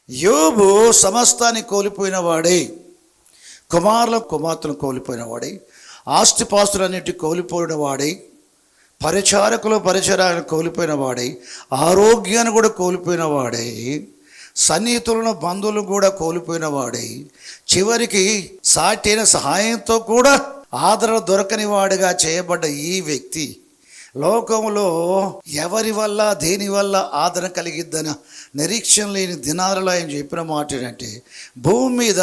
యోబు సమస్తాన్ని కోల్పోయిన వాడై, కుమారుల కుమార్తెలను కోల్పోయిన వాడై, ఆస్తిపాస్తులన్నిటి కోల్పోయిన వాడై, పరిచారాలను కోల్పోయిన వాడై, ఆరోగ్యాన్ని కూడా కోల్పోయిన వాడై, సన్నిహితులను బంధువులను కూడా కోల్పోయిన వాడై, చివరికి సాటైన సహాయంతో కూడా ఆదరణ దొరకని వాడిగా చేయబడ్డ ఈ వ్యక్తి లోకంలో ఎవరి వల్ల దేని వల్ల ఆదరణ కలిగిద్దన నిరీక్షణ లేని దినాలలో ఆయన చెప్పిన మాట ఏంటంటే, భూమి మీద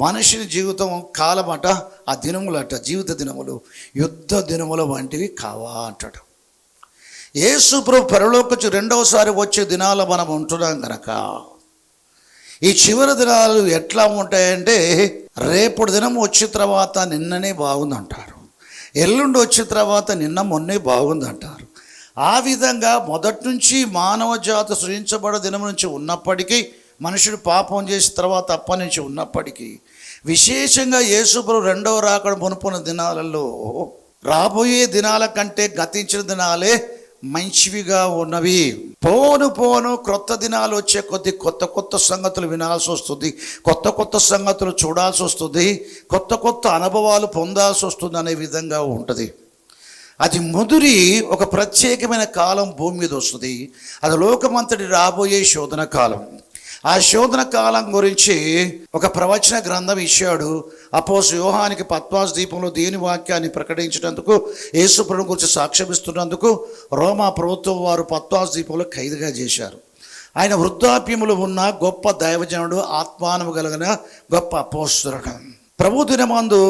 మనిషిని జీవితం కాలమట, ఆ దినములట, జీవిత దినములు యుద్ధ దినముల వంటివి కావా అంటాడు. యేసు ప్రభు పరలోకము రెండవసారి వచ్చే దినాలు మనం ఉంటున్నాం కనుక ఈ చివరి దినాలు ఎట్లా ఉంటాయంటే, రేపటి దినం వచ్చిన తర్వాత నిన్ననే బాగుందంటారు, ఎల్లుండి వచ్చిన తర్వాత నిన్న మొన్నే బాగుందంటారు. ఆ విధంగా మొదటి నుంచి మానవ జాతి సృజించబడ దినం నుంచి ఉన్నప్పటికీ, మనుషుడు పాపం చేసిన తర్వాత అప్పటి నుంచి ఉన్నప్పటికీ, విశేషంగా యేసుప్రభు రెండవ రాకడ మునుపున్న దినాలలో రాబోయే దినాల కంటే గతించిన దినాలే మంచివిగా ఉన్నవి. పోను క్రొత్త దినాలు వచ్చే కొద్ది కొత్త సంగతులు వినాల్సి వస్తుంది, కొత్త సంగతులు చూడాల్సి వస్తుంది, కొత్త అనుభవాలు పొందాల్సి వస్తుంది అనే విధంగా ఉంటుంది. అది ముదిరి ఒక ప్రత్యేకమైన కాలం భూమి మీద వస్తుంది. అది లోకమంతటి రాబోయే శోధన కాలం. ఆ శోధన కాలం గురించి ఒక ప్రవచన గ్రంథం ఇచ్చాడు అపోస్తలుడైన యోహానికి. పత్మస్ ద్వీపంలో దేవుని వాక్యాన్ని ప్రకటించినందుకు, యేసు ప్రభువు గురించి సాక్ష్యమిస్తున్నందుకు రోమా ప్రభుత్వం వారు పత్మస్ ద్వీపంలో ఖైదుగా చేశారు. ఆయన వృద్ధాప్యములు ఉన్న గొప్ప దైవజనుడు, ఆత్మానము కలిగిన గొప్ప అపోస్తలుడు. ప్రభు దినమందు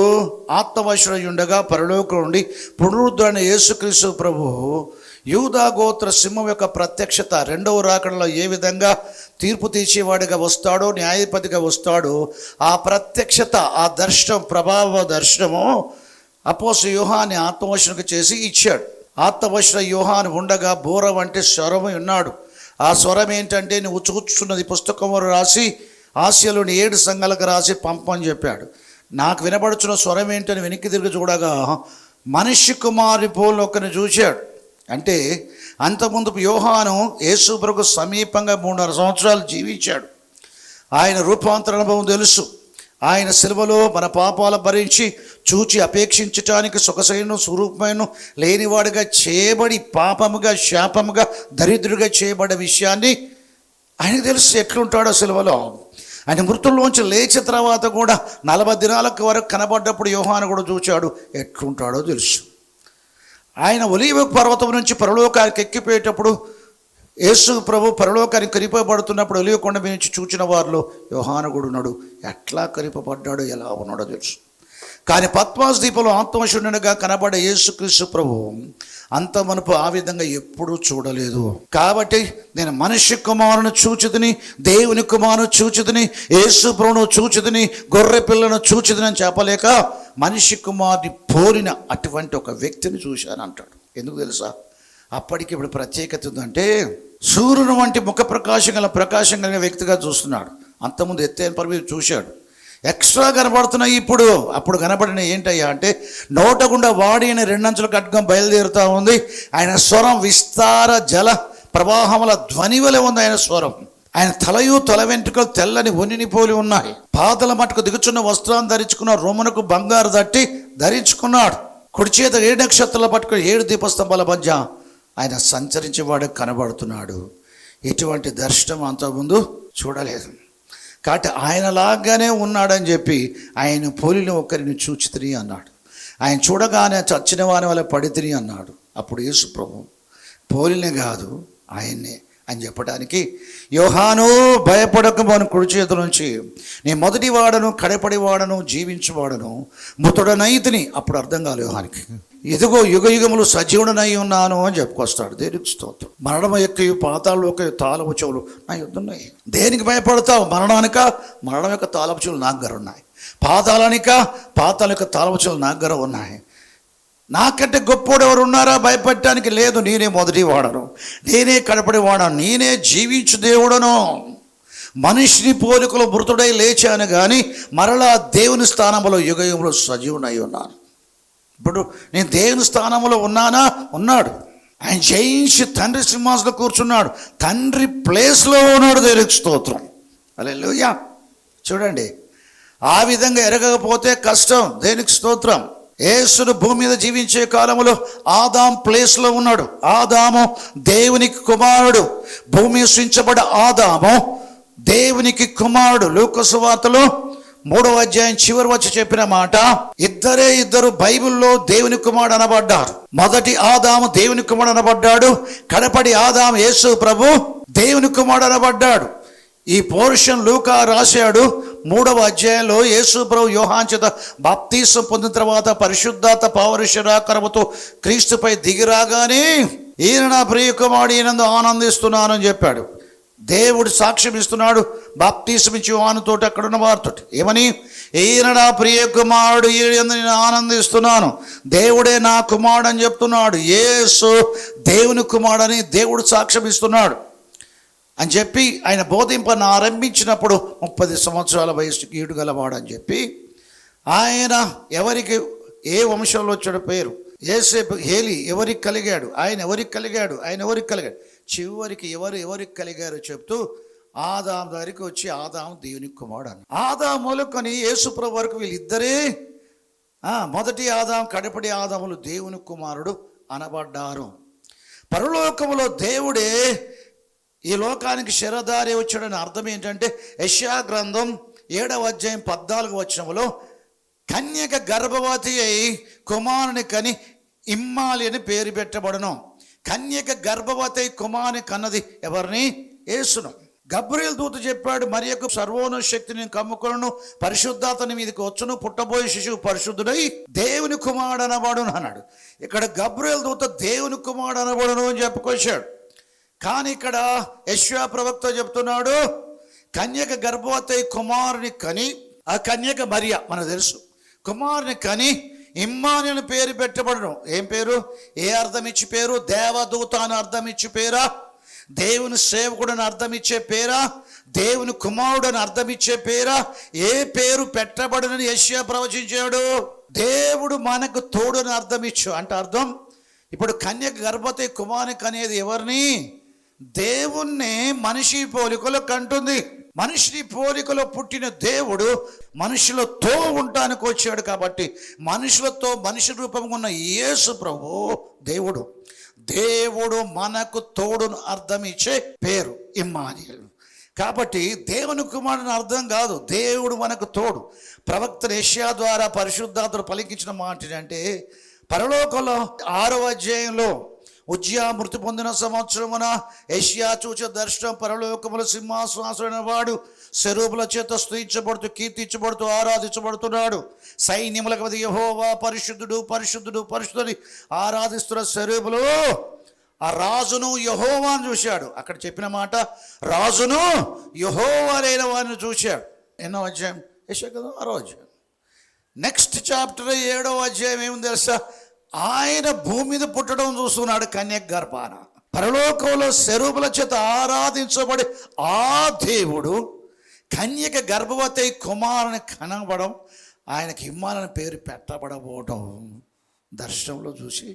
ఆత్మవశుడై ఉండగా పరలోకం నుండి పునరుద్ధరణ యేసుక్రీస్తు ప్రభు యూదా గోత్ర సింహం యొక్క ప్రత్యక్షత రెండవ రాకడలో ఏ విధంగా తీర్పు తీర్చేవాడిగా వస్తాడో, న్యాయాధిపతిగా వస్తాడో, ఆ ప్రత్యక్షత, ఆ దర్శనం, ప్రభావ దర్శనము అపోస్తలుడైన యోహాన్ని ఆత్మవశునిగా చేసి ఇచ్చాడు. ఆత్మవశుడైన యోహాను ఉండగా బోర వంటి స్వరము ఉన్నాడు. ఆ స్వరం ఏంటంటే, నువ్వు చూచున్నది పుస్తకము రాసి ఆసియాలోని 7 సంఘాలకు రాసి పంపని చెప్పాడు. నాకు వినబడుచున్న స్వరం ఏంటని వెనక్కి తిరిగి చూడగా మనిషి కుమారుని పోలిన ఒకరిని చూశాడు. అంటే అంతకుముందు యోహాను యేసు ప్రభువుకు సమీపంగా 3.5 సంవత్సరాలు జీవించాడు. ఆయన రూపాంతర అనుభవం తెలుసు. ఆయన సిలువలో మన పాపాల భరించి చూచి అపేక్షించటానికి సొగసైన స్వరూపమైన లేనివాడిగా చేయబడి, పాపముగా శాపముగా దరిద్రుడిగా చేయబడ్డ విషయాన్ని ఆయనకు తెలుసు. ఎట్లుంటాడో సిలువలో ఆయన మృతుల్లోంచి లేచిన తర్వాత కూడా 40 దినాలకు వరకు కనబడ్డప్పుడు యోహాను కూడా చూచాడు, ఎట్లుంటాడో తెలుసు. ఆయన ఒలీవ పర్వతం నుంచి పరలోకానికి ఎక్కిపోయేటప్పుడు యేసు ప్రభు పరలోకానికి కరిపబడుతున్నప్పుడు ఒలీవ కొండ మీద నుంచి చూచిన వారిలో యోహాను కూడా ఉన్నాడు. ఎట్లా కరిపబడ్డాడో, ఎలా ఉన్నాడో తెలుసు. కానీ పత్మస్ ద్వీపంలో ఆత్మవశునిగా కనబడే యేసుక్రీస్తు ప్రభు అంత మనపు ఆ విధంగా ఎప్పుడూ చూడలేదు. కాబట్టి నేను మనిషి కుమారుని చూచితిని, దేవుని కుమారుని చూచితిని, యేసు ప్రభువును చూచితిని, గొర్రె పిల్లను చూచితిని అని చెప్పలేక మనిషి కుమారుని పోలిన అటువంటి ఒక వ్యక్తిని చూశాను అంటాడు. ఎందుకు తెలుసా? అప్పటికి ఇప్పుడు ప్రత్యేకత ఉందంటే, సూర్యుని వంటి ముఖ ప్రకాశం కలిగిన వ్యక్తిగా చూస్తున్నాడు. అంతకుముందు ఎత్తైన పర్వతం చూశాడు, ఎక్స్ట్రా కనబడుతున్నాయి. అప్పుడు కనబడిన ఏంటయ్యా అంటే, నోట గుండా వాడి అయిన 2 అంచుల ఖడ్గం బయలుదేరుతూ ఉంది. ఆయన స్వరం విస్తార జల ప్రవాహముల ధ్వని వలె ఉంది ఆయన స్వరం. ఆయన తల వెంట్రుకలు తెల్లని ఉనిని పోలి ఉన్నాయి. పాదల మట్టుకు దిగుచున్న వస్త్రాన్ని ధరించుకున్న, రొమ్మునకు బంగారు దట్టి ధరించుకున్నాడు. కుడి చేత 7 నక్షత్రాలు పట్టుకుని 7 దీపస్తంభాల మధ్య ఆయన సంచరించేవాడు కనబడుతున్నాడు. ఇటువంటి దర్శనం అంతకుముందు చూడలేదు. కాబట్టి ఆయనలాగానే ఉన్నాడని చెప్పి ఆయన పోలిన ఒకరిని చూచితిని అన్నాడు. ఆయన చూడగానే చచ్చిన వాని వల్ల పడితిని అన్నాడు. అప్పుడు యేసు ప్రభు పోలినే కాదు, ఆయన్నే అని చెప్పడానికి, యోహాను భయపడక మన కుడి చేతుల నుంచి నీ మొదటి వాడను, కడపడి వాడను, జీవించువాడను, మృతుడనైతిని. అప్పుడు అర్థం కాదు యోహానికి. ఇదిగో యుగములు సజీవుడనై ఉన్నాను అని చెప్పుకొస్తాడు. దేనికి స్తోత్రం. మరణం యొక్క పాతాళం యొక్క తాళపు చెవులు నా యుద్ధున్నాయి. దేనికి భయపడతావు? మరణానిక? మరణం యొక్క తాళపు చెవులు నా దగ్గర ఉన్నాయి. పాతాళానిక? పాతాళం యొక్క తాళపు చెవులు నా దగ్గర ఉన్నాయి. నాకంటే గొప్పోడు ఎవరు ఉన్నారా? భయపడటానికి లేదు. నేనే మొదటి వాడను, నేనే కడపడి వాడను, నేనే జీవించు దేవుడను. మనిషిని పోలికలో మృతుడై లేచాను కానీ మరలా దేవుని స్థానంలో యుగములు సజీవునై ఉన్నాను. ఇప్పుడు నేను దేవుని స్థానంలో ఉన్నానా? ఉన్నాడు. ఆయన జయించి తండ్రి సింహాసనంలో కూర్చున్నాడు. తండ్రి ప్లేస్లో ఉన్నాడు. దేవునికి స్తోత్రం. హల్లెలూయా. చూడండి, ఆ విధంగా ఎరగకపోతే కష్టం. దేనికి స్తోత్రం. యేసును భూమి మీద జీవించే కాలంలో ఆదాం ప్లేస్లో ఉన్నాడు. ఆదాము దేవునికి కుమారుడు. భూమి సృష్టించబడ్డ ఆదాము దేవునికి కుమారుడు. లూకా సువార్తలో 3వ అధ్యాయం చివరి వచ్చి చెప్పిన మాట, ఇద్దరు బైబిల్లో దేవుని కుమారుడు అనబడ్డారు. మొదటి ఆదాము దేవుని కుమారుడు అనబడ్డాడు. కడపడి ఆదాము యేసు ప్రభు దేవుని కుమారుడు అనబడ్డాడు. ఈ పోర్షన్ లూకా రాశాడు 3వ అధ్యాయంలో. యేసు ప్రభు యోహాను చేత బాప్తీసం పొందిన తర్వాత పరిశుద్ధాత్మ పౌరుషరాకరముతో క్రీస్తుపై దిగిరాగానే, ఈయన నా ప్రియ కుమారుడు, ఈయనందు ఆనందిస్తున్నానని చెప్పాడు. దేవుడు సాక్ష్యం ఇస్తున్నాడు బాప్తీసం ఇచ్చి యోహానుతో, అక్కడున్న వారితో. ఏమని? ఈయన నా ప్రియ కుమారుడు, ఈయన నేను ఆనందిస్తున్నాను. దేవుడే నా కుమారుడు అని చెప్తున్నాడు. యేసు దేవుని కుమారుడు అని దేవుడు సాక్ష్యం ఇస్తున్నాడు అని చెప్పి ఆయన బోధింపను ఆరంభించినప్పుడు 30 సంవత్సరాల వయసుకి ఈడుగలవాడు అని చెప్పి, ఆయన ఎవరికి ఏ వంశంలో వచ్చాడు పేరు? యోసేపు హేలి ఎవరికి కలిగాడు? ఆయన ఎవరికి కలిగాడు? చివరికి ఎవరికి కలిగారో చెప్తూ ఆదాం దగ్గరికి వచ్చి ఆదాము దేవుని కుమారుడు అన్న. ఆదాము మొదలుకొని యేసుప్రభు వరకు వీళ్ళిద్దరే మొదటి ఆదాం కడపడి ఆదాములు దేవుని కుమారుడు అనబడ్డారు. పరలోకములో దేవుడే ఈ లోకానికి శరధారి వచ్చాడని అర్థం ఏంటంటే, యెషయా గ్రంథం 7వ అధ్యాయం 14వ వచనములో, కన్యక గర్భవతి అయి కుమారుని కని ఇమ్మాలి అని పేరు పెట్టబడను. కన్యక గర్భవతి అయి కుమారుని కన్నది ఎవరిని? యేసును. గబ్రియలు దూత చెప్పాడు, మరియకు సర్వోన్నత శక్తిని కమ్ముకొను, పరిశుద్ధాత్మ మీదకి వచ్చును, పుట్టబోయే శిశువు పరిశుద్ధుడై దేవుని కుమారుడు అనబడును అన్నాడు. ఇక్కడ గబ్రియలు దూత దేవుని కుమారుడు అనబడును అని చెప్పుకొచ్చాడు. కానీ ఇక్కడ యెషయా ప్రవక్త చెప్తున్నాడు, కన్యక గర్భవతి కుమారుని కని, ఆ కన్యక మరియ మనకు తెలుసు, కుమారుని కని ఇమ్మానుయేలు పేరు పెట్టబడడం. ఏం పేరు? ఏ అర్థం ఇచ్చి పేరు? దేవదూత అని అర్థం ఇచ్చి పేరా? దేవుని సేవకుడు అని అర్థం ఇచ్చే పేరా? దేవుని కుమారుడు అని అర్థం ఇచ్చే పేరా? ఏ పేరు పెట్టబడనని యెషయా ప్రవచించాడు? దేవుడు మనకు తోడు అని అర్థం ఇచ్చు. అంటే అర్థం, ఇప్పుడు కన్యక గర్భవతి కుమారుని కనేది ఎవరిని? దేవుణ్ణి మనిషి పోలికలో కంటుంది. మనిషి పోలికలో పుట్టిన దేవుడు మనుషులతో ఉండటానికి వచ్చాడు. కాబట్టి మనుషులతో మనిషి రూపంగా ఉన్న యేసు ప్రభు దేవుడు మనకు తోడును అర్థం ఇచ్చే పేరు ఇమ్మానుయేలు. కాబట్టి దేవుని కుమారుని అర్థం కాదు, దేవుడు మనకు తోడు. ప్రవక్త యెషయా ద్వారా పరిశుద్ధాత్మ పలికించిన మాట ఏంటంటే, పరలోకంలో 6వ అధ్యాయంలో ఉజ్జియా మృతి పొందిన సంవత్సరమున యెషయా చూచే దర్శనం, పరలోకముల సింహాసనాసైన వాడు శరూపుల చేత స్తుతించబడుతూ కీర్తించబడుతూ ఆరాధించబడుతున్నాడు. సైన్యములకు అధిపతి యెహోవా పరిశుద్ధుడు పరిశుద్ధుడు పరిశుద్ధుని ఆరాధిస్తున్న శరూపులు ఆ రాజును యెహోవాను చూశాడు. అక్కడ చెప్పిన మాట, రాజును యెహోవాలైన వారిని చూశాడు. ఎన్నో అధ్యాయం? యెషయా కదా 6వ అధ్యాయం. నెక్స్ట్ చాప్టర్ 7వ అధ్యాయం ఏముంది తెలుసా? ఆయన భూమి మీద పుట్టడం చూస్తున్నాడు కన్యక గర్భాన. పరలోకంలో శరూపుల చేత ఆరాధించబడి ఆ దేవుడు కన్యక గర్భవతి కుమారుని కనబడం, ఆయనకి ఇమ్మానుయేలు పేరు పెట్టబడబోవడం దర్శనంలో చూసి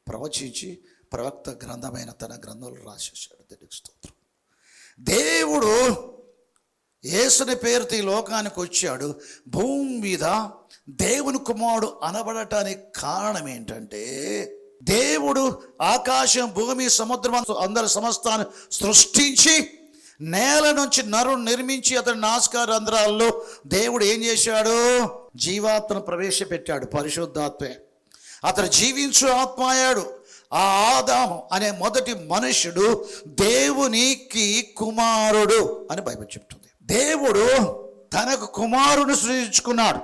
ప్రవచించి ప్రవక్త గ్రంథమైన తన గ్రంథంలో రాసేసాడు. దేవునికి స్తోత్రం. దేవుడు యేసుని పేరుతో ఈ లోకానికి వచ్చాడు. భూమి మీద దేవుని కుమారుడు అనబడటానికి కారణం ఏంటంటే, దేవుడు ఆకాశం భూమి సముద్రం అందరి సమస్తాన్ని సృష్టించి నేల నుంచి నరుని నిర్మించి అతని నాసికా రంధ్రాల్లో దేవుడు ఏం చేశాడు? జీవాత్మను ప్రవేశపెట్టాడు. పరిశుద్ధాత్మే అతను జీవించు ఆత్మ అయ్యాడు. ఆ ఆదాము అనే మొదటి మనుషుడు దేవునికి కుమారుడు అని బైబిల్ చెప్తుంది. దేవుడు తనకు కుమారుని సృష్టించుకున్నాడు.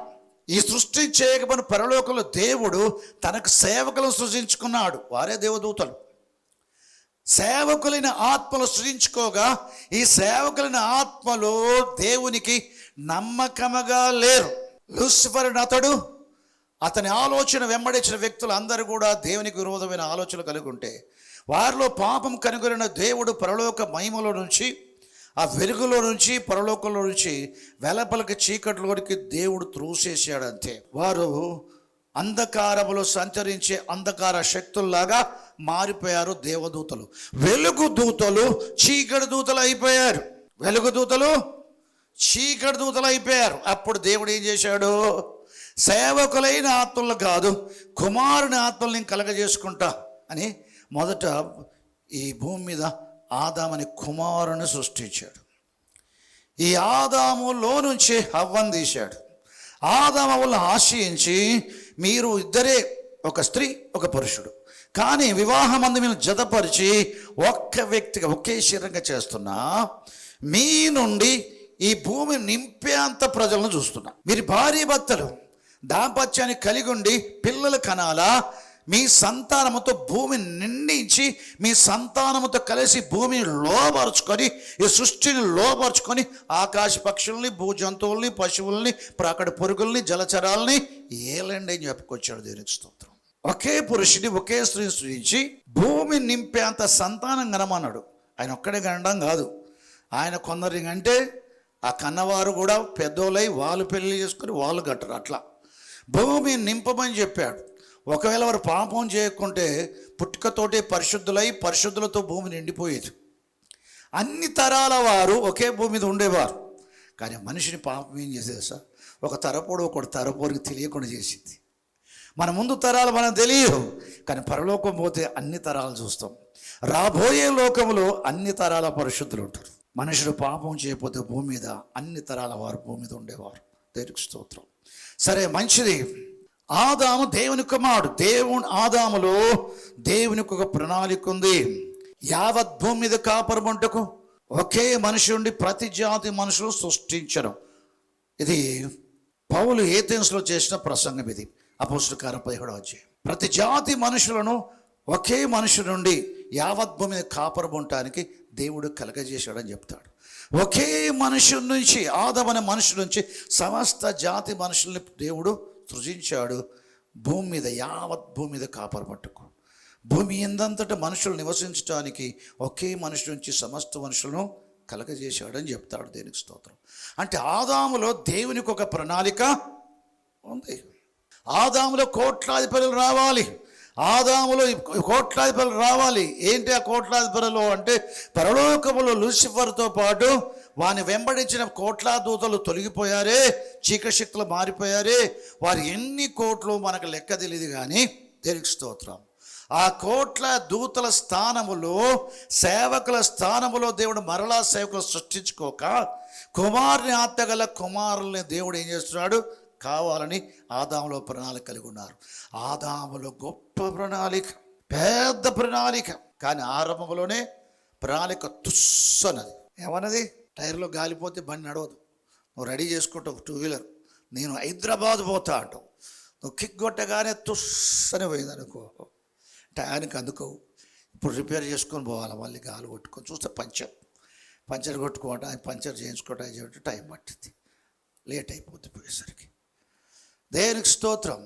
ఈ సృష్టి చేయకపోయిన పరలోకంలో దేవుడు తనకు సేవకులను సృష్టించుకున్నాడు. వారే దేవదూతలు. సేవకులైన ఆత్మలు సృష్టించుకోగా ఈ సేవకులైన ఆత్మలు దేవునికి నమ్మకముగా లేరు. లూసిఫర్ అతడు, అతని ఆలోచన వెంబడించిన వ్యక్తులు అందరూ కూడా దేవునికి విరోధమైన ఆలోచనలు కలిగి ఉంటే, వారిలో పాపం కనుగొనిన దేవుడు పరలోక మహిమలో నుంచి, ఆ వెలుగులో నుంచి, పరలోకంలో నుంచి వెలపలకి చీకట్లోనికి దేవుడు త్రోసేసాడు. అంతే. వారు అంధకారములో సంచరించే అంధకార శక్తుల్లాగా మారిపోయారు. దేవదూతలు వెలుగు దూతలు చీకటి దూతలు అయిపోయారు. వెలుగు దూతలు చీకటి దూతలు అయిపోయారు. అప్పుడు దేవుడు ఏం చేశాడు? సేవకులైన ఆత్మలు కాదు, కుమారుని ఆత్మల్ని కలగజేసుకుంటా అని మొదట ఈ భూమి మీద ఆదామని కుమారుని సృష్టించాడు. ఈ ఆదాములో నుంచి హవ్వను తీశాడు. ఆదాము వల్ల ఆశయించి మీరు ఇద్దరే, ఒక స్త్రీ ఒక పురుషుడు, కానీ వివాహమందు మీరు జతపరిచి ఒక్క వ్యక్తిగా ఒకే శరీరంగా చేస్తున్నా మీ నుండి ఈ భూమిని నింపేంత ప్రజలను చూస్తున్నా. మీరు భార్య భర్తలు దాంపత్యాన్ని కలిగి ఉండి పిల్లలు కనాలా, మీ సంతానముతో భూమిని నిండించి మీ సంతానముతో కలిసి భూమిని లోపరుచుకొని ఈ సృష్టిని లోపరుచుకొని ఆకాశ పక్షుల్ని, భూజంతువుల్ని, పశువుల్ని, ప్రాకడ పురుగుల్ని, జలచరాల్ని ఏలండి అని చెప్పుకొచ్చాడు. దేవునికి స్తోత్రం. ఒకే పురుషుని ఒకే స్త్రీని సృజించి భూమిని నింపేంత సంతానం కనమన్నాడు. ఆయన ఒక్కడే కనడం కాదు, ఆయన కొందరిని అంటే ఆ కన్నవారు కూడా పెద్దోళ్ళై వాళ్ళు పెళ్లి చేసుకొని వాళ్ళు కట్టరు. అట్లా భూమిని నింపమని చెప్పాడు. ఒకవేళ వారు పాపం చేయకుంటే పుట్టుకతోటే పరిశుద్ధులై పరిశుద్ధులతో భూమి నిండిపోయేది. అన్ని తరాల వారు ఒకే భూమి మీద ఉండేవారు. కానీ మనిషిని పాపం ఏం చేసేది సార్? ఒక తరపోడు ఒకటి తరపోడికి తెలియకుండా చేసింది. మన ముందు తరాలు మనకు తెలియదు, కానీ పరలోకం పోతే అన్ని తరాలు చూస్తాం. రాబోయే లోకంలో అన్ని తరాల పరిశుద్ధులు ఉంటారు. మనుషుడు పాపం చేయకపోతే భూమి మీద అన్ని తరాల వారు భూమి మీద ఉండేవారు. దేవునికి స్తోత్రం. సరే, మంచిది. ఆదాము దేవుని కుమారుడు. ఆదాములో దేవునికి ఒక ప్రణాళిక ఉంది. యావత్ భూమి మీద కాపరమంటకు ఒకే మనిషి ఉండి ప్రతి జాతి మనుషులు సృష్టించడం. ఇది పౌలు ఏథెన్స్లో చేసిన ప్రసంగం. ఇది అపోస్తలుల కార్యం 17వ అధ్యాయం. ప్రతి జాతి మనుషులను ఒకే మనిషి నుండి యావత్ భూమి మీద కాపరమంటానికి దేవుడు కలగజేశాడని చెప్తాడు. ఒకే మనిషి నుంచి, ఆదాము అనే మనిషి నుంచి సమస్త జాతి మనుషుల్ని దేవుడు సృజించాడు. భూమి మీద యావత్ భూమి మీద కాపరపట్టుకు భూమి ఎందంతటా మనుషులు నివసించడానికి ఒకే మనిషి నుంచి సమస్త మనుషులను కలగజేశాడని చెప్తాడు. దేవునికి స్తోత్రం. అంటే ఆదాములో దేవునికి ఒక ప్రణాళిక ఉంది. ఆదాములో కోట్లాది పిల్లలు రావాలి. ఆదాములో కోట్లాది పిల్లలు రావాలి. ఏంటి ఆ కోట్లాది పిల్లలు అంటే, పరలోకములో లూసిఫర్తో పాటు వాని వెంబడించిన కోట్లాది దూతలు తొలగిపోయారే, చీకటి శక్తులు మారిపోయారే. వారు ఎన్ని కోట్లు మనకు లెక్క తెలియదు, కానీ దేవునికి స్తోత్రం. ఆ కోట్ల దూతల స్థానములో, సేవకుల స్థానములో దేవుడు మరలా సేవకులు సృష్టించుకోక కుమారుని ఆత్మగల కుమారుల్ని దేవుడు ఏం చేస్తున్నాడు? కావాలని ఆదాములో ప్రణాళిక కలిగి ఉన్నారు. ఆదాములో గొప్ప ప్రణాళిక, పెద్ద ప్రణాళిక. కానీ ఆరంభంలోనే ప్రణాళిక తుస్సన్నది. ఏమన్నది? టైర్లో గాలిపోతే బండి నడవదు. నువ్వు రెడీ చేసుకుంటావు 2 వీలర్, నేను హైదరాబాద్ పోతా అంటావు. నువ్వు కిక్ కొట్టగానే తుస్సని పోయింది అనుకో, టయానికి అందుకోవు. ఇప్పుడు రిపేర్ చేసుకొని పోవాలి, మళ్ళీ గాలి కొట్టుకొని చూస్తే పంచర్ కొట్టుకోవటం, పంచర్ చేయించుకోవటం చేయటం టైం పట్టింది, లేట్ అయిపోతుంది పోయేసరికి. దేవునికి స్తోత్రం.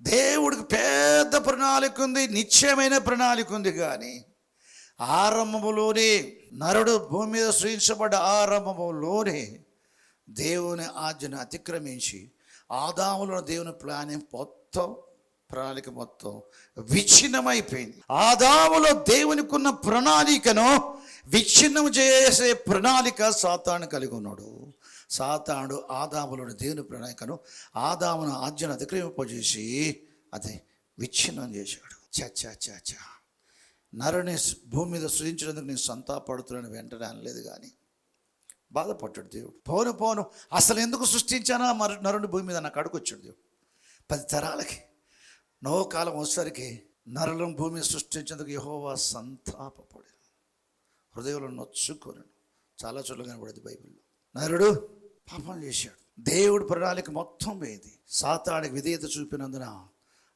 దేవుడికి పెద్ద ప్రణాళిక ఉంది, నిశ్చయమైన ప్రణాళిక ఉంది. కానీ ఆరంభంలోనే నరుడు భూమి మీద సృజించబడ్డ ఆరంభంలోనే దేవుని ఆజ్ఞను అతిక్రమించి ఆదాములో దేవుని ప్రణాళిక మొత్తం విచ్ఛిన్నమైపోయింది. ఆదాములో దేవునికి ఉన్న ప్రణాళికను విచ్ఛిన్నం చేసే ప్రణాళిక సాతాను కలిగి ఉన్నాడు. సాతానుడు ఆదాములోని దేవుని ప్రణాళికను, ఆదామును ఆజ్ఞను అతిక్రమింపజేసి అది విచ్ఛిన్నం చేశాడు. చ నరుని భూమి మీద సృజించినందుకు నేను సంతాపడుతున్నాను వెంటనే అనలేదు, కానీ బాధపడ్డాడు దేవుడు. పోను అసలు ఎందుకు సృష్టించానా నరుని భూమి మీద నాకు అడుగొచ్చాడు దేవుడు. 10 తరాలకి నోవ కాలం వచ్చేసరికి నరులను భూమి మీద సృష్టించేందుకు యెహోవా సంతాపపడాడు, హృదయంలో నొచ్చుకోను. చాలా చోట్ల కనబడేది బైబిల్లో. నరుడు పాపం చేశాడు. దేవుడి ప్రణాళిక మొత్తం పోయింది. సాతానికి విధేయత చూపినందున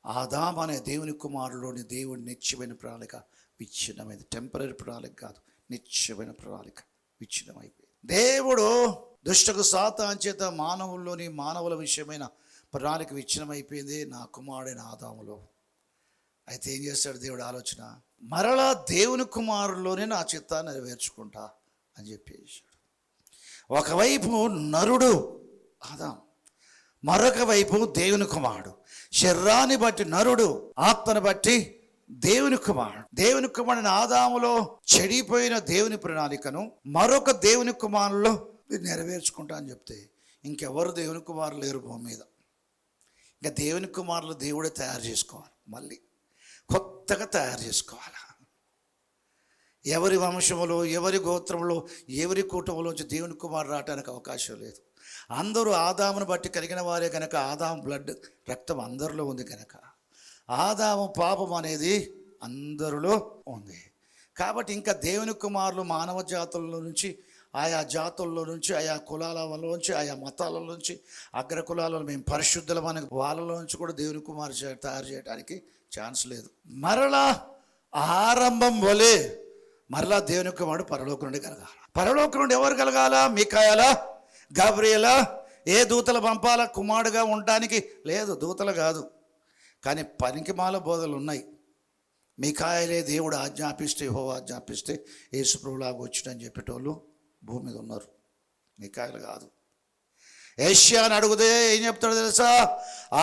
ఆదాము అనే దేవుని కుమారులోని దేవుడి నిత్యమైన ప్రణాళిక విచ్ఛిన్నమైంది. టెంపరీ ప్రణాళిక కాదు, నిత్యమైన ప్రణాళిక విచ్ఛిన్నమైపోయింది. దేవుడు దుష్టకు సాతాను చేత మానవుల విషయమైన ప్రణాళిక విచ్ఛిన్నమైపోయింది నా కుమారుడైన ఆదాములో. అయితే ఏం చేస్తాడు దేవుడు ఆలోచన? మరలా దేవుని కుమారుల్లోనే నా చిత్తాన్ని నెరవేర్చుకుంటా అని చెప్పేసాడు. ఒకవైపు నరుడు ఆదాము, మరొక వైపు దేవుని కుమారుడు. శరీరాన్ని బట్టి నరుడు, ఆత్మను బట్టి దేవుని కుమారుడు. దేవుని కుమారుని ఆదాములో చెడిపోయిన దేవుని ప్రణాళికను మరొక దేవుని కుమారులో మీరు నెరవేర్చుకుంటా అని చెప్తే ఇంకెవరు దేవుని కుమారులు లేరు భూమి మీద. ఇంకా దేవుని కుమారులు దేవుడే తయారు చేసుకోవాలి, మళ్ళీ కొత్తగా తయారు చేసుకోవాలి. ఎవరి వంశంలో, ఎవరి గోత్రంలో, ఎవరి కుటుంబంలోంచి దేవుని కుమారుడు రావడానికి అవకాశం లేదు. అందరూ ఆదామును బట్టి కలిగిన వారే కనుక, ఆదాము బ్లడ్ రక్తం అందరిలో ఉంది కనుక, ఆదాము పాపం అనేది అందరిలో ఉంది కాబట్టి ఇంకా దేవుని కుమారులు మానవ జాతుల నుంచి, ఆయా జాతుల్లో నుంచి, ఆయా కులాలలోంచి, ఆయా మతాల నుంచి, అగ్ర కులాలలో మేము పరిశుద్ధులమని వాళ్ళలో నుంచి కూడా దేవుని కుమారు తయారు చేయడానికి ఛాన్స్ లేదు. మరలా ఆరంభం వలె మరలా దేవుని కుమారుడు పరలోకం నుండి కలగాల. పరలోకం నుండి ఎవరు కలగాల? మీకాయలా, గబ్రియలా, ఏ దూతలు పంపాల కుమారుడుగా ఉండడానికి? లేదు, దూతలు కాదు. కానీ పనికిమాల బోధలు ఉన్నాయి. మీకాయలే దేవుడు ఆజ్ఞాపిస్తే, యెహోవా ఆజ్ఞాపిస్తే యేసుప్రభులాగా వచ్చిడని చెప్పేటోళ్ళు భూమి మీద ఉన్నారు. మీకాయలు కాదు. యెషయాను అడుగుదే ఏం చెప్తాడు తెలుసా?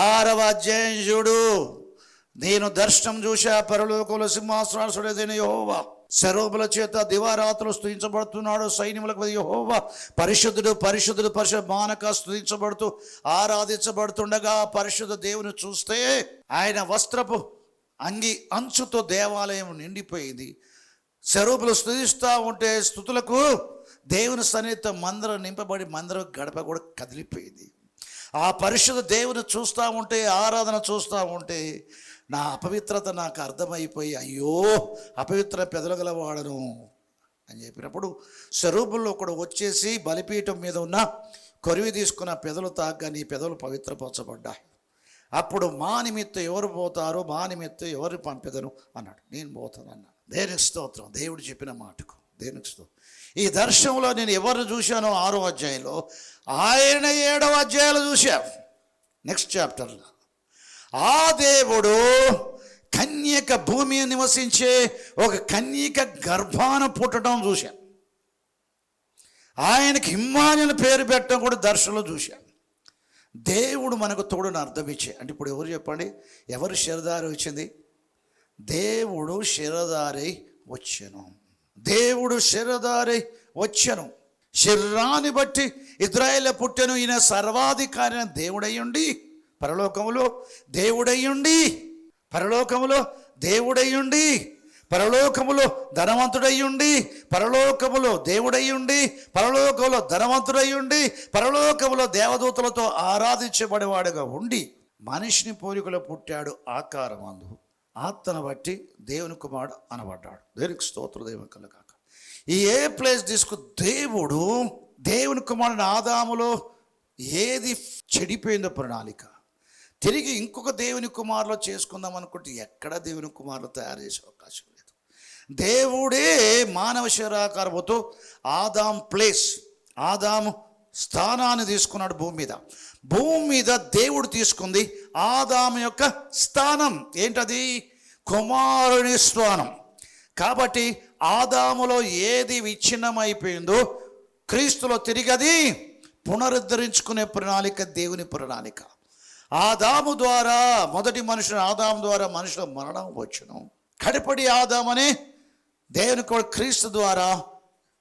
6వ అధ్యాయం చూడు. నేను దర్శనం చూసా, పరలోకంలో సింహాసనాసుడైన యెహోవా శరూబుల చేత దివారాత్రులు స్తుతించబడుతున్నాడు. సైన్యములకు యెహోవా పరిశుద్ధుడు పరిశుద్ధుడు పరిశుద్ధ మానక స్తుతించబడుతూ ఆరాధించబడుతుండగా పరిశుద్ధ దేవుని చూస్తే ఆయన వస్త్రపు అంగి అంచుతో దేవాలయం నిండిపోయింది. శరూబులు స్తుతిస్తూ ఉంటే స్తుతులకు దేవుని సన్నిధితో మందిరం నింపబడి మందిరం గడప కూడా కదిలిపోయింది. ఆ పరిశుద్ధ దేవుని చూస్తూ ఉంటే, ఆరాధన చూస్తూ ఉంటే నా అపవిత్రత నాకు అర్థమైపోయి, అయ్యో అపవిత్ర పెదలగలవాడను అని చెప్పినప్పుడు స్వరూపంలో కూడా వచ్చేసి బలిపీఠం మీద ఉన్న కొరివి తీసుకున్న పెదలు తాగ్గా నీ పెదవులు పవిత్రపరచబడ్డాయి. అప్పుడు మా నిమిత్తం ఎవరు పోతారో, మా నిమిత్తం ఎవరు పంపెదను అన్నాడు. నేను పోతాను అన్నాడు. దేవునికి స్తోత్రం. దేవుడు చెప్పిన మాటకు దేవునికి స్తోత్రం. ఈ దర్శనంలో నేను ఎవరిని చూశానో 6వ అధ్యాయంలో, ఆయన 7వ అధ్యాయంలో చూశాను. నెక్స్ట్ చాప్టర్లో ఆ దేవుడు కన్యక భూమి నివసించే ఒక కన్యక గర్భాన పుట్టడం చూశాను. ఆయనకి ఇమ్మానుయేలు పేరు పెట్టడం కూడా దర్శనంలో చూశాను. దేవుడు మనకు తోడుని అర్థం ఇచ్చే. అంటే ఇప్పుడు ఎవరు చెప్పండి, ఎవరు శరదారి వచ్చింది? దేవుడు శరదారి వచ్చాను. దేవుడు శరదారి వచ్చాను. శరీరాన్ని బట్టి ఇజ్రాయేలు పుట్టెను. ఈయన సర్వాధికారి దేవుడయ్యుండి పరలోకములో దేవుడయ్యుండి, పరలోకములో దేవుడయ్యుండి, పరలోకములో ధనవంతుడయ్యుండి, పరలోకములో దేవుడయ్యుండి, పరలోకములో ధనవంతుడయ్యుండి, పరలోకములో దేవదూతలతో ఆరాధించబడేవాడుగా ఉండి మనిషిని పోలికలో పుట్టాడు. ఆకారమందు ఆత్మను బట్టి దేవుని కుమారుడు అనబడ్డాడు. దేవునికి స్తోత్రం. దేవుని కలగాక ఈ ఏ ప్లేస్ తీసుకు దేవుడు దేవుని కుమారుడు ఆదాములో ఏది చెడిపోయిందో ప్రణాళిక తిరిగి ఇంకొక దేవుని కుమారులో చేసుకుందాం అనుకుంటే ఎక్కడ దేవుని కుమారులు తయారు చేసే అవకాశం లేదు. దేవుడే మానవ శరీరాకారముతో ఆదాం ప్లేస్, ఆదాము స్థానాన్ని తీసుకున్నాడు భూమి మీద. భూమి మీద దేవుడు తీసుకుంది ఆదాము యొక్క స్థానం. ఏంటది? కుమారుని స్థానం. కాబట్టి ఆదాములో ఏది విచ్ఛిన్నమైపోయిందో క్రీస్తులో తిరిగి అది పునరుద్ధరించుకునే ప్రణాళిక దేవుని ప్రణాళిక. ఆదాము ద్వారా మొదటి మనుషులు, ఆదాము ద్వారా మనుషుల మరణం వచ్చును. కడపడి ఆదామనే దేవుని కూడా క్రీస్తు ద్వారా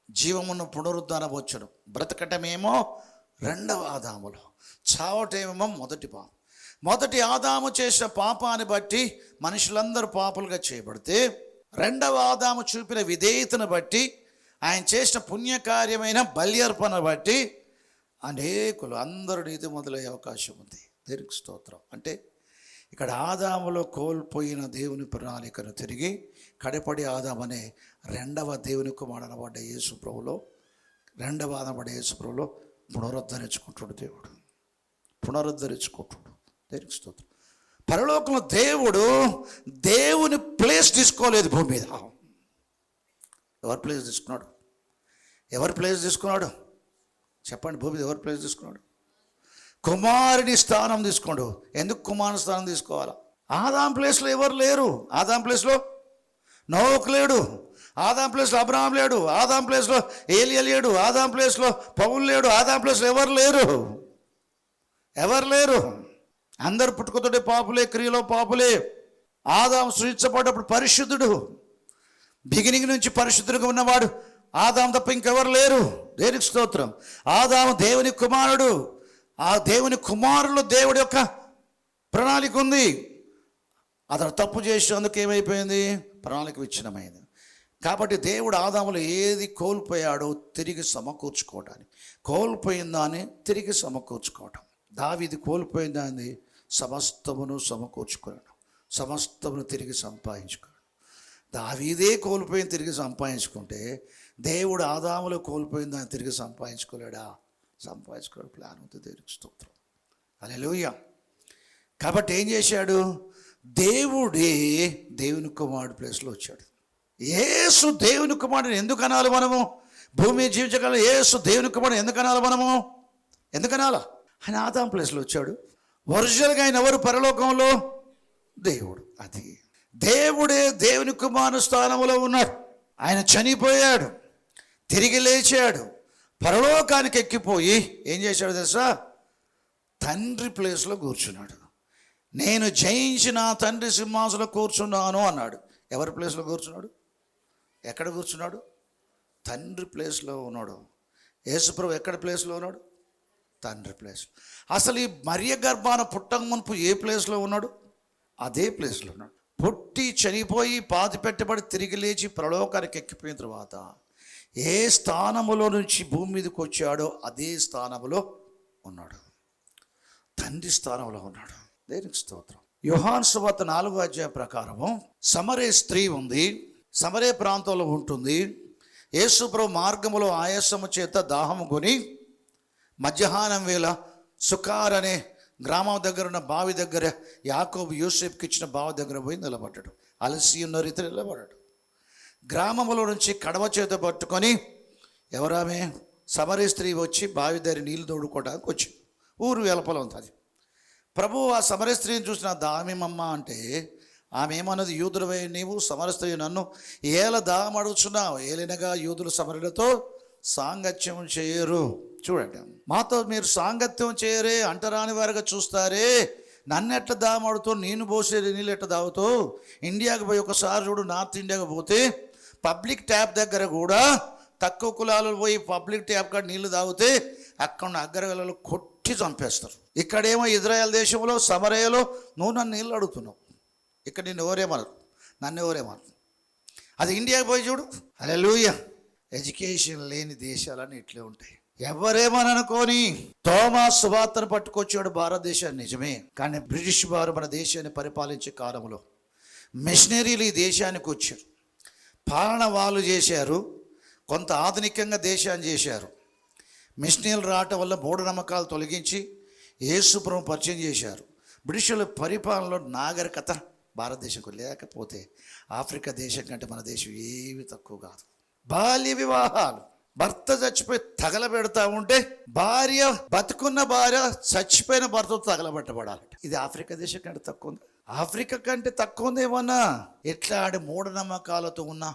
జీవమును పునరుద్ధానం వచ్చును. బ్రతకటమేమో 2వ ఆదాములో, చావటమేమో మొదటి పాపం. మొదటి ఆదాము చేసిన పాపాన్ని బట్టి మనుషులందరూ పాపులుగా చేయబడితే, 2వ ఆదాము చూపిన విధేయతను బట్టి, ఆయన చేసిన పుణ్యకార్యమైన బల్యర్పణ బట్టి అనేకులు అందరూ నీతి మొదలయ్యే అవకాశం ఉంది. దేవునికి స్తోత్రం. అంటే ఇక్కడ ఆదాములో కోల్పోయిన దేవుని ప్రణాళికను తిరిగి కడపడి ఆదామనే 2వ దేవుని కుమారుడు అనబడ్డ యేసు ప్రభులో, 2వ అనబడ్డ యేసు ప్రభులో పునరుద్ధరించుకుంటాడు. దేవుడు పునరుద్ధరించుకుంటాడు. దేవునికి స్తోత్రం. పరలోకంలో దేవుడు దేవుని ప్లేస్ తీసుకోలేదు భూమి మీద. ఎవరి ప్లేస్ తీసుకున్నాడు? ఎవరి ప్లేస్ తీసుకున్నాడు చెప్పండి? భూమి మీద ఎవరి ప్లేస్ తీసుకున్నాడు? కుమారుని స్థానం తీసుకోండు. ఎందుకు కుమారుని స్థానం తీసుకోవాలా? ఆదాం ప్లేస్లో ఎవరు లేరు. ఆదాం ప్లేస్లో నోవహు లేడు. ఆదాం ప్లేస్లో అబ్రహాం లేడు. ఆదాం ప్లేస్లో ఏలియా లేడు. ఆదాం ప్లేస్లో పౌలు లేడు. ఆదాం ప్లేస్లో ఎవరు లేరు. ఎవరు లేరు. అందరు పుట్టుకతోటి పాపులే, క్రియలో పాపులే. ఆదాం సృష్టించబడ్డప్పుడు పరిశుద్ధుడు, బిగినింగ్ నుంచి పరిశుద్ధుడుగా ఉన్నవాడు ఆదాము తప్ప ఇంకెవరు లేరు. దేనికి స్తోత్రం. ఆదాము దేవుని కుమారుడు. ఆ దేవుని కుమారులు దేవుడి యొక్క ప్రణాళిక ఉంది. అతను తప్పు చేసినందుకు ఏమైపోయింది? ప్రణాళిక విచ్ఛిన్నమైంది. కాబట్టి దేవుడు ఆదాములో ఏది కోల్పోయాడో తిరిగి సమకూర్చుకోవటానికి, కోల్పోయిన దాన్ని తిరిగి సమకూర్చుకోవటం. దావీదు కోల్పోయిన దాన్ని సమస్తమును సమకూర్చుకున్నాడు, సమస్తమును తిరిగి సంపాదించుకున్నాడు. దావీదే కోల్పోయిన తిరిగి సంపాదించుకుంటే దేవుడు ఆదాములో కోల్పోయిన దాన్ని తిరిగి సంపాదించుకోలేడా? సంపాదించుకోవడం ప్లాన్ ఉంది. దేవునికి స్తోత్రం. హల్లెలూయా. కాబట్టి ఏం చేశాడు? దేవుడే దేవుని కుమారుడు ప్లేస్లో వచ్చాడు. యేసు దేవుని కుమారుడు ఎందుకు అనాలి మనము? భూమి జీవించగల యేసు దేవుని కుమారుడు ఎందుకు అనాలి మనము? ఎందుకు అనాలా? ఆయన ఆదాము ప్లేస్లో వచ్చాడు. ఒరిజినల్గా ఆయన ఎవరు? పరలోకంలో దేవుడు. అది దేవుడే దేవుని కుమారుని స్థానంలో ఉన్నాడు. ఆయన చనిపోయాడు, తిరిగి లేచాడు, పరలోకానికి ఎక్కిపోయి ఏం చేశాడు తెలుసా? తండ్రి ప్లేస్లో కూర్చున్నాడు. నేను జయించిన తండ్రి సింహాసనంలో కూర్చున్నాను అన్నాడు. ఎవరి ప్లేస్లో కూర్చున్నాడు? ఎక్కడ కూర్చున్నాడు? తండ్రి ప్లేస్లో ఉన్నాడు. యేసుప్రభు ఎక్కడ ప్లేస్లో ఉన్నాడు? తండ్రి ప్లేస్లో. అసలు ఈ మరియ గర్భాన పుట్టక మునుపు ఏ ప్లేస్లో ఉన్నాడు? అదే ప్లేస్లో ఉన్నాడు. పుట్టి చనిపోయి పాతి పెట్టబడి తిరిగి లేచి పరలోకానికి ఎక్కిపోయిన తర్వాత ఏ స్థానములో నుంచి భూమి మీదకి వచ్చాడో అదే స్థానములో ఉన్నాడు. తండ్రి స్థానంలో ఉన్నాడు. దేనికి స్తోత్రం. యోహాను సువార్త 4వ అధ్యాయం ప్రకారము సమరే స్త్రీ ఉంది, సమరే ప్రాంతంలో ఉంటుంది. యేసుప్రభు మార్గములో ఆయాసము చేత దాహము కొని మధ్యాహ్నం వేళ సుకార్ అనే గ్రామం దగ్గర ఉన్న బావి దగ్గర యాకోబు యోసేపుకి ఇచ్చిన బావి దగ్గర పోయి నిలబడ్డాడు. అలసి ఉన్న రీతిలో నిలబడ్డాడు. గ్రామంలో నుంచి కడవ చేత పట్టుకొని ఎవరామె? సమరే స్త్రీ వచ్చి బావి దగ్గర నీళ్లు తోడుకోవడానికి వచ్చింది. ఊరు వెలపల ఉంటుంది. ప్రభు ఆ సమరే స్త్రీని చూసిన దామేమమ్మ అంటే ఆమె ఏమన్నది? యూదులవై నీవు సమర స్త్రీ నన్ను ఏల దాహం అడుగుచున్నావు? ఏలినగా యూదులు సమరులతో సాంగత్యం చేయరు. చూడండి, మాతో మీరు సాంగత్యం చేయరే, అంటరాని వారుగా చూస్తారే, నన్ను ఎట్లా దాహం అడుగుతావు? నేను పోసే నీళ్ళు ఎట్లా తాగుతావు? ఇండియాకి పోయి ఒకసారి చూడు, నార్త్ ఇండియాకి పోతే పబ్లిక్ ట్యాప్ దగ్గర కూడా తక్కువ కులాలు పోయి పబ్లిక్ ట్యాప్ కాడ నీళ్లు తాగితే అక్కడ ఉన్న అగ్రగలలో కొట్టి చంపేస్తారు. ఇక్కడేమో ఇజ్రాయెల్ దేశంలో సమరయలో నువ్వు నన్ను నీళ్ళు అడుగుతున్నావు, ఇక్కడ నిన్ను ఎవరేమనరు, నన్ను ఎవరేమనరు. అది ఇండియాకి పోయి చూడు. హల్లెలూయా. ఎడ్యుకేషన్ లేని దేశాలన్నీ ఇట్లే ఉంటాయి. ఎవరేమననుకోని తోమా సువార్తను పట్టుకొచ్చాడు భారతదేశాన్ని, నిజమే. కానీ బ్రిటిష్ వారు మన దేశాన్ని పరిపాలించే కాలంలో మిషనరీలు ఈ దేశానికి వచ్చారు, పాలన వాళ్ళు చేశారు, కొంత ఆధునికంగా దేశాన్ని చేశారు. మిషనరీలు రావటం వల్ల మూఢనమ్మకాలు తొలగించి యేసుప్రభువును పరిచయం చేశారు. బ్రిటిషుల పరిపాలనలో నాగరికత భారతదేశంకు లేకపోతే ఆఫ్రికా దేశం కంటే మన దేశం ఏమి తక్కువ కాదు. బాల్య వివాహాలు, భర్త చచ్చిపోయి తగలబెడతా ఉంటే భార్య, బతుకున్న భార్య చచ్చిపోయిన భర్తతో తగలబెట్టబడాలంట. ఇది ఆఫ్రికా దేశం కంటే తక్కువ ఉంది? ఆఫ్రికా కంటే తక్కువ ఉందేమన్నా? ఎట్లాంటి మూఢనమ్మకాలతో ఉన్న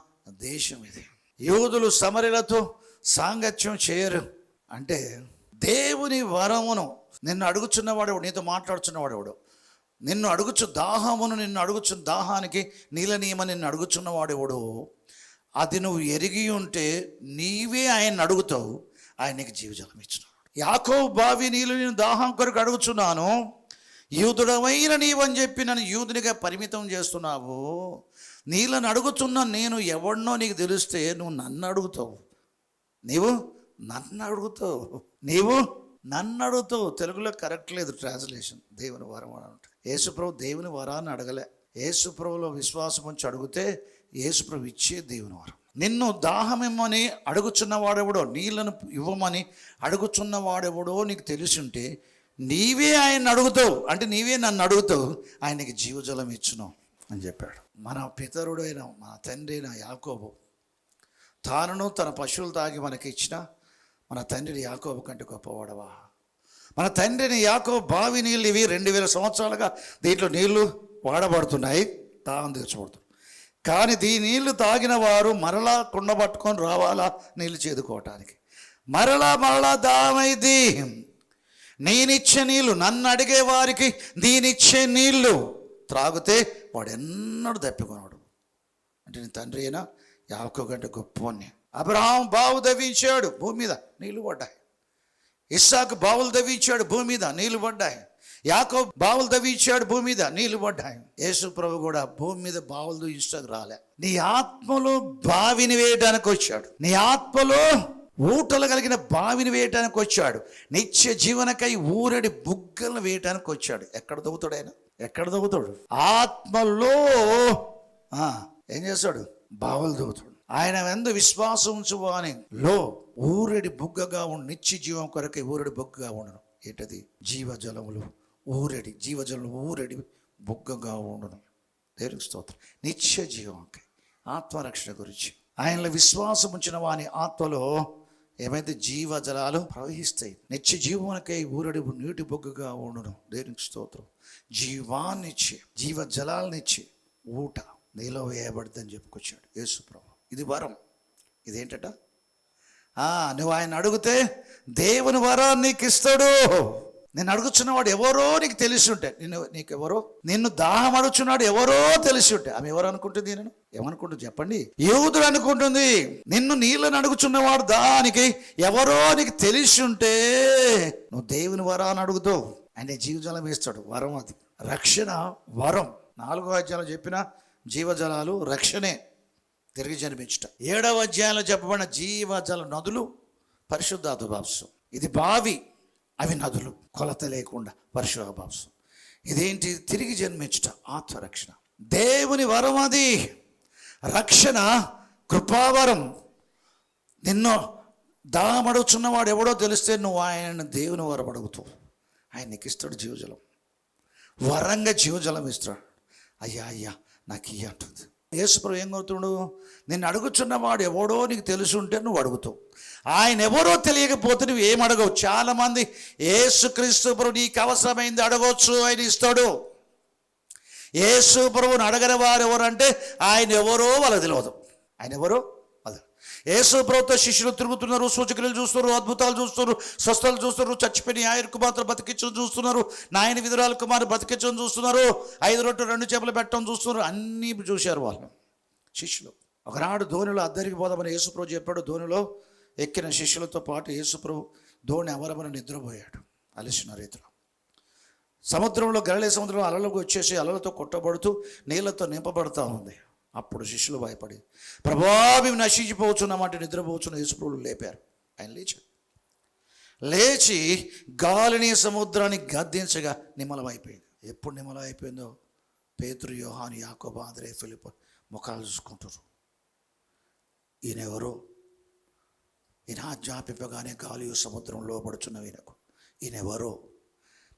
దేశం ఇది. యూదులు సమరలతో సాంగత్యం చేయరు అంటే దేవుని వరమును నిన్ను అడుగుచున్నవాడు, నీతో మాట్లాడుచున్నవాడు, నిన్ను అడుగుచు దాహమును, నిన్ను అడుగుచు దాహానికి నీళ్ళ నియమ నిన్ను అడుగుచున్నవాడెవడు, అది నువ్వు ఎరిగి ఉంటే నీవే ఆయన అడుగుతావు, ఆయన నీకు జీవజలం ఇచ్చినాడు. యాకోబు బావి నీళ్ళు నేను దాహం కొరకు అడుగుచున్నాను, యూదుడమైన నీవని చెప్పి నన్ను యూదునిగా పరిమితం చేస్తున్నావు. నీళ్ళని అడుగుతున్నా నేను ఎవడినో నీకు తెలిస్తే నువ్వు నన్ను అడుగుతావు, నీవు నన్ను అడుగుతావు, నీవు నన్ను అడుగుతావు. తెలుగులో కరెక్ట్ లేదు ట్రాన్స్లేషన్. దేవుని వరం అని ఉంటుంది. యేసుప్రభు దేవుని వరాన్ని అడగలే. యేసుప్రభులో విశ్వాసం ఉంచి అడిగితే యేసుప్రభు ఇచ్చే దేవుని వరం. నిన్ను దాహమిమ్మని అడుగుచున్నవాడెవడో, నీళ్ళను ఇవ్వమని అడుగుచున్నవాడెవడో నీకు తెలిసి ఉంటే నీవే ఆయన అడుగుతావు, అంటే నీవే నన్ను అడుగుతావు, ఆయనకి జీవజలం ఇచ్చును అని చెప్పాడు. మన పితరుడైన మన తండ్రి అయిన యాకోబు తానును తన పశువులు తాగి మనకి ఇచ్చిన మన తండ్రిని యాకోబు కంటే గొప్పవాడవా? మన తండ్రిని యాకోబు బావి నీళ్ళు ఇవి 2000 సంవత్సరాలుగా దీంట్లో నీళ్లు వాడబడుతున్నాయి, దాహం తీర్చబడుతుంది. కానీ దీని నీళ్లు తాగిన వారు మరలా కుండ పట్టుకొని రావాలా నీళ్ళు చేదుకోవటానికి? మరలా దాహమైంది. నేనిచ్చే నీళ్ళు, నన్ను అడిగే వారికి నేనిచ్చే నీళ్ళు త్రాగితే వాడు ఎన్నడూ తప్పికొన్నాడు. అంటే నీ తండ్రి అయినా యాకోబు కంటే గొప్పవాణ్ణి. అబ్రహాం బావు తవ్వించాడు, భూమి మీద నీళ్లు పడ్డాయి. ఇస్సాకు బావులు తవ్వించాడు, భూమి మీద నీళ్లు పడ్డాయి. యాకోబు బావులు తవ్వించాడు, భూమి మీద నీళ్లు పడ్డాయి. యేసు ప్రభు కూడా భూమి మీద బావులు తవ్వించడానికి రాలే. నీ ఆత్మలో బావిని వేయడానికి వచ్చాడు. నీ ఆత్మలో ఊటలు కలిగిన బావిని వేయటానికి వచ్చాడు. నిత్య జీవనకై ఊరడి బుగ్గలను వేయటానికి వచ్చాడు. ఎక్కడ తవ్వుతాడు ఆయన? ఎక్కడ తవ్వుతాడు? ఆత్మలో ఏం చేస్తాడు? బావులు తవ్వుతాడు. ఆయన ఎందు విశ్వాసం ఉంచువాని లో ఊరడి బుగ్గగా ఉండు. నిత్య జీవం కొరకై ఊరడి బుగ్గగా ఉండను. ఏంటది? జీవజలములు ఊరడి, జీవజలములు ఊరడి బుగ్గగా ఉండను. దేవునికి స్తోత్రం. నిత్య జీవంకై ఆత్మరక్షణ గురించి ఆయనలో విశ్వాసం ఉంచిన వాని ఆత్మలో ఏమైతే జీవజలాలు ప్రవహిస్తాయి. నిత్య జీవనకై ఊరడి నీటి బొగ్గుగా ఉండును. దేవునికి స్తోత్రం. జీవాన్నిచ్చి జీవజలాలనిచ్చి ఊట నీలో వేయబడుతుందని చెప్పుకొచ్చాడు యేసు ప్రభు. ఇది వరం. ఇదేంటట? నువ్వు ఆయన అడిగితే దేవుని వరాన్ని నీకు ఇస్తాడు. నేను అడుగుచున్నవాడు ఎవరో నీకు తెలిసి ఉంటే, నీకెవరో నిన్ను దాహం అడుగుచున్నాడు ఎవరో తెలిసి ఉంటే, ఆమె ఎవరు అనుకుంటుంది? నేను ఏమనుకుంటుంది చెప్పండి? యూదుడు అనుకుంటుంది. నిన్ను నీళ్ళని అడుగుచున్నవాడు దానికి ఎవరో నీకు తెలిసి ఉంటే నువ్వు దేవుని వరాన్ని అడుగుతావు, ఆయన జీవజలం వేస్తాడు. వరం అది. రక్షణ వరం. 4వ అధ్యాయంలో చెప్పిన జీవజలాలు రక్షణే, తిరిగి జన్మించుట. 7వ అధ్యాయంలో చెప్పబడిన జీవజల నదులు పరిశుద్ధాత్మ బాప్సం. ఇది బావి, అవి నదులు, కొలత లేకుండా పరిశుద్ధ బాప్సం. ఇదేంటి? తిరిగి జన్మించుట, ఆత్మరక్షణ. దేవుని వరం అది. రక్షణ కృపావరం. నిన్ను దామడుచున్నవాడు ఎవడో తెలిస్తే నువ్వు ఆయన దేవుని వరం అడుగుతావు, ఆయన నీకు ఇస్తాడు జీవజలం. వరంగా జీవజలం ఇస్తాడు. అయ్యా నాకు ఇయ్య అంటుంది. యేసుప్రభు ఏం కోరుతున్నాడు? నిన్ను అడుగుచున్నవాడు ఎవడో నీకు తెలిసి ఉంటే నువ్వు అడుగుతావు. ఆయన ఎవరో తెలియకపోతే నువ్వు ఏం అడగవు. చాలామంది యేసుక్రీస్తు ప్రభు నీకు అవసరమైంది అడగవచ్చు, ఆయన ఇస్తాడు. యేసు ప్రభువుని అడగని వారు ఎవరంటే ఆయన ఎవరో వాళ్ళకి తెలియదు. ఆయన ఎవరో అది. యేసు ప్రభుతో శిష్యులు తిరుగుతున్నారు, సూచక్రియలు చూస్తున్నారు, అద్భుతాలు చూస్తున్నారు, స్వస్థలు చూస్తున్నారు, చచ్చిపోయిన ఆయన కుమార్తెలు బతికించడం చూస్తున్నారు, నాయన విధురాల కుమారు బతికించడం చూస్తున్నారు, 5 రొట్టెలు 2 చేపలు పెట్టడం చూస్తున్నారు. అన్నీ చూశారు వాళ్ళు శిష్యులు. ఒకనాడు ధోనిలో అద్దరికి పోదామని యేసుప్రభు చెప్పాడు. ధోనిలో ఎక్కిన శిష్యులతో పాటు యేసుప్రభు ధోని అవరమని నిద్రపోయాడు అలసిన రీతిలో. సముద్రంలో, గలిలయ సముద్రంలో అలలకు వచ్చేసి అలలతో కొట్టబడుతూ నీళ్లతో నింపబడుతూ ఉంది. అప్పుడు శిష్యులు భయపడి, ప్రభువా మేము నశించిపోవచ్చున్నామంటే నిద్రపోవచ్చున్న యేసుప్రభువు లేపారు. ఆయన లేచి గాలిని సముద్రాన్ని గద్దించగా నిమ్మలమైపోయింది. ఎప్పుడు నిమ్మలమైపోయిందో పేతురు, యోహాను, యాకోబు, ఆంద్రే, ఫిలిప్పు ముఖాలు చూసుకుంటారు. ఈయనెవరో? ఈయన ఆజ్ఞాపింపగానే గాలి సముద్రం లోపడుచున్న ఈయనకు. ఈయనెవరో?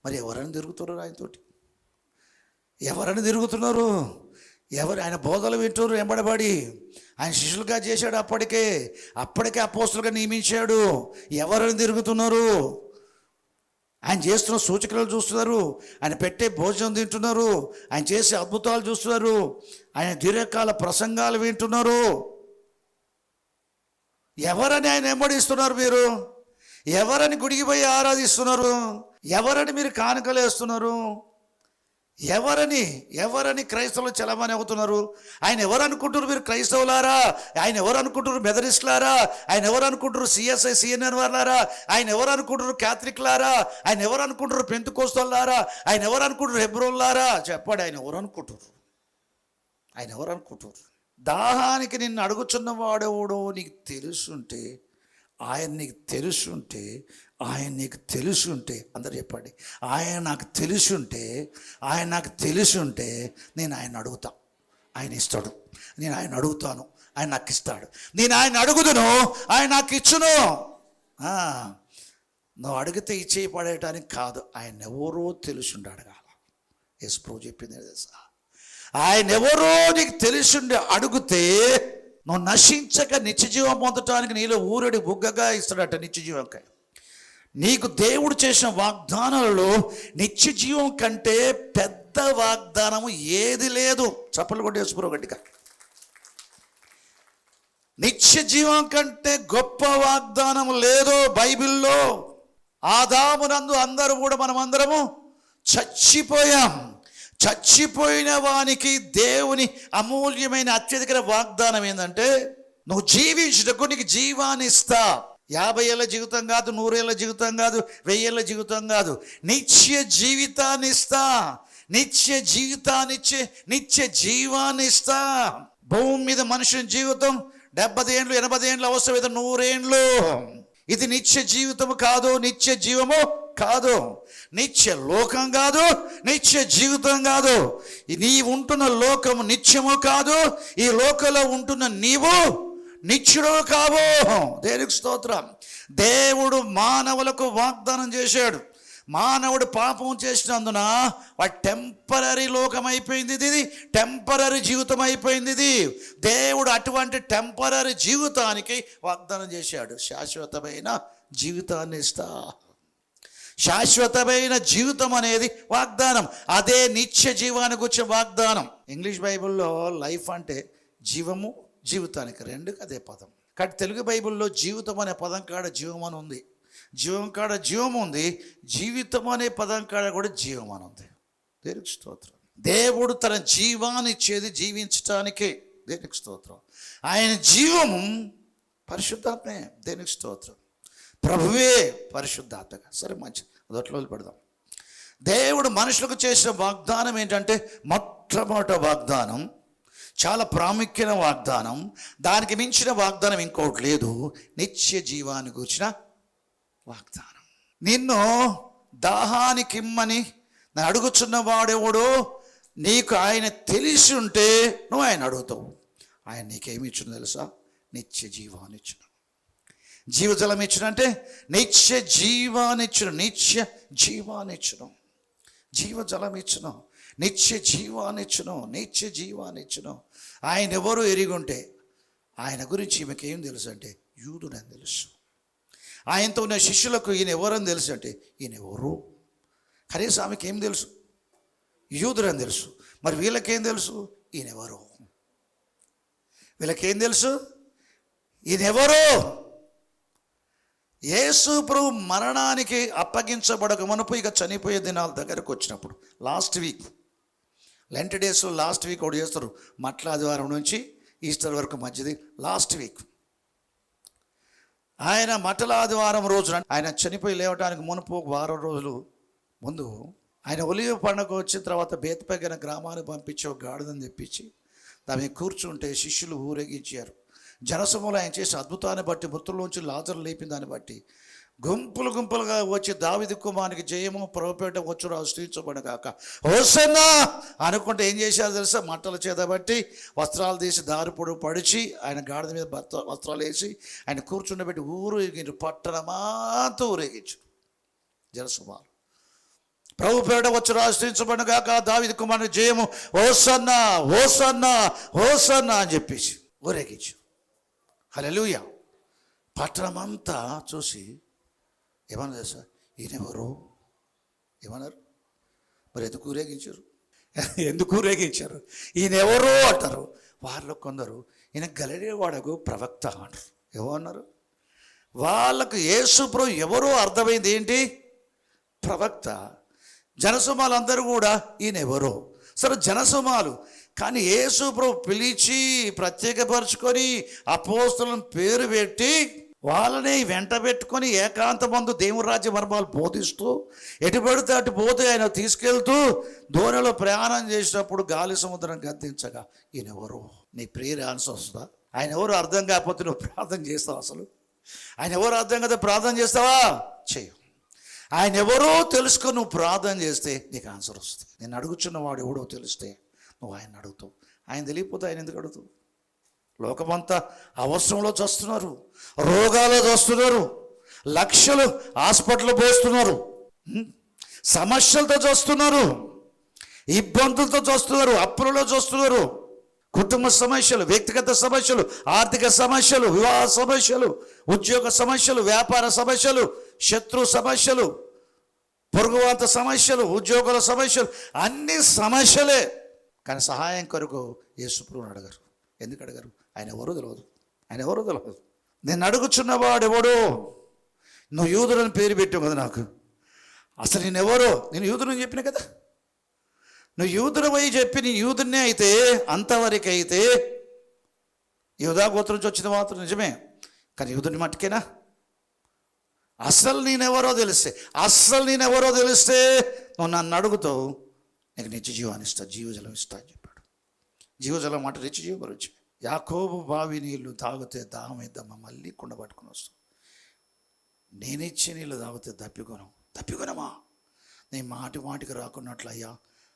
మరి ఎవరైనా తిరుగుతున్నారు ఆయనతోటి? ఎవరైనా తిరుగుతున్నారు? ఎవరు? ఆయన బోధలు వింటున్నారు వెంబడబడి. ఆయన శిష్యులుగా చేశాడు. అప్పటికే అపోస్తులుగా నియమించాడు. ఎవరైనా తిరుగుతున్నారు? ఆయన చేస్తున్న సూచనలు చూస్తున్నారు, ఆయన పెట్టే భోజనం తింటున్నారు, ఆయన చేసే అద్భుతాలు చూస్తున్నారు, ఆయన దీర్ఘకాల ప్రసంగాలు వింటున్నారు. ఎవరని ఆయన వెంబడిస్తున్నారు మీరు? ఎవరని గుడికి పోయి ఆరాధిస్తున్నారు? ఎవరని మీరు కానుకలు వేస్తున్నారు? ఎవరని క్రైస్తవులు చలమని అవుతున్నారు? ఆయన ఎవరు అనుకుంటున్నారు మీరు? క్రైస్తవులారా? ఆయన ఎవరు అనుకుంటున్నారు? మెథడిస్టులారా? ఆయన ఎవరు అనుకుంటున్నారు? సిఎస్ఐ సిఎన్ఎన్ వారులారా? ఆయన ఎవరు అనుకుంటున్నారు? క్యాథలిక్లారా? ఆయన ఎవరు అనుకుంటున్నారు? పెంతెకోస్తలారా? ఆయన ఎవరు అనుకుంటున్నారు? హెబ్రోన్లారా? చెప్పండి, ఆయన ఎవరు అనుకుంటున్నారు? ఆయన ఎవరు అనుకుంటున్నారు? దాహానికి నిన్ను అడుగుచున్న వాడెవడో నీకు తెలుసుంటే, ఆయన నీకు తెలుసుంటే అందరు చెప్పండి, ఆయన నాకు తెలుసుంటే నేను ఆయన అడుగుతా, ఆయన ఇస్తాడు. నేను ఆయన అడుగుతాను, ఆయన నాకు ఇస్తాడు. నేను ఆయన అడుగుదును, ఆయన నాకు ఇచ్చును. నువ్వు అడిగితే ఇచ్చేయి పడేయటానికి కాదు, ఆయన ఎవరో తెలుసుండి అడగాల. యేసు ప్రభు చెప్పింది తెలుసా? ఆయన ఎవరో నీకు తెలుసుండి అడిగితే నువ్వు నశించక నిత్యజీవం పొందటానికి నీలో ఊరడి బుగ్గగా ఇస్తాడట. నిత్యజీవంకై నీకు దేవుడు చేసిన వాగ్దానాలలో నిత్యజీవం కంటే పెద్ద వాగ్దానము ఏది లేదు. చప్పలు కొట్టి యేసుప్రభు గట్టిగా. నిత్యజీవం కంటే గొప్ప వాగ్దానం లేదు బైబిల్లో. ఆదామునందు అందరూ కూడా మనమందరము చచ్చిపోయాం. చచ్చిపోయిన వానికి దేవుని అమూల్యమైన అత్యధిక వాగ్దానం ఏంటంటే, నువ్వు జీవించుటకు నీకు జీవాన్ని ఇస్తా. 50 ఏళ్ళ జీవితం కాదు, 100 ఏళ్ళ జీవితం కాదు, 1000 ఏళ్ళ జీవితం కాదు, నిత్య జీవితాన్ని ఇస్తా. నిత్య జీవితాన్ని ఇచ్చే నిత్య జీవాన్ని ఇస్తా. భూమి మీద మనుషుని జీవితం 70 ఏండ్లు 80 ఏండ్లు అవసరం, 100 ఏండ్లు. ఇది నిత్య జీవితము కాదు, నిత్య జీవము కాదు, నిత్య లోకం కాదు, నిత్య జీవితం కాదు. నీ ఉంటున్న లోకము నిత్యము కాదు, ఈ లోకంలో ఉంటున్న నీవు నిత్యుడు కావు. దేవునికి స్తోత్రం. దేవుడు మానవులకు వాగ్దానం చేశాడు. మానవుడు పాపం చేసినందున వాడు టెంపరీ లోకం అయిపోయింది, ఇది టెంపరీ జీవితం అయిపోయింది. ఇది దేవుడు అటువంటి టెంపరీ జీవితానికి వాగ్దానం చేశాడు. శాశ్వతమైన జీవితాన్ని ఇస్తా. శాశ్వతమైన జీవితం అనేది వాగ్దానం. అదే నిత్య జీవానికి వచ్చే వాగ్దానం. ఇంగ్లీష్ బైబిల్లో లైఫ్ అంటే జీవము, జీవితానికి రెండు అదే పదం. కానీ తెలుగు బైబిల్లో జీవితం అనే పదం కాడ జీవం అని ఉంది, జీవం కాడ జీవం ఉంది, జీవితం అనే పదం కాడ కూడా జీవం అని ఉంది. దేవునికి స్తోత్రం. దేవుడు తన జీవాన్ని ఇచ్చేది జీవించటానికే. దేవునికి స్తోత్రం. ఆయన జీవము పరిశుద్ధాత్మే. దేవునికి స్తోత్రం. ప్రభువే పరిశుద్ధాత్మగా. సరే, మంచి అదొట్లో పెడదాం. దేవుడు మనుషులకు చేసిన వాగ్దానం ఏంటంటే, మొట్టమొదటి వాగ్దానం, చాలా ప్రాముఖ్యమైన వాగ్దానం, దానికి మించిన వాగ్దానం ఇంకోటి లేదు. నిత్య జీవాన్ని కూర్చిన వాగ్దానం. నిన్ను దాహానికిమ్మని నేను అడుగుచున్న వాడెవడో నీకు ఆయన తెలిసి ఉంటే నువ్వు ఆయన అడుగుతావు. ఆయన నీకేమి ఇచ్చిన తెలుసా? నిత్య జీవాన్ని ఇచ్చిన. జీవజలం ఇచ్చిన అంటే నిత్య జీవాన్ని ఇచ్చిన, నిత్య జీవాన్ని ఇచ్చిన, జీవజలం ఇచ్చిన, నిత్య జీవాన్ని ఇచ్చిన, నిత్య జీవాన్ని ఇచ్చిన. ఆయన ఎవరు ఎరిగుంటే ఆయన గురించి ఈమెకేం తెలుసు అంటే యూదుడని తెలుసు. ఆయనతో ఉన్న శిష్యులకు ఈయన ఎవరని తెలుసు అంటే ఈయన ఎవరు. కనీసం ఆమెకి ఏం తెలుసు? యూదుడని తెలుసు. మరి వీళ్ళకేం తెలుసు? ఈయన ఎవరు. వీళ్ళకేం తెలుసు? ఈయన ఎవరు. యేసు ప్రభు మరణానికి అప్పగించబడక మునుపు ఇక చనిపోయే దినాల దగ్గరకు వచ్చినప్పుడు, లాస్ట్ వీక్ లెంట్ డేస్లో లాస్ట్ వీక్ ఒకటి చేస్తారు. మట్ల ఆదివారం నుంచి ఈస్టర్ వరకు మధ్యది లాస్ట్ వీక్. ఆయన మట్టల ఆదివారం రోజున ఆయన చనిపోయి లేవటానికి మునుపు ఒక వారం రోజులు ముందు ఆయన ఒలివ పండుగ వచ్చిన తర్వాత బేత్పగిన గ్రామానికి పంపించి ఒక గాడిదని తెప్పించి దాని కూర్చుంటే శిష్యులు ఊరేగించారు. జనసమూహంలో ఆయన చేసిన అద్భుతాన్ని బట్టి, మృతుల్లోంచి లాజరు లేపిన దాన్ని బట్టి గుంపులు గుంపులుగా వచ్చి దావీదు కుమారునికి జయము, ప్రభుపేట వచ్చురా స్తుతించబడుగాక, హోసన్నా అనుకుంటే ఏం చేశారు తెలుసా? మంటల చేత బట్టి వస్త్రాలు తీసి దారి పొడుగు పడిచి ఆయన గాడిద మీద వస్త్రాలు వేసి ఆయన కూర్చుండబెట్టి ఊరేగించు, పట్టణమాంతా ఊరేగించు. జనసమూహాలు ప్రభుపేట వచ్చురా స్తుతించబడుగాక, దావీదు కుమారునికి జయము, హోసన్నా హోసన్నా హోసన్నా అని చెప్పేసి ఊరేగించు. హల్లెలూయా. పట్టణమంతా చూసి ఏమన్నా తెలుసా? ఈయనెవరు ఏమన్నారు? మరి ఎందుకు ఊరేగించారు? ఎందుకు ఊరేగించారు? ఈయనెవరు అంటారు. వాళ్ళు కొందరు ఈయన గలిలయవాడకు ప్రవక్త అంటారు. ఏమన్నారు? వాళ్ళకు యేసు ప్రభు ఎవరో అర్థమైంది. ఏంటి? ప్రవక్త. జనసమూహాలందరూ కూడా ఈయనెవరో. సరే, జనసమూహాలు. కానీ యేసు ప్రభు పిలిచి ప్రత్యేకపరుచుకొని అపోస్తలులను పేరు పెట్టి వాళ్ళని వెంట పెట్టుకొని ఏకాంతమందు దేవుని రాజ్య మర్మాలు బోధిస్తూ ఎటు పడితే అటు పోతే ఆయన తీసుకెళ్తూ దూరంలో ప్రయాణం చేసినప్పుడు గాలి సముద్రం గద్దించగా ఈయనెవరు? నీ ప్రేయర్ ఆన్సర్ వస్తుందా? ఆయన ఎవరు అర్థం కాకపోతే నువ్వు ప్రార్థన చేస్తావు? అసలు ఆయన ఎవరు అర్థం కదా ప్రార్థన చేస్తావా? చేయు. ఆయన ఎవరో తెలుసుకొని నువ్వు ప్రార్థన చేస్తే నీకు ఆన్సర్ వస్తుంది. నేను అడుగుచున్న వాడు ఎవడో తెలిస్తే నువ్వు ఆయన అడుగుతావు. ఆయన తెలియకపోతే ఆయన ఎందుకు అడుగుతావు? లోకమంతా అవసరంలో చస్తున్నారు, రోగాలు చస్తున్నారు, లక్షలు హాస్పిటల్ పోస్తున్నారు, సమస్యలతో చూస్తున్నారు, ఇబ్బందులతో చూస్తున్నారు, అప్పులలో చూస్తున్నారు, కుటుంబ సమస్యలు, వ్యక్తిగత సమస్యలు, ఆర్థిక సమస్యలు, వివాహ సమస్యలు, ఉద్యోగ సమస్యలు, వ్యాపార సమస్యలు, శత్రు సమస్యలు, పొరుగువాంత సమస్యలు, ఉద్యోగుల సమస్యలు, అన్ని సమస్యలే. కానీ సహాయం కొరకు యేసు ప్రభువుని అడగరు. ఎందుకు అడగరు? ఆయన ఎవరో తెలియదు. ఆయన ఎవరో తెలియదు. నేను అడుగుచున్నవాడు ఎవడో. నువ్వు యూదులని పేరు పెట్టావు కదా నాకు. అసలు నేను ఎవరో? నేను యూదుని చెప్పిన కదా. నువ్వు యూదుడు పోయి చెప్పి నీ యూదునే అయితే అంతవరకు అయితే యూదా గోత్రం నుంచి వచ్చింది మాత్రం నిజమే, కానీ యూదుని మట్టుకేనా? అసలు నేనెవరో తెలిస్తే నువ్వు నన్ను అడుగుతావు, నీకు నిత్య జీవాన్ని ఇస్తా, జీవజలం ఇస్తా అని చెప్పాడు. జీవజలం అంటే నిత్య జీవం గురించి. యాకోబు బావి నీళ్ళు తాగితే దాహం ఇద్దామా, మళ్ళీ కుండ పట్టుకుని వస్తాం. నేనిచ్చే నీళ్ళు తాగితే దప్పికొనమా, నేను మాటికి రాకున్నట్లు అయ్యా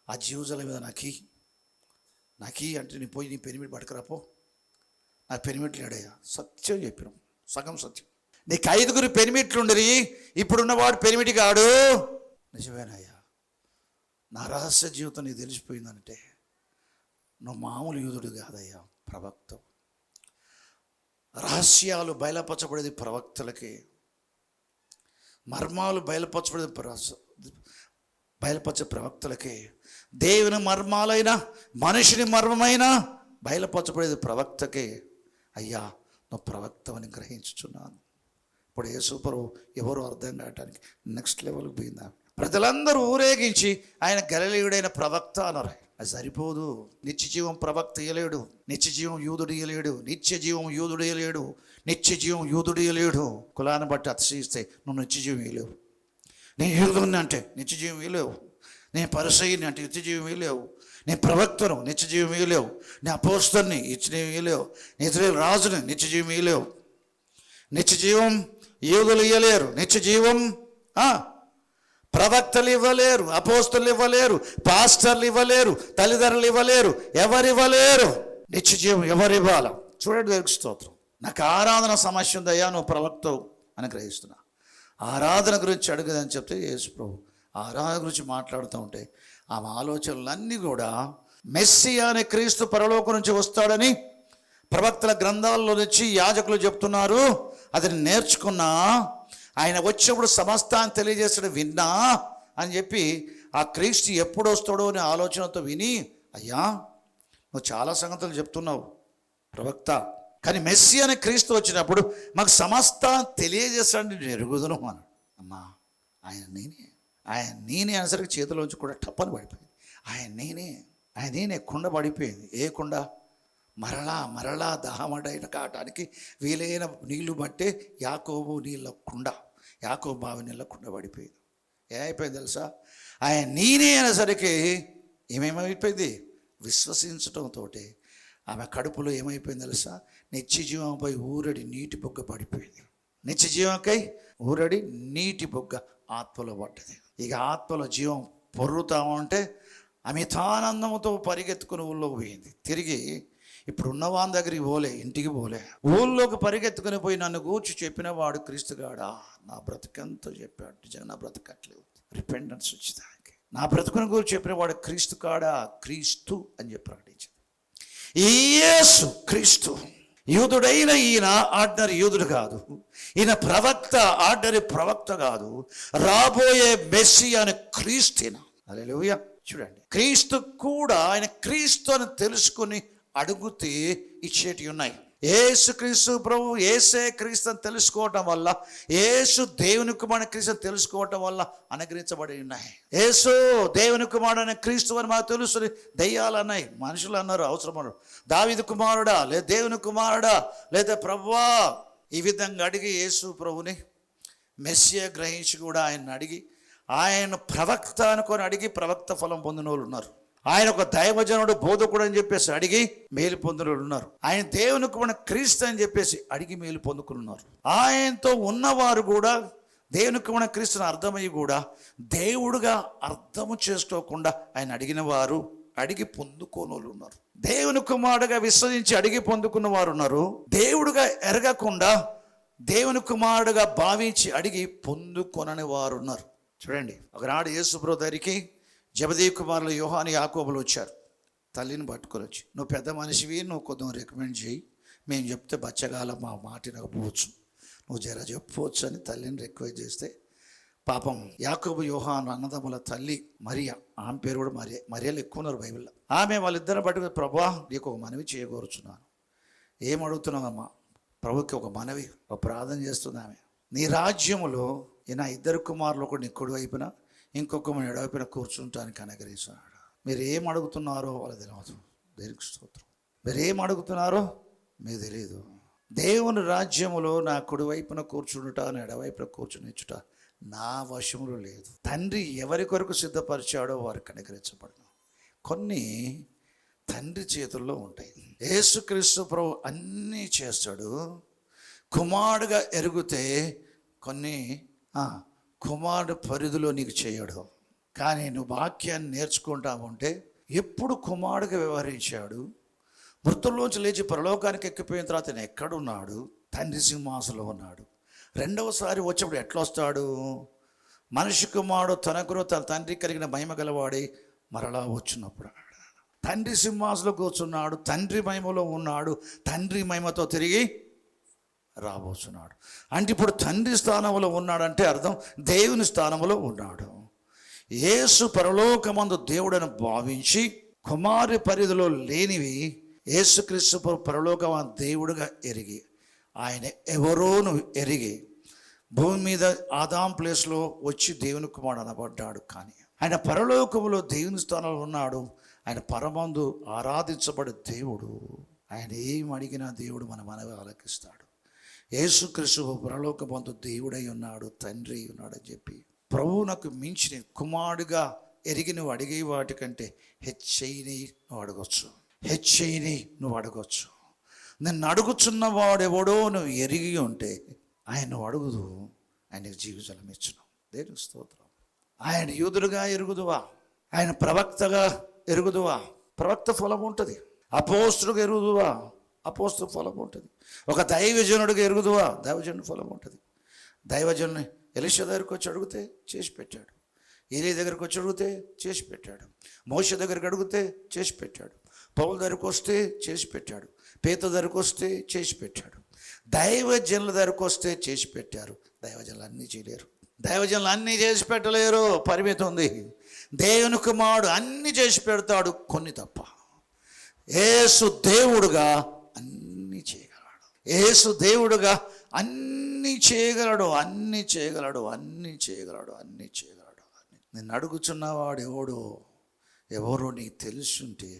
ఆ జీవజలం మీద నాకీ అంటే నీ పోయి నీ పెనిమిటి పట్టుకురాపో. నాకు పెనిమిట్లు లేడయ్యా, సత్యం చెప్పినాం, సగం సత్యం. నీకు 5 పెనిమిట్లు ఉండరి, ఇప్పుడున్నవాడు పెనిమిటి కాడు. నిజమేనయ్యా, నా రహస్య జీవితం నీకు తెలిసిపోయిందంటే నువ్వు మామూలు యూదుడు కాదయ్యా, ప్రవక్త. రహస్యాలు బయలుపరచబడేది ప్రవక్తలకి, మర్మాలు బయలుపరచే ప్రవక్తలకి. దేవుని మర్మాలైన మనిషిని మర్మమైన బయలుపరచబడేది ప్రవక్తకే. అయ్యా నువ్వు ప్రవక్తవని గ్రహించుచున్నాను. ఇప్పుడు యేసుప్రభు ఎవరు అర్థం కావటానికి నెక్స్ట్ లెవెల్కి పోయిందా. ప్రజలందరూ ఊరేగించి ఆయన గలిలయుడైన ప్రవక్త అన్నారు. అది సరిపోదు. నిత్యజీవం ప్రవక్త ఇయ్యలేడు, నిత్యజీవం యూదుడు ఇయ్యలేడు, నిత్యజీవం యూదుడు ఇయ్యలేడు. కులాన్ని బట్టి అతిశయిస్తే నువ్వు నిత్యజీవం ఇయ్యలేవు. నేను యూదుని అంటే నిత్యజీవం ఇయ్యలేవు. నేను పరిసయ్యుని అంటే నిత్యజీవం ఇయ్యలేవు. నేను ప్రవక్తను నిత్యజీవం ఇయ్యలేవు. నేను అపోస్తలుని నిత్యజీవం ఇయ్యలేవు. నేను ఇశ్రాయేలు రాజుని నిత్యజీవం ఇయ్యలేవు. నిత్యజీవం యూదులు ఇయ్యలేరు. నిత్యజీవం ప్రవక్తలు ఇవ్వలేరు, అపోస్తలు ఇవ్వలేరు, పాస్టర్లు ఇవ్వలేరు, తల్లిదండ్రులు ఇవ్వలేరు, ఎవరివ్వలేరు. నిత్యజీవం ఎవరివ్వాల? చూడండి, దేవునికి స్తోత్రం. నాకు ఆరాధన సమస్య ఉందయ్యా, నువ్వు ప్రవక్తవు అని గ్రహిస్తున్నా. ఆరాధన గురించి అడుగుదని చెప్తే యేసు ప్రభు ఆరాధన గురించి మాట్లాడుతూ ఉంటే ఆమె ఆలోచనలన్నీ కూడా మెస్సియా అనే క్రీస్తు పరలోకం నుంచి వస్తాడని ప్రవక్తల గ్రంథాల్లో నుంచి యాజకులు చెప్తున్నారు. అది నేర్చుకున్నా, ఆయన వచ్చేప్పుడు సమస్తాన్ని తెలియజేస్తాడు విన్నా అని చెప్పి ఆ క్రీస్తు ఎప్పుడు వస్తాడో అనే ఆలోచనతో విని, అయ్యా నువ్వు చాలా సంగతులు చెప్తున్నావు ప్రవక్త, కానీ మెస్సి అనే క్రీస్తు వచ్చినప్పుడు మాకు సమస్తాన్ని తెలియజేస్తాడని నేను ఎరుగుదును అన్నాడు. అమ్మా ఆయన నేనే అనేసరికి చేతిలోంచి కూడా టప్పని పడిపోయింది. ఆయన నేనే కుండ పడిపోయింది. ఏ కుండ? మరలా దాహమడైన కాటానికి వీలైన నీళ్లు బట్టే యాకోబు బావి నీళ్ళ కుండ పడిపోయింది. ఏమైపోయింది తెలుసా? ఆయన నేనే అనేసరికి ఏమేమైపోయింది? విశ్వసించడంతో ఆమె కడుపులో ఏమైపోయింది తెలుసా? నిత్యజీవంపై ఊరడి నీటి బొగ్గ పడిపోయింది. నిత్యజీవంకై ఊరడి నీటి బొగ్గ ఆత్మలో పడ్డది. ఇక ఆత్మలో జీవం పొర్రుతా ఉంటే అమితానందంతో పరిగెత్తుకుని ఊళ్ళోకి పోయింది. తిరిగి ఇప్పుడు ఉన్నవాని దగ్గరికి పోలే, ఇంటికి పోలే, ఊళ్ళోకి పరిగెత్తుకుని పోయి నన్ను కూర్చి చెప్పిన వాడు క్రీస్తుగాడా. నా బ్రతుకంతో చెప్పాడు. నిజంగా నా బ్రతకట్లేదు, రిపెండెన్స్ వచ్చేదానికి. నా బ్రతుకుని గురించి చెప్పిన వాడు క్రీస్తు కాడా, క్రీస్తు అని చెప్పి ప్రకటించింది. యేసు క్రీస్తు యూదుడైన ఈయన ఆర్డినరీ యూదుడు కాదు, ఈయన ప్రవక్త ఆర్డినరీ ప్రవక్త కాదు, రాబోయే మెస్సియా అనే క్రీస్తున. హల్లెలూయా. చూడండి, క్రీస్తు కూడా ఆయన క్రీస్తు అని తెలుసుకుని అడుగుతే ఇచ్చేటివి ఉన్నాయి. యేసు క్రీస్తు ప్రభు యేసే క్రీస్తు అని తెలుసుకోవటం వల్ల, యేసు దేవుని కుమారుడు క్రీస్తు అని తెలుసుకోవటం వల్ల అనుగ్రహించబడి ఉన్నాయి. యేసు దేవుని కుమారుడు అనే క్రీస్తు అని మాకు తెలుసు. దయ్యాలు అన్నాయి, మనుషులు అన్నారు, అవసరం అన్నారు. దావీదు కుమారుడా, లేదా దేవుని కుమారుడా, లేదా ప్రభువా, ఈ విధంగా అడిగి యేసు ప్రభుని మెస్సియా గ్రహించి కూడా ఆయన అడిగి, ఆయన ప్రవక్త అనుకొని అడిగి ప్రవక్త ఫలం పొందిన వాళ్ళు ఉన్నారు. ఆయన ఒక దైవజనుడు బోధకుడు అని చెప్పేసి అడిగి మేలు పొందిన వాళ్ళు ఉన్నారు. ఆయన దేవునికి మన క్రీస్తు అని చెప్పేసి అడిగి మేలు పొందుకున్నారు. ఆయనతో ఉన్నవారు కూడా దేవునికి మన క్రీస్తుని అర్థమయ్యి కూడా దేవుడుగా అర్థము చేసుకోకుండా ఆయన అడిగిన వారు, అడిగి పొందుకోని వాళ్ళు ఉన్నారు. దేవుని కుమారుడుగా విశ్వసించి అడిగి పొందుకున్న వారు ఉన్నారు. దేవుడుగా ఎరగకుండా దేవుని కుమారుడుగా భావించి అడిగి పొందుకొనని వారు ఉన్నారు. చూడండి, ఒకనాడు యేసు ప్రభు దగ్గరికి జబదీ కుమారులు యోహాను యాకోబులు వచ్చారు. తల్లిని పట్టుకొని వచ్చి, నువ్వు పెద్ద మనిషివి, నువ్వు కొంచెం రికమెండ్ చేయి, మేము చెప్తే బచ్చగాల మా మాట వినకపోవచ్చు, నువ్వు జర చెప్పవచ్చు అని తల్లిని రిక్వెస్ట్ చేస్తే, పాపం యాకోబు యోహాను అన్నదమ్ముల తల్లి మరియా, ఆమె పేరు కూడా మరియాలు ఎక్కువ ఉన్నారు బైబిల్లో. ఆమె వాళ్ళిద్దరిని పట్టుకుని, ప్రభువా నీకు ఒక మనవి చేయకూరుచున్నాను. ఏం అడుగుతున్నావమ్మా? ప్రభుకి ఒక మనవి, ఒక ప్రార్థన చేస్తుంది ఆమె. నీ రాజ్యములో నా 2 కుమారులు, ఒకటి నీ కుడి వైపున, ఇంకొక మన ఎడవైపున కూర్చుంటానికి అనుగ్రహిస్తున్నాడు. మీరు ఏం అడుగుతున్నారో వాళ్ళ తెలియదు. దేవునికి స్తోత్రం. మీరు ఏం అడుగుతున్నారో మీకు తెలియదు. దేవుని రాజ్యములో నా కుడివైపున కూర్చుండుట, నా ఎడవైపున కూర్చునిచ్చుట నా వశములో లేదు. తండ్రి ఎవరి కొరకు సిద్ధపరిచాడో వారికి అనుగ్రహించబడును. కొన్ని తండ్రి చేతుల్లో ఉంటాయి. యేసుక్రీస్తు ప్రభు అన్నీ చేస్తాడు. కుమారుడుగా ఎరిగితే కొన్ని కుమారుడు పరిధిలో నీకు చేయడు. కానీ నువ్వు వాక్యాన్ని నేర్చుకుంటావు అంటే ఎప్పుడు కుమారుడుగా వ్యవహరించాడు, మృతుల్లోంచి లేచి పరలోకానికి ఎక్కిపోయిన తర్వాత ఆయన ఎక్కడున్నాడు? తండ్రి సింహాసనంలో ఉన్నాడు. రెండవసారి వచ్చినప్పుడు ఎట్లా వస్తాడు? మనిషి కుమారుడు తనకును తన తండ్రి కలిగిన మహిమ గలవాడి మరలా వచ్చినప్పుడు తండ్రి సింహాసనంలో కూర్చున్నాడు, తండ్రి మహిమలో ఉన్నాడు, తండ్రి మహిమతో తిరిగి రాబోతున్నాడు. అంటే ఇప్పుడు తండ్రి స్థానంలో ఉన్నాడంటే అర్థం దేవుని స్థానంలో ఉన్నాడు. యేసు పరలోకమందు దేవుడని భావించి కుమారి పరిధిలో లేనివి యేసుక్రీస్తు పరలోక దేవుడుగా ఎరిగి ఆయన ఎవరోను ఎరిగి భూమి మీద ఆదాం ప్లేస్లో వచ్చి దేవుని కుమారుడు అనబడ్డాడు. కానీ ఆయన పరలోకములో దేవుని స్థానంలో ఉన్నాడు. ఆయన పరమందు ఆరాధించబడే దేవుడు. ఆయన ఏం అడిగినా దేవుడు మన మనవి ఆలకిస్తాడు. యేసుక్రీస్తు పరలోకమందు దేవుడై ఉన్నాడు, తండ్రి అయి ఉన్నాడు అని చెప్పి ప్రభువునకు మించిన కుమారుడుగా ఎరిగి నువ్వు అడిగే వాటికంటే హెచ్చైని నువ్వు అడగొచ్చు. హెచ్చైని నువ్వు అడగొచ్చు. నన్ను అడుగుచున్న వాడెవడో నువ్వు ఎరిగి ఉంటే ఆయన నువ్వు అడుగుదు, ఆయనకు జీవజలం ఇచ్చును. దేవుని స్తోత్రం. ఆయన యూదుడుగా ఎరుగుదువా, ఆయన ప్రవక్తగా ఎరుగుదువా, ప్రవక్త ఫలం ఉంటుంది. అపోస్తుడుగా ఎరుగుదువా, అపోస్తు ఫలం ఉంటుంది. ఒక దైవజనుడిగా ఎరుగుదువా, దైవజనుడి ఫలం ఉంటుంది. దైవజనుని ఎలీషా దగ్గరికి వచ్చి అడిగితే చేసి పెట్టాడు. ఏలీ దగ్గరికి వచ్చి అడిగితే చేసి పెట్టాడు. మోషే దగ్గరికి అడిగితే చేసి పెట్టాడు. పౌలు దగ్గరికి వస్తే చేసి పెట్టాడు. పేతురు దగ్గరికి వస్తే చేసి పెట్టాడు. దైవజనుల దగ్గరికి వస్తే చేసి పెట్టారు. దైవజనులు అన్నీ చేయలేరు. దైవజనులు అన్నీ చేసి పెట్టలేరు, పరిమితి ఉంది. దేవుని కుమారుడు అన్నీ చేసి పెడతాడు, కొన్ని తప్ప. యేసు దేవుడుగా అన్నీ చేయగలడు. యేసు దేవుడుగా అన్నీ చేయగలడు, అన్నీ చేయగలడు, అన్నీ చేయగలడు, అన్నీ చేయగలడు. నిన్ను అడుగుచున్నవాడు ఎవరో నీకు తెలుసుంటే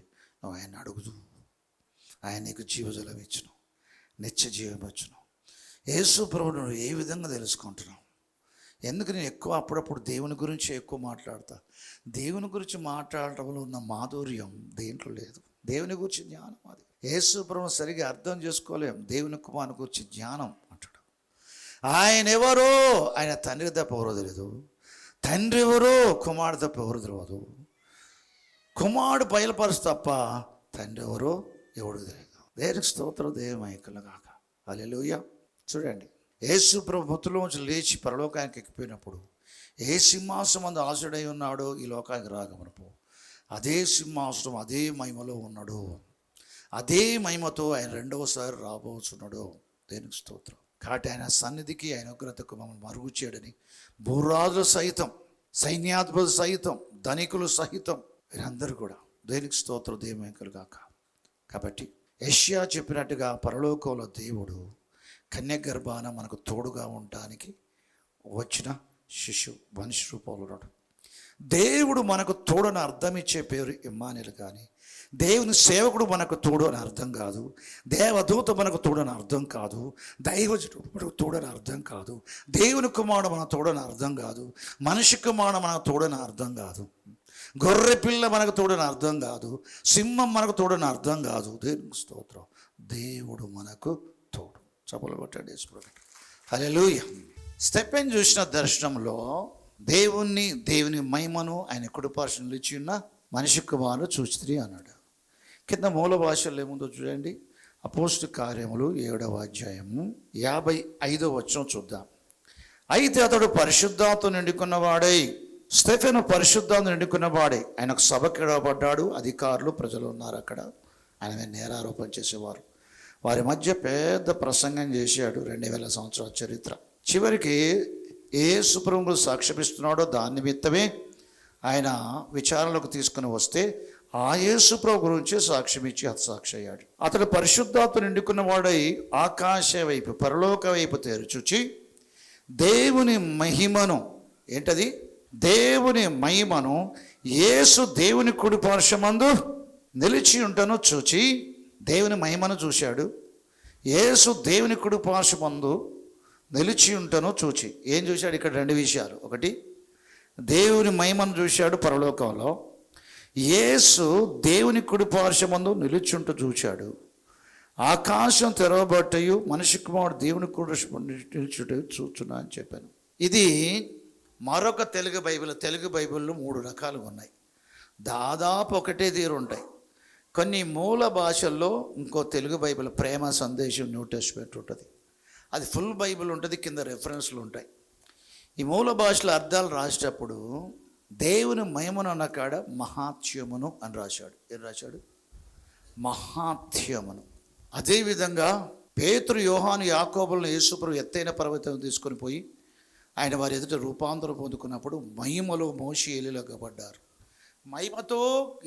నువ్వు ఆయన అడుగుదు. ఆయన నీకు జీవజలం ఇచ్చును, నిత్య జీవం ఇచ్చును. యేసు ప్రభువును నువ్వు ఏ విధంగా తెలుసుకుంటున్నావు? ఎందుకు నేను అప్పుడప్పుడు దేవుని గురించి ఎక్కువ మాట్లాడతా. దేవుని గురించి మాట్లాడటంలో ఉన్న మాధుర్యం దేంట్లో లేదు. దేవుని గురించి జ్ఞానం అది. యేసు ప్రభువును సరిగా అర్థం చేసుకోలేం. దేవుని కుమారుని గురించి జ్ఞానం అంటాడు. ఆయన ఎవరో ఆయన తండ్రి తప్ప ఎవరో తెలియదు. తండ్రి ఎవరో కుమారుడు తప్ప ఎవరు తెలియదు. కుమారుడు బయలుపరుచు తప్ప తండ్రి ఎవరో ఎవడు తెలియదు. దేవునికి స్తోత్రం, దేవుని గాక. హల్లెలూయా. చూడండి, యేసు ప్రభు మృతుల్లోంచి లేచి పరలోకానికి ఎక్కిపోయినప్పుడు ఏ సింహాసనం అందు ఆశుడై ఉన్నాడో ఈ లోకానికి రాగమనపు అదే సింహాసనం అదే మహిమలో ఉన్నాడు. అదే మహిమతో ఆయన రెండవసారి రాబోతున్నాడు. దేవునికి స్తోత్రం. కాబట్టి ఆయన సన్నిధికి, ఆయన ఉగ్రతకు మమ్మల్ని మరుగు చేయడని భూరాజులు సహితం, సైన్యాధిపతులు సహితం, ధనికులు సహితం వీరందరూ కూడా దేవునికి స్తోత్రం, దేవుని గాక. కాబట్టి యెషయా చెప్పినట్టుగా పరలోకంలో దేవుడు కన్య గర్భాన మనకు తోడుగా ఉండడానికి వచ్చిన మనిషి రూపంలో ఉన్నాడు. దేవుడు మనకు తోడని అర్థం ఇచ్చే పేరు ఇమ్మానుయేలు. కానీ దేవుని సేవకుడు మనకు తోడు అని అర్థం కాదు. దేవదూత మనకు తోడని అర్థం కాదు. దైవజనుడు మనకు తోడని అర్థం కాదు. దేవుని కుమారుడు మనకు తోడని అర్థం కాదు. మనిషి కుమారుడు మనకు తోడని అర్థం కాదు. గొర్రె పిల్ల మనకు తోడని అర్థం కాదు. సింహం మనకు తోడని అర్థం కాదు. దేవునికి స్తోత్రం. దేవుడు మనకు తోడు. చప్పలు కొట్టండి. హల్లెలూయా. స్టెఫెను చూసిన దర్శనంలో దేవుని మహిమను ఆయన కుడిపార్శ్వన నిలిచి ఉన్న మనిషి కుమారుడు చూచితిరి అన్నాడు. కింద మూల భాషల్లో ఏముందో చూడండి. అపోస్తలుల కార్యములు 7వ అధ్యాయము 55వ వచనం చూద్దాం. అయితే అతడు పరిశుద్ధాత్మతో నిండుకున్నవాడై, స్టెఫెను పరిశుద్ధాత్మతో నిండుకున్నవాడై ఆయనకు సభకి ఎడబడ్డాడు. అధికారులు, ప్రజలు ఉన్నారు అక్కడ. ఆయన మీద నేరారోపణ చేసేవారు. వారి మధ్య పెద్ద ప్రసంగం చేశాడు. 2000 సంవత్సరాల చరిత్ర. చివరికి యేసు ప్రభువు సాక్ష్యమిస్తున్నాడో దాని నిమిత్తమే ఆయన విచారణలోకి తీసుకుని వస్తే ఆ యేసు ప్రభు గురించి సాక్ష్యం ఇచ్చి హతసాక్షి అయ్యాడు. అతడు పరిశుద్ధాత్మ నిండుకున్న వాడై ఆకాశ వైపు, పరలోక వైపు తెరచుచి దేవుని మహిమను, ఏంటది? దేవుని మహిమను, యేసు దేవుని కుడి పార్శ్వమందు నిలిచి ఉంటను చూచి, దేవుని మహిమను చూశాడు. యేసు దేవుని కుడి పార్శ్వమందు నిలిచి ఉంటను చూచి. ఏం చూశాడు ఇక్కడ? రెండు విషయాలు. ఒకటి, దేవుని మహిమను చూశాడు పరలోకంలో. యేసు దేవుని కుడి పార్శ్వమందు నిలుచుంటూ చూశాడు. ఆకాశం తెరవబట్టయు మనిషి కుమారుడు దేవుని కుడి నిలుచుట చూచున్నా అని చెప్పాను. ఇది మరొక తెలుగు బైబిల్లో 3 రకాలు ఉన్నాయి. దాదాపు ఒకటే తీరు ఉంటాయి. కొన్ని మూల భాషల్లో ఇంకో తెలుగు బైబిల్ ప్రేమ సందేశం న్యూ టెస్ట్మెంట్ ఉంటుంది. అది ఫుల్ బైబిల్ ఉంటుంది, కింద రెఫరెన్స్లు ఉంటాయి. ఈ మూల భాషల అర్థాలు రాసేటప్పుడు దేవుని మహిమను అన్న కాడ మహాత్యమును అని రాశాడు. ఏం రాశాడు? మహాత్యమును. అదేవిధంగా పేతురు, యోహాను, యాకోబులను యేసుప్రభు ఎత్తైన పర్వతం తీసుకొని పోయి ఆయన వారి ఎదుట రూపాంతరం పొందుకున్నప్పుడు మహిమలో మోషే ఏలీయాగా పడ్డారు. మహిమతో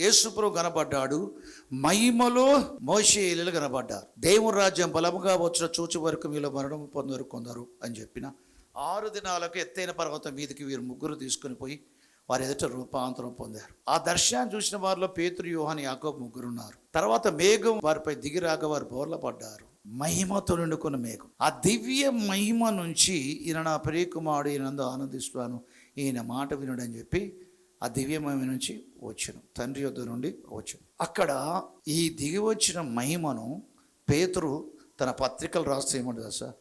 యేసుప్రభు కనబడ్డాడు, మహిమలో మోషే ఏలీయాలు కనబడ్డారు. దేవుని రాజ్యం బలముగా వచ్చిన చూచి వరకు మీలో మరణం పొందరు కొందరు అని చెప్పిన 6 దినాలకు ఎత్తైన పర్వతం మీదకి వీరు ముగ్గురు తీసుకుని పోయి వారి ఎదుట రూపాంతరం పొందారు. ఆ దర్శనాన్ని చూసిన వారిలో పేతురు, యోహాను, యాకోబు ముగ్గురు ఉన్నారు. తర్వాత మేఘం వారిపై దిగిరాక వారు బోర్ల పడ్డారు. మహిమతో నిండుకున్న మేఘం. ఆ దివ్య మహిమ నుంచి ఈయన నా ప్రియకుమారుడు, ఈయనందు ఆనందిస్తున్నాను, ఈయన మాట వినుడు అని చెప్పి ఆ దివ్య మహిమ నుంచి వచ్చాను, తండ్రి యొద్ద నుండి వచ్చాను. అక్కడ ఈ దిగి వచ్చిన మహిమను పేతురు తన పత్రికలు రాస్తే ఏమంటుంది సార్?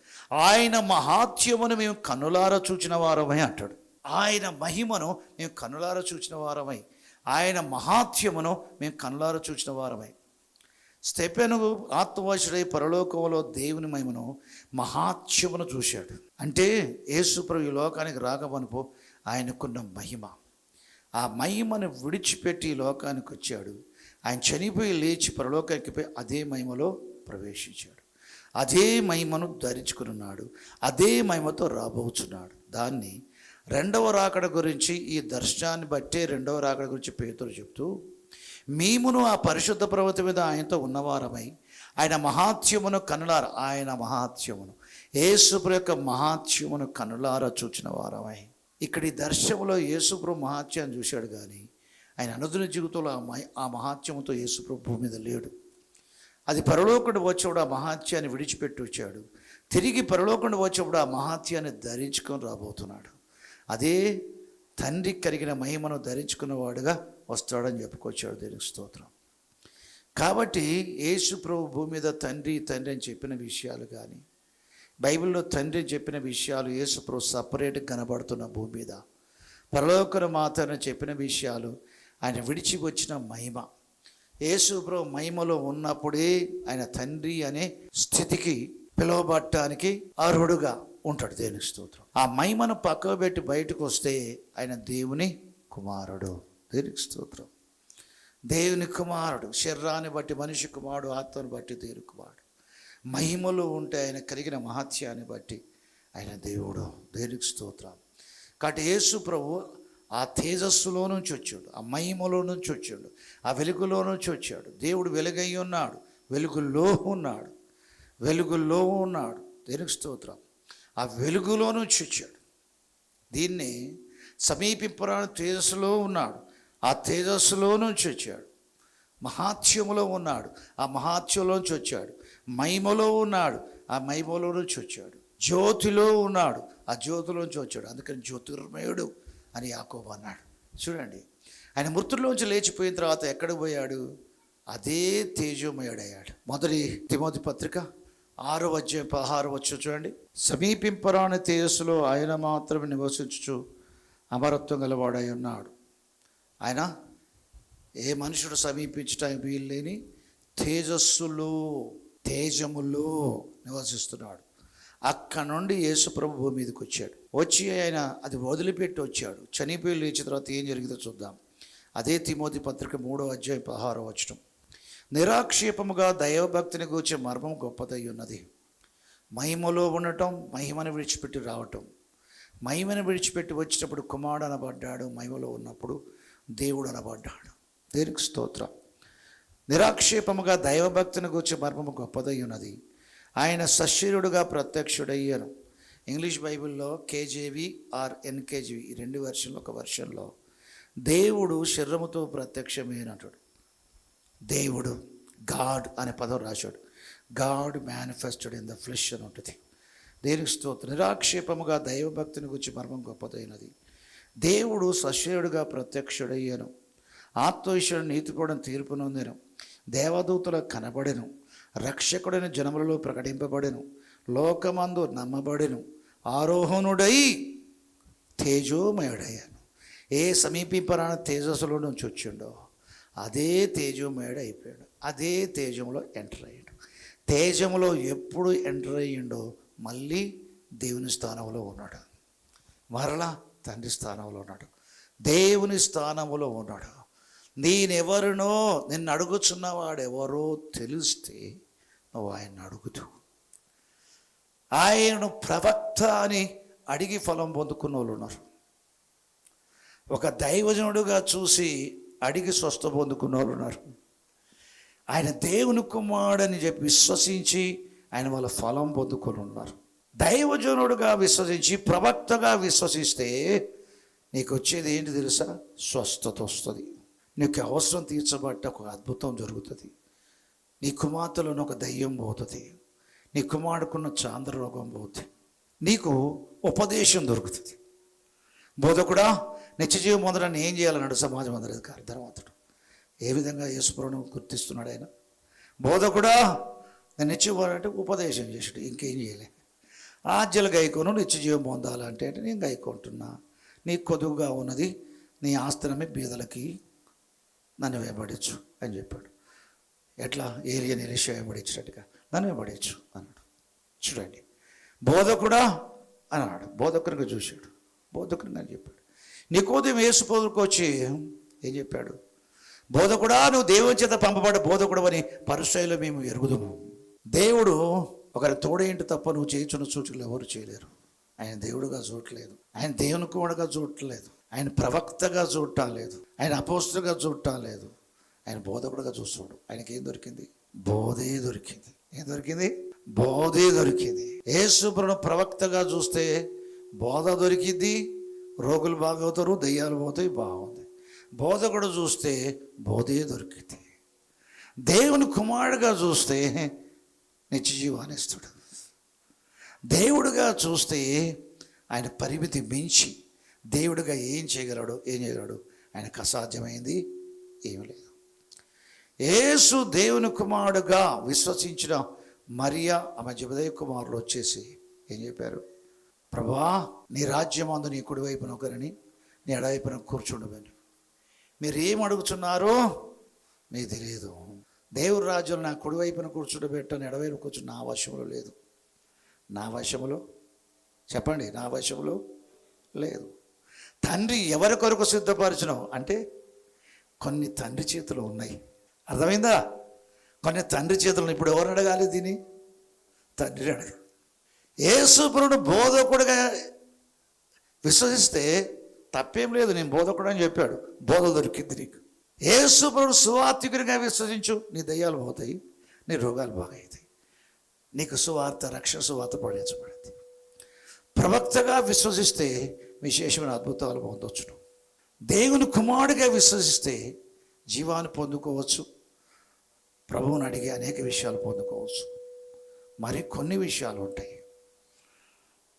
ఆయన మహాత్యమును మేము కన్నులారా చూచిన వారమై అంటాడు. ఆయన మహిమను మేము కన్నులారా చూచిన వారమై, ఆయన మహాత్యమును మేము కన్నులారా చూచిన వారమై. స్తెఫెను ఆత్మవశుడై పరలోకంలో దేవుని మహిమను మహాత్యమును చూశాడు. అంటే యేసుప్రభు ఈ లోకానికి రాకమనుపో ఆయనకున్న మహిమ, ఆ మహిమను విడిచిపెట్టి ఈ లోకానికి వచ్చాడు. ఆయన చనిపోయి లేచి పరలోకానికి పోయి అదే మహిమలో ప్రవేశించాడు. అదే మహిమను ధరించుకున్నాడు. అదే మహిమతో రాబోతున్నాడు. దాన్ని రెండవ రాకడ గురించి, ఈ దర్శనాన్ని బట్టే రెండవ రాకడ గురించి పేతురు చెప్తూ, మేమును ఆ పరిశుద్ధ పర్వతం మీద ఆయనతో ఉన్నవారమై ఆయన మహాత్యమును కన్నులారా, ఆయన మహాత్యమును యేసుప్రభు యొక్క మహాత్యమును కన్నులారా చూచిన వారమై. ఇక్కడ ఈ దర్శనంలో యేసుప్రభు మహాత్యాన్ని చూశాడు, కానీ ఆయన అనుదిన జీవితంలో ఆ మహాత్యముతో యేసుప్రభు భూమి మీద లేడు. అది పరలోకుడు వచ్చేప్పుడు ఆ మహాత్యాన్ని విడిచిపెట్టి వచ్చాడు. తిరిగి పరలోకుడు వచ్చేప్పుడు ఆ మహాత్యాన్ని ధరించుకొని రాబోతున్నాడు. అదే తండ్రి కలిగిన మహిమను ధరించుకున్నవాడుగా వస్తాడని చెప్పుకొచ్చాడు. దేవునికి స్తోత్రం. కాబట్టి యేసు ప్రభు భూమి మీద తండ్రి తండ్రి అని చెప్పిన విషయాలు కానీ, బైబిల్లో తండ్రి చెప్పిన విషయాలు యేసు ప్రభు సపరేట్గా కనబడుతున్న భూమి మీద, పరలోకన మాతను చెప్పిన విషయాలు, ఆయన విడిచి వచ్చిన మహిమ, యేసు ప్రభు మహిమలో ఉన్నప్పుడే ఆయన తండ్రి అనే స్థితికి పిలువబడటానికి అర్హుడుగా ఉంటాడు. దేవునికి స్తోత్రం. ఆ మహిమను పక్కకు పెట్టి బయటకు వస్తే ఆయన దేవుని కుమారుడు. దేవునికి స్తోత్రం. దేవుని కుమారుడు, శరీరాన్ని బట్టి మనిషి కుమారుడు, ఆత్మను బట్టి దేవుని కుమారుడు. మహిమలో ఉంటే ఆయన కలిగిన మహత్యాన్ని బట్టి ఆయన దేవుడు. దేవునికి స్తోత్రం. కాబట్టి యేసు ప్రభు ఆ తేజస్సులో నుంచి వచ్చాడు, ఆ మహిమలో నుంచి వచ్చాడు, ఆ వెలుగులో నుంచి వచ్చాడు. దేవుడు వెలుగై ఉన్నాడు, వెలుగులో ఉన్నాడు, వెలుగులో ఉన్నాడు. దేవునికి స్తోత్రం. ఆ వెలుగులో నుంచి వచ్చాడు. దీన్ని సమీపింపరాని తేజస్సులో ఉన్నాడు, ఆ తేజస్సులో నుంచి వచ్చాడు. మహాత్యములో ఉన్నాడు, ఆ మహాత్యంలోంచి వచ్చాడు. మహిమలో ఉన్నాడు, ఆ మహిమలో నుంచి వచ్చాడు. జ్యోతిలో ఉన్నాడు, ఆ జ్యోతిలోంచి వచ్చాడు. అందుకని జ్యోతిర్మయుడు అని యాకోబు అన్నాడు. చూడండి, ఆయన మృతుల్లోంచి లేచిపోయిన తర్వాత ఎక్కడికి పోయాడు? అదే తేజోమయుడయ్యాడు. మొదటి తిమోతి పత్రిక 6వ అధ్యాయం 16వ వచనం చూడండి. సమీపింపరాని తేజస్సులో ఆయన మాత్రమే నివసించుచు అమరత్వం గలవాడై ఉన్నాడు. ఆయన ఏ మనుషుడు సమీపించడానికి వీలు లేని తేజస్సులో, తేజములో నివసిస్తున్నాడు. అక్కడ నుండి యేసు ప్రభు భూమి మీదకి వచ్చాడు. వచ్చి ఆయన అది వదిలిపెట్టి వచ్చాడు. చనిపోయి లేచిన తర్వాత ఏం జరిగిందో చూద్దాం. అదే తిమోతి పత్రిక 3వ అధ్యాయం 16వ వచనం. నిరాక్షేపముగా దైవభక్తిని గూర్చే మర్మం గొప్పదై ఉన్నది. మహిమలో ఉండటం, మహిమను విడిచిపెట్టి రావటం. మహిమను విడిచిపెట్టి వచ్చేటప్పుడు కుమారుడు అనబడ్డాడు, మహిమలో ఉన్నప్పుడు దేవుడు అనబడ్డాడు. దేవునికి స్తోత్రం. నిరాక్షేపముగా దైవభక్తిని గూర్చే మర్మము గొప్పదై ఉన్నది. ఆయన సశరీరుడుగా ప్రత్యక్షుడయ్యాను. ఇంగ్లీష్ బైబిల్లో కేజేవి ఆర్ ఎన్కేజీవి, ఈ 2 వెర్షన్లో ఒక వెర్షన్లో దేవుడు శరీరముతో ప్రత్యక్షమైనటాడు. దేవుడు, గాడ్ అనే పదం రాశాడు. God manifested in the flesh అని ఉంటుంది. దేనికి స్తోత్రం. నిరాక్షేపముగా దైవభక్తిని గురించి మర్మం గొప్పదైనది. దేవుడు సశేయుడుగా ప్రత్యక్షుడయ్యాను, ఆత్మవిషయుడు నీతిపూడని తీర్పు నొందెను, దేవదూతలకు కనబడెను, రక్షకుడైన జనములలో ప్రకటింపబడెను, లోకమందు నమ్మబడెను, ఆరోహణుడై తేజోమయుడయ్యాను. ఏ సమీపింపరాన తేజస్సులో నుంచి వచ్చిండో అదే తేజోమయుడు అయిపోయాడు. అదే తేజంలో ఎంటర్ అయ్యాడు. తేజంలో ఎప్పుడు ఎంటర్ అయ్యిండో మళ్ళీ దేవుని స్థానంలో ఉన్నాడు, మరలా తండ్రి స్థానంలో ఉన్నాడు, దేవుని స్థానంలో ఉన్నాడు. నేనెవరినో నిన్ను అడుగుచున్నవాడెవరో తెలిస్తే నువ్వు ఆయన అడుగుతూ, ఆయనను ప్రవక్త అని అడిగి ఫలం పొందుకున్న వాళ్ళు ఉన్నారు. ఒక దైవజనుడుగా చూసి అడిగి స్వస్థ పొందుకున్న వాళ్ళు ఉన్నారు. ఆయన దేవుని కుమారుడని చెప్పి విశ్వసించి ఆయన వాళ్ళ ఫలం పొందుకొని ఉన్నారు. దైవజనుడుగా విశ్వసించి ప్రవక్తగా విశ్వసిస్తే నీకు వచ్చేది ఏంటి తెలుసా? స్వస్థత వస్తుంది. నీకు అవసరం తీర్చబట్ట ఒక అద్భుతం జరుగుతుంది. నీ కుమార్తెలోని ఒక దయ్యం పోతుంది, నీ కుమారుడుకున్న చాంద్రరోగం పోతుంది, నీకు ఉపదేశం దొరుకుతుంది. బోధకుడా నిత్యజీవం పొందడాన్ని ఏం చేయాలన్నాడు సమాజం అందరి అర్థవంతుడు. ఏ విధంగా యేసుప్రభువును గుర్తిస్తున్నాడు ఆయన? బోధకుడా నేను నిత్యపోవాలంటే ఉపదేశం చేసాడు, ఇంకేం చేయలే. ఆజ్ఞలు గైకోను నిత్యజీవం పొందాలంటే అంటే నేను గైకుంటున్నా, నీకు కొదువుగా ఉన్నది నీ ఆస్తినమే బీదలకి నన్ను వెంబడించు అని చెప్పాడు. ఎట్లా? ఏలియా ఎలీషా వెంబడించినట్టుగా నన్ను వెంబడించు అన్నాడు. చూడండి, బోధకుడా అన్నాడు. బోధకునిగా చూశాడు, బోధకునిగా చెప్పాడు. నికోదేము యేసు బోధకు వచ్చి ఏం చెప్పాడు? బోధకుడా నువ్వు దేవుని చేత పంపబడ్డ బోధకుడు అని పరిచయంలో మేము ఎరుగుదుము. దేవుడు ఒకరి తోడేంటి తప్ప నువ్వు చేయించున్న సూచనలు ఎవరు చేయలేరు. ఆయన దేవుడుగా చూడలేదు, ఆయన దేవుని కుమారుడుగా చూడట్లేదు, ఆయన ప్రవక్తగా చూడటాలేదు, ఆయన అపోస్తులుగా చూడటాలేదు, ఆయన బోధకుడుగా చూస్తాడు. ఆయనకి ఏం దొరికింది? బోధే దొరికింది. ఏం దొరికింది? బోధే దొరికింది. యేసుప్రభువును ప్రవక్తగా చూస్తే బోధ దొరికింది, రోగులు బాగవుతారు, దయ్యాలు పోతాయి, బాగుంది. బోధకుడు చూస్తే బోధే దొరికింది. దేవుని కుమారుడుగా చూస్తే నిత్యజీవాన్ని ఇస్తాడు. దేవుడుగా చూస్తే ఆయన పరిమితి మించి దేవుడిగా ఏం చేయగలడు? ఆయనకు అసాధ్యమైంది ఏమి లేదు. యేసు దేవుని కుమారుడుగా విశ్వసించిన మరియా ఆమె జెబెదయి కుమారులు వచ్చేసి ఏం చెప్పారు? ప్రభా నీ రాజ్యమందు నీ కుడివైపున ఒకరిని నీ ఎడవైపున కూర్చుండమని. మీరు ఏం అడుగుతున్నారో మీకు తెలియదు. దేవుడి రాజ్యం నా కుడివైపున కూర్చుండబెట్టని ఎడవైపు కూర్చుని నా వశంలో లేదు. నా వశములో చెప్పండి, నా వశంలో లేదు. తండ్రి ఎవరి కొరకు సిద్ధపరచను అంటే కొన్ని తండ్రి చేతులు ఉన్నాయి. అర్థమైందా? కొన్ని తండ్రి చేతులను ఇప్పుడు ఎవరు అడగాలి? దీన్ని తండ్రి అడగాలి. యేసుప్రభువును బోధకుడుగా విశ్వసిస్తే తప్పేం లేదు. నేను బోధకుడు అని చెప్పాడు, బోధ దొరికింది నీకు. యేసుప్రభువును సువార్తికునిగా విశ్వసించు, నీ దయ్యాలు పోతాయి, నీ రోగాలు బాగవుతాయి, నీకు సువార్త రక్షణ సువార్త పడించబడింది. ప్రవక్తగా విశ్వసిస్తే విశేషమైన అద్భుతాలు పొందవచ్చును. దేవుని కుమారుడిగా విశ్వసిస్తే జీవాన్ని పొందుకోవచ్చు, ప్రభువుని అడిగే అనేక విషయాలు పొందుకోవచ్చు. మరి కొన్ని విషయాలు ఉంటాయి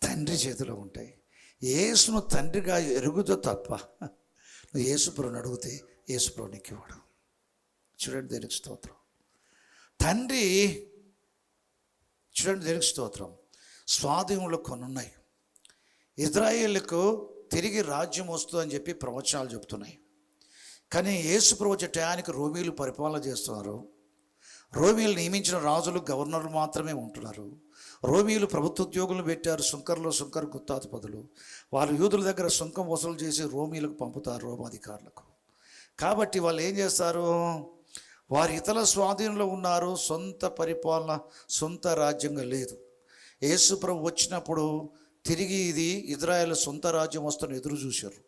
తండ్రి చేతిలో ఉంటాయి. యేసును తండ్రిగా ఎరుగుతో తప్ప నువ్వు యేసుప్రభువుని అడిగితే యేసుప్రభువు నీకు ఇవ్వడు. చూడండి దేనికి స్తోత్రం. తండ్రి చూడండి దేనికి స్తోత్రం. స్వాధీనంలో కొన్ని ఉన్నాయి. ఇజ్రాయేలుకు తిరిగి రాజ్యం వస్తుందని చెప్పి ప్రవచనాలు చెబుతున్నాయి. కానీ యేసుప్రభు వచ్చే టయానికి రోమీలు పరిపాలన చేస్తున్నారు. రోమీలు నియమించిన రాజులు గవర్నర్లు మాత్రమే ఉంటున్నారు. రోమీలు ప్రభుత్వ ఉద్యోగులను పెట్టారు, సుంకర గుత్తాధిపతులు. వాళ్ళు యూదుల దగ్గర సుంకం వసూలు చేసి రోమీలకు పంపుతారు, రోమాధికారులకు. కాబట్టి వాళ్ళు ఏం చేస్తారు? వారి ఇతర స్వాధీనంలో ఉన్నారు, సొంత పరిపాలన సొంత రాజ్యంగా లేదు. యేసుప్రభు వచ్చినప్పుడు తిరిగి ఇది ఇజ్రాయేల్ సొంత రాజ్యం వస్తుందని ఎదురు చూశారు.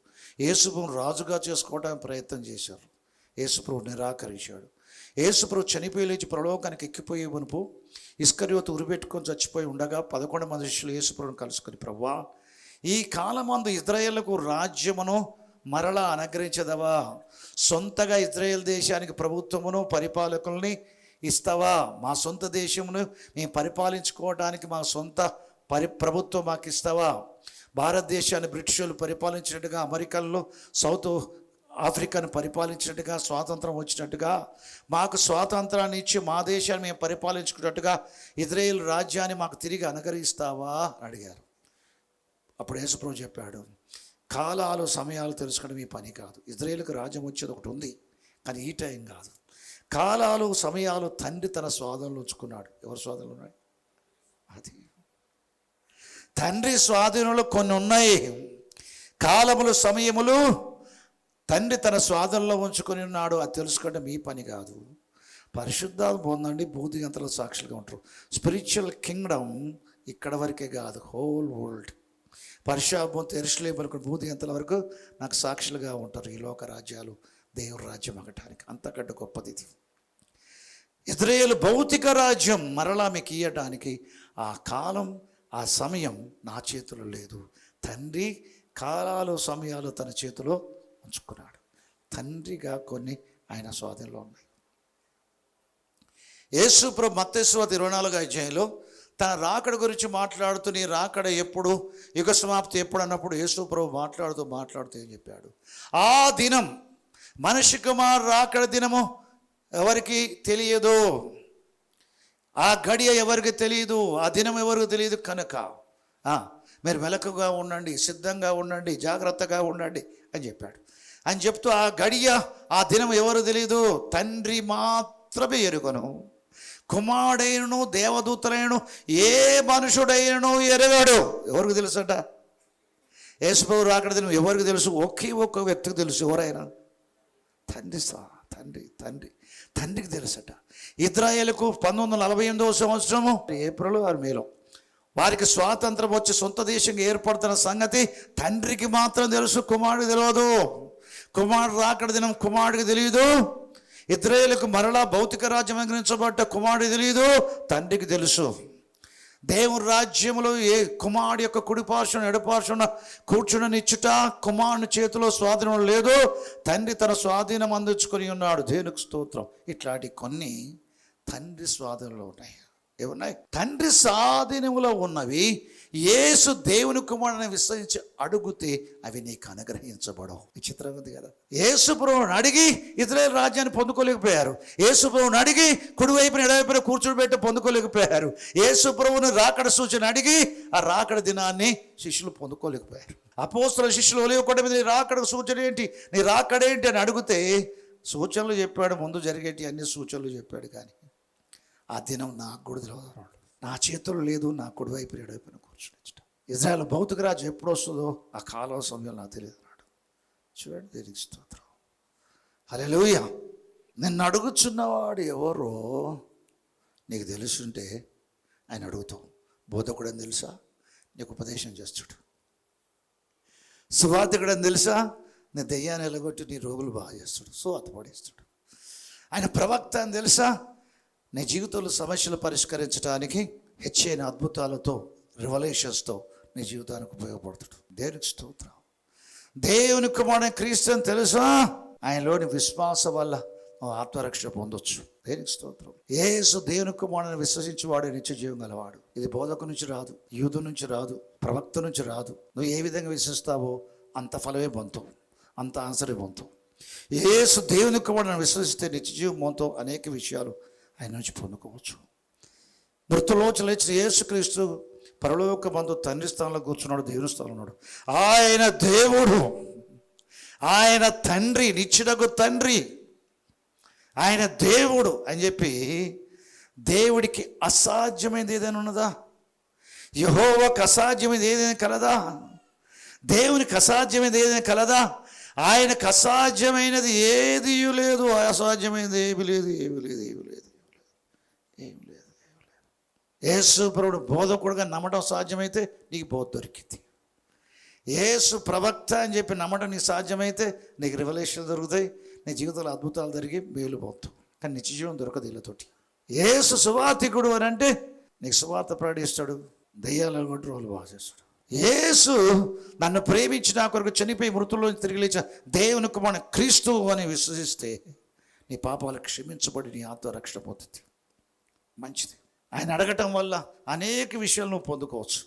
యేసుప్రభుని రాజుగా చేసుకోవడానికి ప్రయత్నం చేశారు. యేసుప్రభు నిరాకరించాడు. యేసుప్రభు చనిపోయి లేచి పరలోకానికి ఎక్కిపోయే వనుపు ఇస్కరియోతు ఉరిపెట్టుకొని చచ్చిపోయి ఉండగా 11 మంది శిష్యులు యేసుప్రభుని కలుసుకొని, ప్రభువా ఈ కాలమందు ఇజ్రాయేలుకు రాజ్యమును మరలా అనుగ్రహించదవా? సొంతగా ఇజ్రాయేల్ దేశానికి ప్రభుత్వమును పరిపాలకుల్ని ఇస్తావా? మా సొంత దేశమును మేము పరిపాలించుకోవడానికి మా సొంత ప్రభుత్వం మాకు ఇస్తావా? భారతదేశాన్ని బ్రిటిషర్లు పరిపాలించినట్టుగా, అమెరికాలో సౌత్ ఆఫ్రికాను పరిపాలించినట్టుగా, స్వాతంత్రం వచ్చినట్టుగా మాకు స్వాతంత్రాన్ని ఇచ్చి మా దేశాన్ని మేము పరిపాలించుకున్నట్టుగా ఇజ్రాయేల్ రాజ్యాన్ని మాకు తిరిగి అనుగ్రహిస్తావా అని అడిగారు. అప్పుడు యేసుప్రభు చెప్పాడు, కాలాలు సమయాలు తెలుసుకోవడం మీ పని కాదు. ఇజ్రాయేల్కి రాజ్యం వచ్చేది ఒకటి ఉంది, కానీ ఈ టైం కాదు. కాలాలు సమయాలు తండ్రి తన స్వాధీనంలో ఉంచుకున్నాడు. ఎవరి స్వాధీనంలో ఉన్నాయి? అది తండ్రి స్వాధీనంలో కొన్ని ఉన్నాయి. కాలములు సమయములు తండ్రి తన స్వాధీనంలో ఉంచుకొని ఉన్నాడు. అది తెలుసుకోవడం మీ పని కాదు. పరిశుద్ధాలు పొందండి, భూదిగంతలో సాక్షులుగా ఉంటారు. స్పిరిచువల్ కింగ్డమ్ ఇక్కడ వరకే కాదు, హోల్ వరల్డ్. పరిశాపం యెరూషలేము వరకు, భూదిగంతల వరకు నాకు సాక్షులుగా ఉంటారు. ఈ లోక రాజ్యాలు దేవుని రాజ్యం అగటానికి అంతకంటే గొప్పది ఇది. ఇజ్రాయేలు భౌతిక రాజ్యం మరలా మీకు ఇయ్యడానికి ఆ కాలం, ఆ సమయం నా చేతిలో లేదు. తండ్రి కాలాలు సమయాలు తన చేతిలో ఉంచుకున్నాడు. తండ్రిగా కొన్ని ఆయన స్వాధీనంలో ఉన్నాయి. యేసు ప్రభు మత్తయి సువార్త 24వ అధ్యాయంలో తన రాకడ గురించి మాట్లాడుతూ, నీ రాకడ ఎప్పుడు, యుగ సమాప్తి ఎప్పుడు అన్నప్పుడు యేసు ప్రభు మాట్లాడుతూ ఏం చెప్పాడు? ఆ దినం, మనిషి కుమారు రాకడ దినము ఎవరికి తెలియదు, ఆ గడియ ఎవరికి తెలియదు, ఆ దినం ఎవరికి తెలియదు. కనుక మీరు మెలకుగా ఉండండి, సిద్ధంగా ఉండండి, జాగ్రత్తగా ఉండండి అని చెప్పాడు. అని చెప్తూ ఆ గడియ, ఆ దినం ఎవరు తెలియదు, తండ్రి మాత్రమే ఎరుగను. కుమారుడైనను దేవదూతలైనను ఏ మనుషుడైనను ఎరగాడు. ఎవరికి తెలుసట? యేసుప్రభు రాకడ దినం ఎవరికి తెలుసు? ఒకే ఒక్క వ్యక్తికి తెలుసు. ఎవరైనా? తండ్రికి తెలుసట. ఇజ్రాయేలుకు 1948వ సంవత్సరము ఏప్రిల్ 6 మేలో వారికి స్వాతంత్రం వచ్చి సొంత దేశంగా ఏర్పడుతున్న సంగతి తండ్రికి మాత్రం తెలుసు, కుమారుడికి తెలియదు. కుమారుడు రాకడ దినం కుమారుడికి తెలియదు. ఇజ్రాయేలుకు మరలా భౌతిక రాజ్యం అనుగ్రహించబడ్డ కుమారుడికి తెలియదు, తండ్రికి తెలుసు. దేవుని రాజ్యములో ఏ కుమారుడు యొక్క కుడిపార్శ్వన ఎడపార్శ్వన కూర్చునిచ్చుట కుమారుని చేతిలో స్వాధీనం లేదు. తండ్రి తన స్వాధీనం అందించుకొని ఉన్నాడు. దేవునికి స్తోత్రం. ఇట్లాంటి కొన్ని తండ్రి స్వాధీనంలో ఉన్నాయి. ఏమున్నాయి? తండ్రి స్వాధీనంలో ఉన్నవి యేసు దేవుని కుమారుని విశ్వసించి అడుగుతే అవి నీకు అనుగ్రహించబడవు. విచిత్రంగా ఉంది కదా. యేసు ప్రభువుని అడిగి ఇజ్రాయేల్ రాజ్యాన్ని పొందుకోలేకపోయారు. యేసు ప్రభువుని అడిగి కుడివైపున ఎడవైపున కూర్చోబెట్టి పొందుకోలేకపోయారు. యేసు ప్రభువుని రాకడ సూచన అడిగి ఆ రాకడ దినాన్ని శిష్యులు పొందుకోలేకపోయారు. అపోస్తలుల శిష్యులు ఒలివకొండ మీద నీ రాకడ సూచన ఏంటి, నీ రాకడేంటి అని అడిగితే సూచనలు చెప్పాడు. ముందు జరిగేటి అన్ని సూచనలు చెప్పాడు. కానీ ఆ దినం నాకు కూడా తెలియదు, నా చేతులు లేదు, నా కుడివైపు ఎడవైపున కూర్చుని. ఇజ్రాయేల్ భౌతిక రాజ్యం ఎప్పుడు వస్తుందో ఆ కాలం సమయం నాకు తెలియదు అన్నాడు. చూడండి, దేనికి స్తోత్రం. హల్లెలూయా. నిన్ను అడుగుచున్నవాడు ఎవరో నీకు తెలుసుంటే ఆయన అడుగుతావు. బోధకుడు అని తెలుసా, నీకు ఉపదేశం చేస్తాడు. సువార్తికుడు అని తెలుసా, నీ దెయ్యాన్ని ఎలగొట్టి నీ రోగులు బాగా చేస్తాడు, సువార్త పడేస్తాడు. ఆయన ప్రవక్త అని తెలుసా, నీ జీవితంలో సమస్యలు పరిష్కరించడానికి హెచ్చైన అద్భుతాలతో, రివలేషన్స్తో నీ జీవితానికి ఉపయోగపడుతాడు. దేవునికి స్తోత్రం. దేవుని కుమారుడైన క్రీస్తు అని తెలుసా, ఆయనలోని విశ్వాసం వల్ల నువ్వు ఆత్మరక్షణ పొందొచ్చు. దేవునికి స్తోత్రం. యేసు దేవుని కుమారుని విశ్వసించేవాడు నిత్య జీవం గలవాడు. ఇది బోధకు నుంచి రాదు, యూదు నుంచి రాదు, ప్రవక్త నుంచి రాదు. నువ్వు ఏ విధంగా విశ్వసిస్తావో అంత ఫలమే పొందుతావు, అంత ఆన్సరే పొందుతావు. యేసు దేవుని కుమారుని విశ్వసిస్తే నిత్య జీవం పొందుతావు. అనేక విషయాలు ఆయన నుంచి పొందుకోవచ్చు. మృతులోంచి లేచిన యేసుక్రీస్తు పరలోక బంధు తండ్రి స్థానంలో కూర్చున్నాడు, దేవుని స్థానంలో ఉన్నాడు. ఆయన దేవుడు, ఆయన తండ్రి, నిత్యుడగు తండ్రి, ఆయన దేవుడు అని చెప్పి దేవుడికి అసాధ్యమైనది ఏదైనా ఉన్నదా? యెహోవాకు అసాధ్యమైనది ఏదైనా కలదా? దేవునికి అసాధ్యమైనది ఏదైనా కలదా? ఆయనకు అసాధ్యమైనది ఏది లేదు, అసాధ్యమైనది ఏమి లేదు, ఏమి లేదు, ఏమి లేదు, ఏమి లేదు. యేసు ప్రభుడు బోధకుడుగా నమ్మడం సాధ్యమైతే నీకు బోధ దొరికింది. యేసు ప్రవక్త అని చెప్పి నమ్మడం నీకు సాధ్యమైతే నీకు రివలేషన్ దొరుకుతాయి, నీ జీవితంలో అద్భుతాలు జరిగి మేలు పోతావు. కానీ నిత్య జీవం దొరకదు వీళ్ళతోటి. యేసు సువార్తికుడు అని అంటే నీకు సువార్త ప్రకటిస్తాడు, దయ్యాలను కొట్టి రోజులు బాగా చేస్తాడు. యేసు నన్ను ప్రేమించి నా కొరకు చనిపోయి మృతుల్లో తిరిగి లేచిన దేవుని కుమారుడు క్రీస్తు అని విశ్వసిస్తే నీ పాపాలు క్షమించబడి నీ ఆత్మ రక్షణ పొందుతుంది. మంచిది. ఆయన అడగటం వల్ల అనేక విషయాలు నువ్వు పొందుకోవచ్చు.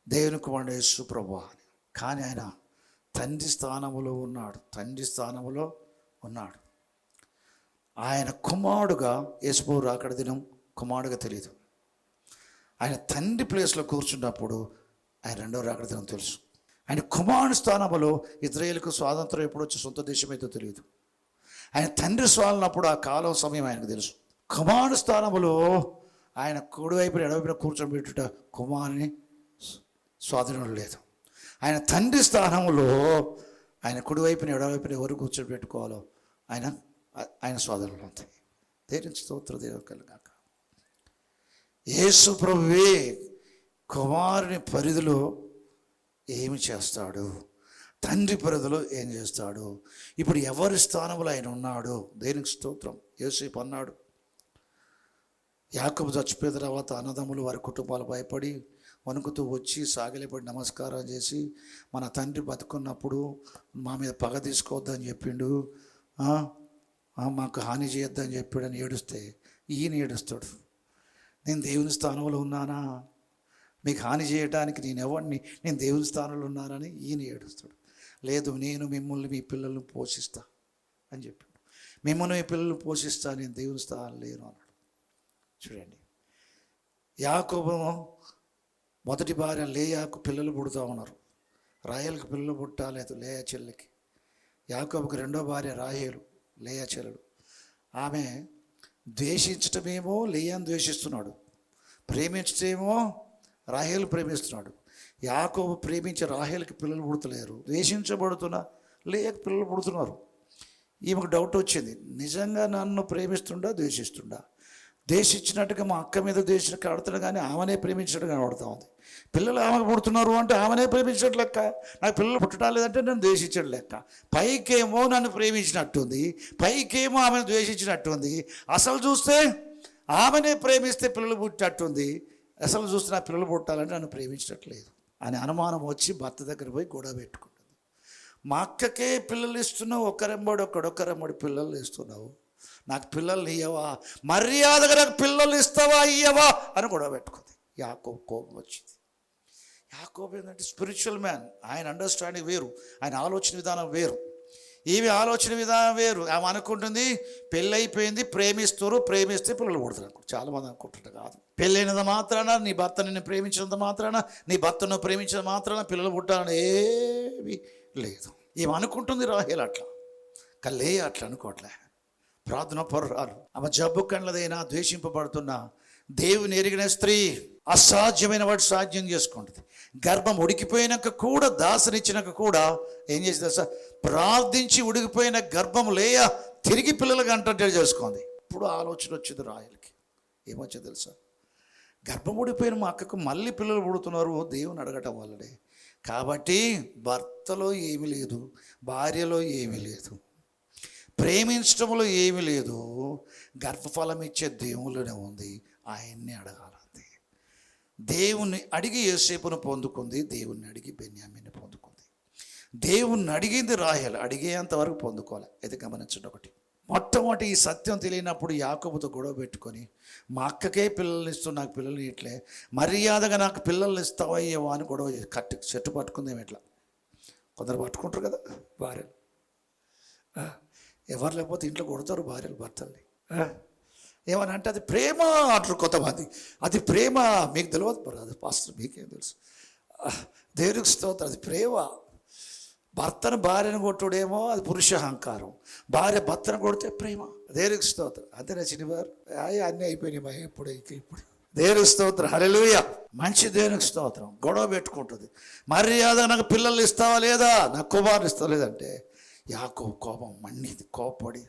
దేవుని కుమారుడు యేసు ప్రభువా అని. కానీ ఆయన తండ్రి స్థానంలో ఉన్నాడు, తండ్రి స్థానంలో ఉన్నాడు. ఆయన కుమారుడుగా యేసు రాకడ దినం కుమారుడుగా తెలియదు. ఆయన తండ్రి ప్లేస్లో కూర్చున్నప్పుడు ఆయన రెండవ రాకడ దినం తెలుసు. ఆయన కుమారుని స్థానంలో ఇజ్రాయేలుకు స్వాతంత్రం ఎప్పుడు వచ్చి సొంత దేశం అయితే తెలియదు. ఆయన తండ్రి స్వాలనప్పుడు ఆ కాలం సమయం ఆయనకు తెలుసు. కుమారుని స్థానంలో ఆయన కుడివైపున ఎడవైపున కూర్చోబెట్టుట కుమారుని స్వాధీనం లేదు. ఆయన తండ్రి స్థానంలో ఆయన కుడివైపున ఎడవైపున ఎవరు కూర్చోబెట్టుకోవాలో ఆయన స్వాధీనంలో ఉంది. దేవుని స్తోత్రం కలుగాక. యేసు ప్రభువే కుమారుని పరిధిలో ఏమి చేస్తాడు, తండ్రి పరిధిలో ఏం చేస్తాడు, ఇప్పుడు ఎవరి స్థానంలో ఆయన ఉన్నాడు. దేవునికి స్తోత్రం. యోసేపు అన్నాడు, యాకోబు చచ్చిపోయిన తర్వాత అన్నదమ్ములు వారి కుటుంబాలు భయపడి వణుకుతూ వచ్చి సాగిలిపడి నమస్కారం చేసి, మన తండ్రి బతుకున్నప్పుడు మా మీద పగ తీసుకోవద్దని చెప్పిండు, మాకు హాని చేయొద్దని చెప్పాడని ఏడుస్తే ఈయన ఏడుస్తాడు. నేను దేవుని స్థానంలో ఉన్నానా, మీకు హాని చేయడానికి నేను ఎవరిని, నేను దేవుని స్థానంలో ఉన్నానని ఈయన ఏడుస్తాడు. లేదు, నేను మిమ్మల్ని మీ పిల్లల్ని పోషిస్తా అని చెప్పాడు. మిమ్మల్ని మీ పిల్లల్ని పోషిస్తా, నేను దేవుని స్థానం లేను అన్నాడు. చూడండి, యాకోబు మొదటి భార్య లేయాకు పిల్లలు పుడుతూ ఉన్నారు. రాహేలుకు పిల్లలు పుట్టాలేదు, లేయా చెల్లెకి. యాకోబుకి రెండో భార్య రాహేలు, లేయా చెల్లెలు. ఆమె ద్వేషించటమేమో లేయాను ద్వేషిస్తున్నాడు, ప్రేమించటమేమో రాహేలు ప్రేమిస్తున్నాడు. యాకోబు ప్రేమించే రాహేలుకి పిల్లలు పుడతలేరు, ద్వేషించబడుతున్న లేయకు పిల్లలు పుడుతున్నారు. ఈమెకు డౌట్ వచ్చింది, నిజంగా నన్ను ప్రేమిస్తుండా ద్వేషిస్తుండా? ద్వేషించినట్టుగా మా అక్క మీద ద్వేషించి ఆడుతున్నా కానీ ఆమెనే ప్రేమించినట్టుగా కనబడుతూ ఉంది. పిల్లలు ఆమెకు పుడుతున్నారు అంటే ఆమెనే ప్రేమించినట్టు లెక్క, నాకు పిల్లలు పుట్టడం లేదంటే నన్ను ద్వేషించడం లెక్క. పైకేమో నన్ను ప్రేమించినట్టుంది, పైకేమో ఆమెను ద్వేషించినట్టుంది. అసలు చూస్తే ఆమెనే ప్రేమిస్తే పిల్లలు పుట్టినట్టుంది, అసలు చూస్తే నా పిల్లలు పుట్టాలంటే నన్ను ప్రేమించట్లేదు అని అనుమానం వచ్చి భర్త దగ్గర పోయి గొడవ పెట్టుకుంటుంది. మా అక్కకే పిల్లలు ఇస్తున్నావు, ఒక్కరెమ్మడి పిల్లలు ఇస్తున్నావు, నాకు పిల్లల్ని ఇయ్యవా, మర్యాదగా నాకు పిల్లలు ఇస్తావా ఇయ్యవా అని గొడవ పెట్టుకుంది. యాకోబు కోపం వచ్చింది. యాకోబు ఏంటంటే స్పిరిచువల్ మ్యాన్, ఆయన అండర్స్టాండింగ్ వేరు, ఆయన ఆలోచన విధానం వేరు, ఈమె ఆలోచన విధానం వేరు. ఆమె అనుకుంటుంది పెళ్ళైపోయింది, ప్రేమిస్తే పిల్లలు పుడతారు. చాలామంది అనుకుంటుంటారు కాదు, పెళ్ళైనంత మాత్రాన, నీ భర్త నిన్ను ప్రేమించినంత మాత్రాన, నీ భర్తను ప్రేమించిన మాత్రాన పిల్లలు పుట్టాలని ఏమీ లేదు. ఈమె అనుకుంటుంది రాహేలు అట్లా, కల్లే అట్లా అనుకోవట్లే. ప్రార్థన పరురాలు, ఆమె జబ్బు కండ్లదైనా ద్వేషింపబడుతున్న దేవుని ఎరిగిన స్త్రీ అసాధ్యమైన వాడు సాధ్యం చేసుకుంటుంది. గర్భం ఉడికిపోయినాక కూడా, దాసనిచ్చినాక కూడా ఏం చేసింది సార్, ప్రార్థించి ఉడికిపోయిన గర్భం లేయ తిరిగి పిల్లలుగా అంటట్టు చేసుకుంది. ఇప్పుడు ఆలోచన వచ్చింది రాయలకి, ఏమొచ్చింది తెలుసా, గర్భం ఉడిపోయిన మా అక్కకు మళ్ళీ పిల్లలు పుడుతున్నారు దేవుని అడగటం వల్లనే. కాబట్టి భర్తలో ఏమీ లేదు, భార్యలో ఏమీ లేదు, ప్రేమించడంలో ఏమీ లేదు, గర్భఫలం ఇచ్చే దేవుళ్ళనే ఉంది, ఆయన్ని అడగాలంతే. దేవుణ్ణి అడిగి యోసేపును పొందుకుంది, దేవుణ్ణి అడిగి బెన్యామీని పొందుకుంది. దేవుణ్ణి అడిగింది రాహేలు, అడిగేంతవరకు పొందుకోవాలి. అయితే గమనించండి, ఒకటి మొట్టమొదటి ఈ సత్యం తెలియనప్పుడు యాకోబుతో గొడవ పెట్టుకొని, మా అక్కకే పిల్లల్ని ఇస్తూ నాకు పిల్లల్ని ఇట్లే, మర్యాదగా నాకు పిల్లల్ని ఇస్తావయ్యేవా అని గొడవ చెట్టు పట్టుకుందేమో. ఇట్లా కొందరు పట్టుకుంటారు కదా భార్యలు, ఎవరు లేకపోతే ఇంట్లో కొడతారు భార్యలు భర్తల్ని. ఏమని అంటే అది ప్రేమ అంటారు కొంతమంది, అది ప్రేమ, మీకు తెలియదు, అది పాస్టర్ మీకేం తెలుసు. దేవునికి స్తోత్రం, అది ప్రేమ. భర్తను భార్యను కొట్టుడేమో అది పురుష అహంకారం, భార్య భర్తను కొడితే ప్రేమ. దేవునికి స్తోత్రం. అంతేనా చిన్నవారు, అన్నీ అయిపోయినాయి ఇప్పుడు దేవునికి స్తోత్రం, హల్లెలూయా. మంచి దేవునికి స్తోత్రం. గొడవ పెట్టుకుంటుంది, మర్యాద నాకు పిల్లలు ఇస్తావా లేదా, నాకు కుమారుని ఇస్తావా లేదంటే యాకోబు కోపం మండింది, కోపడి,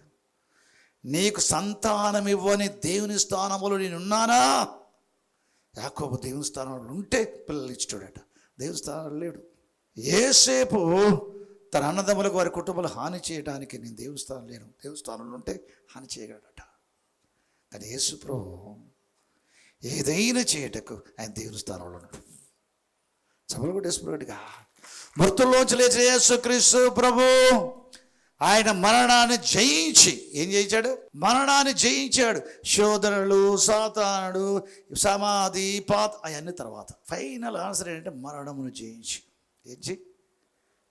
నీకు సంతానం ఇవ్వని దేవుని స్థానంలో నేనున్నానా? యాకోబు దేవుని స్థానంలో ఉంటే పిల్లలు ఇచ్చాడట, దేవుని స్థానంలో లేడు. యోసేపు తన అన్నదమ్ములకు వారి కుటుంబాలు హాని చేయడానికి నేను దేవుని స్థానం లేను, దేవుని స్థానంలో ఉంటే హాని చేయగలడట. కానీ యేసు ప్రభు ఏదైనా చేయటకు ఆయన దేవుని స్థానంలో ఉన్నాడు. సభలు కూడా యేసు ప్రభుగా మృతుల్లోంచి లేచిన యేసుక్రీస్తు ప్రభు ఆయన మరణాన్ని జయించి ఏం చేయించాడు? మరణాన్ని జయించాడు. శోధనలు, సాతానుడు, సమాధి, అవన్నీ తర్వాత. ఫైనల్ ఆన్సర్ ఏంటంటే మరణమును జయించి. ఏంచి?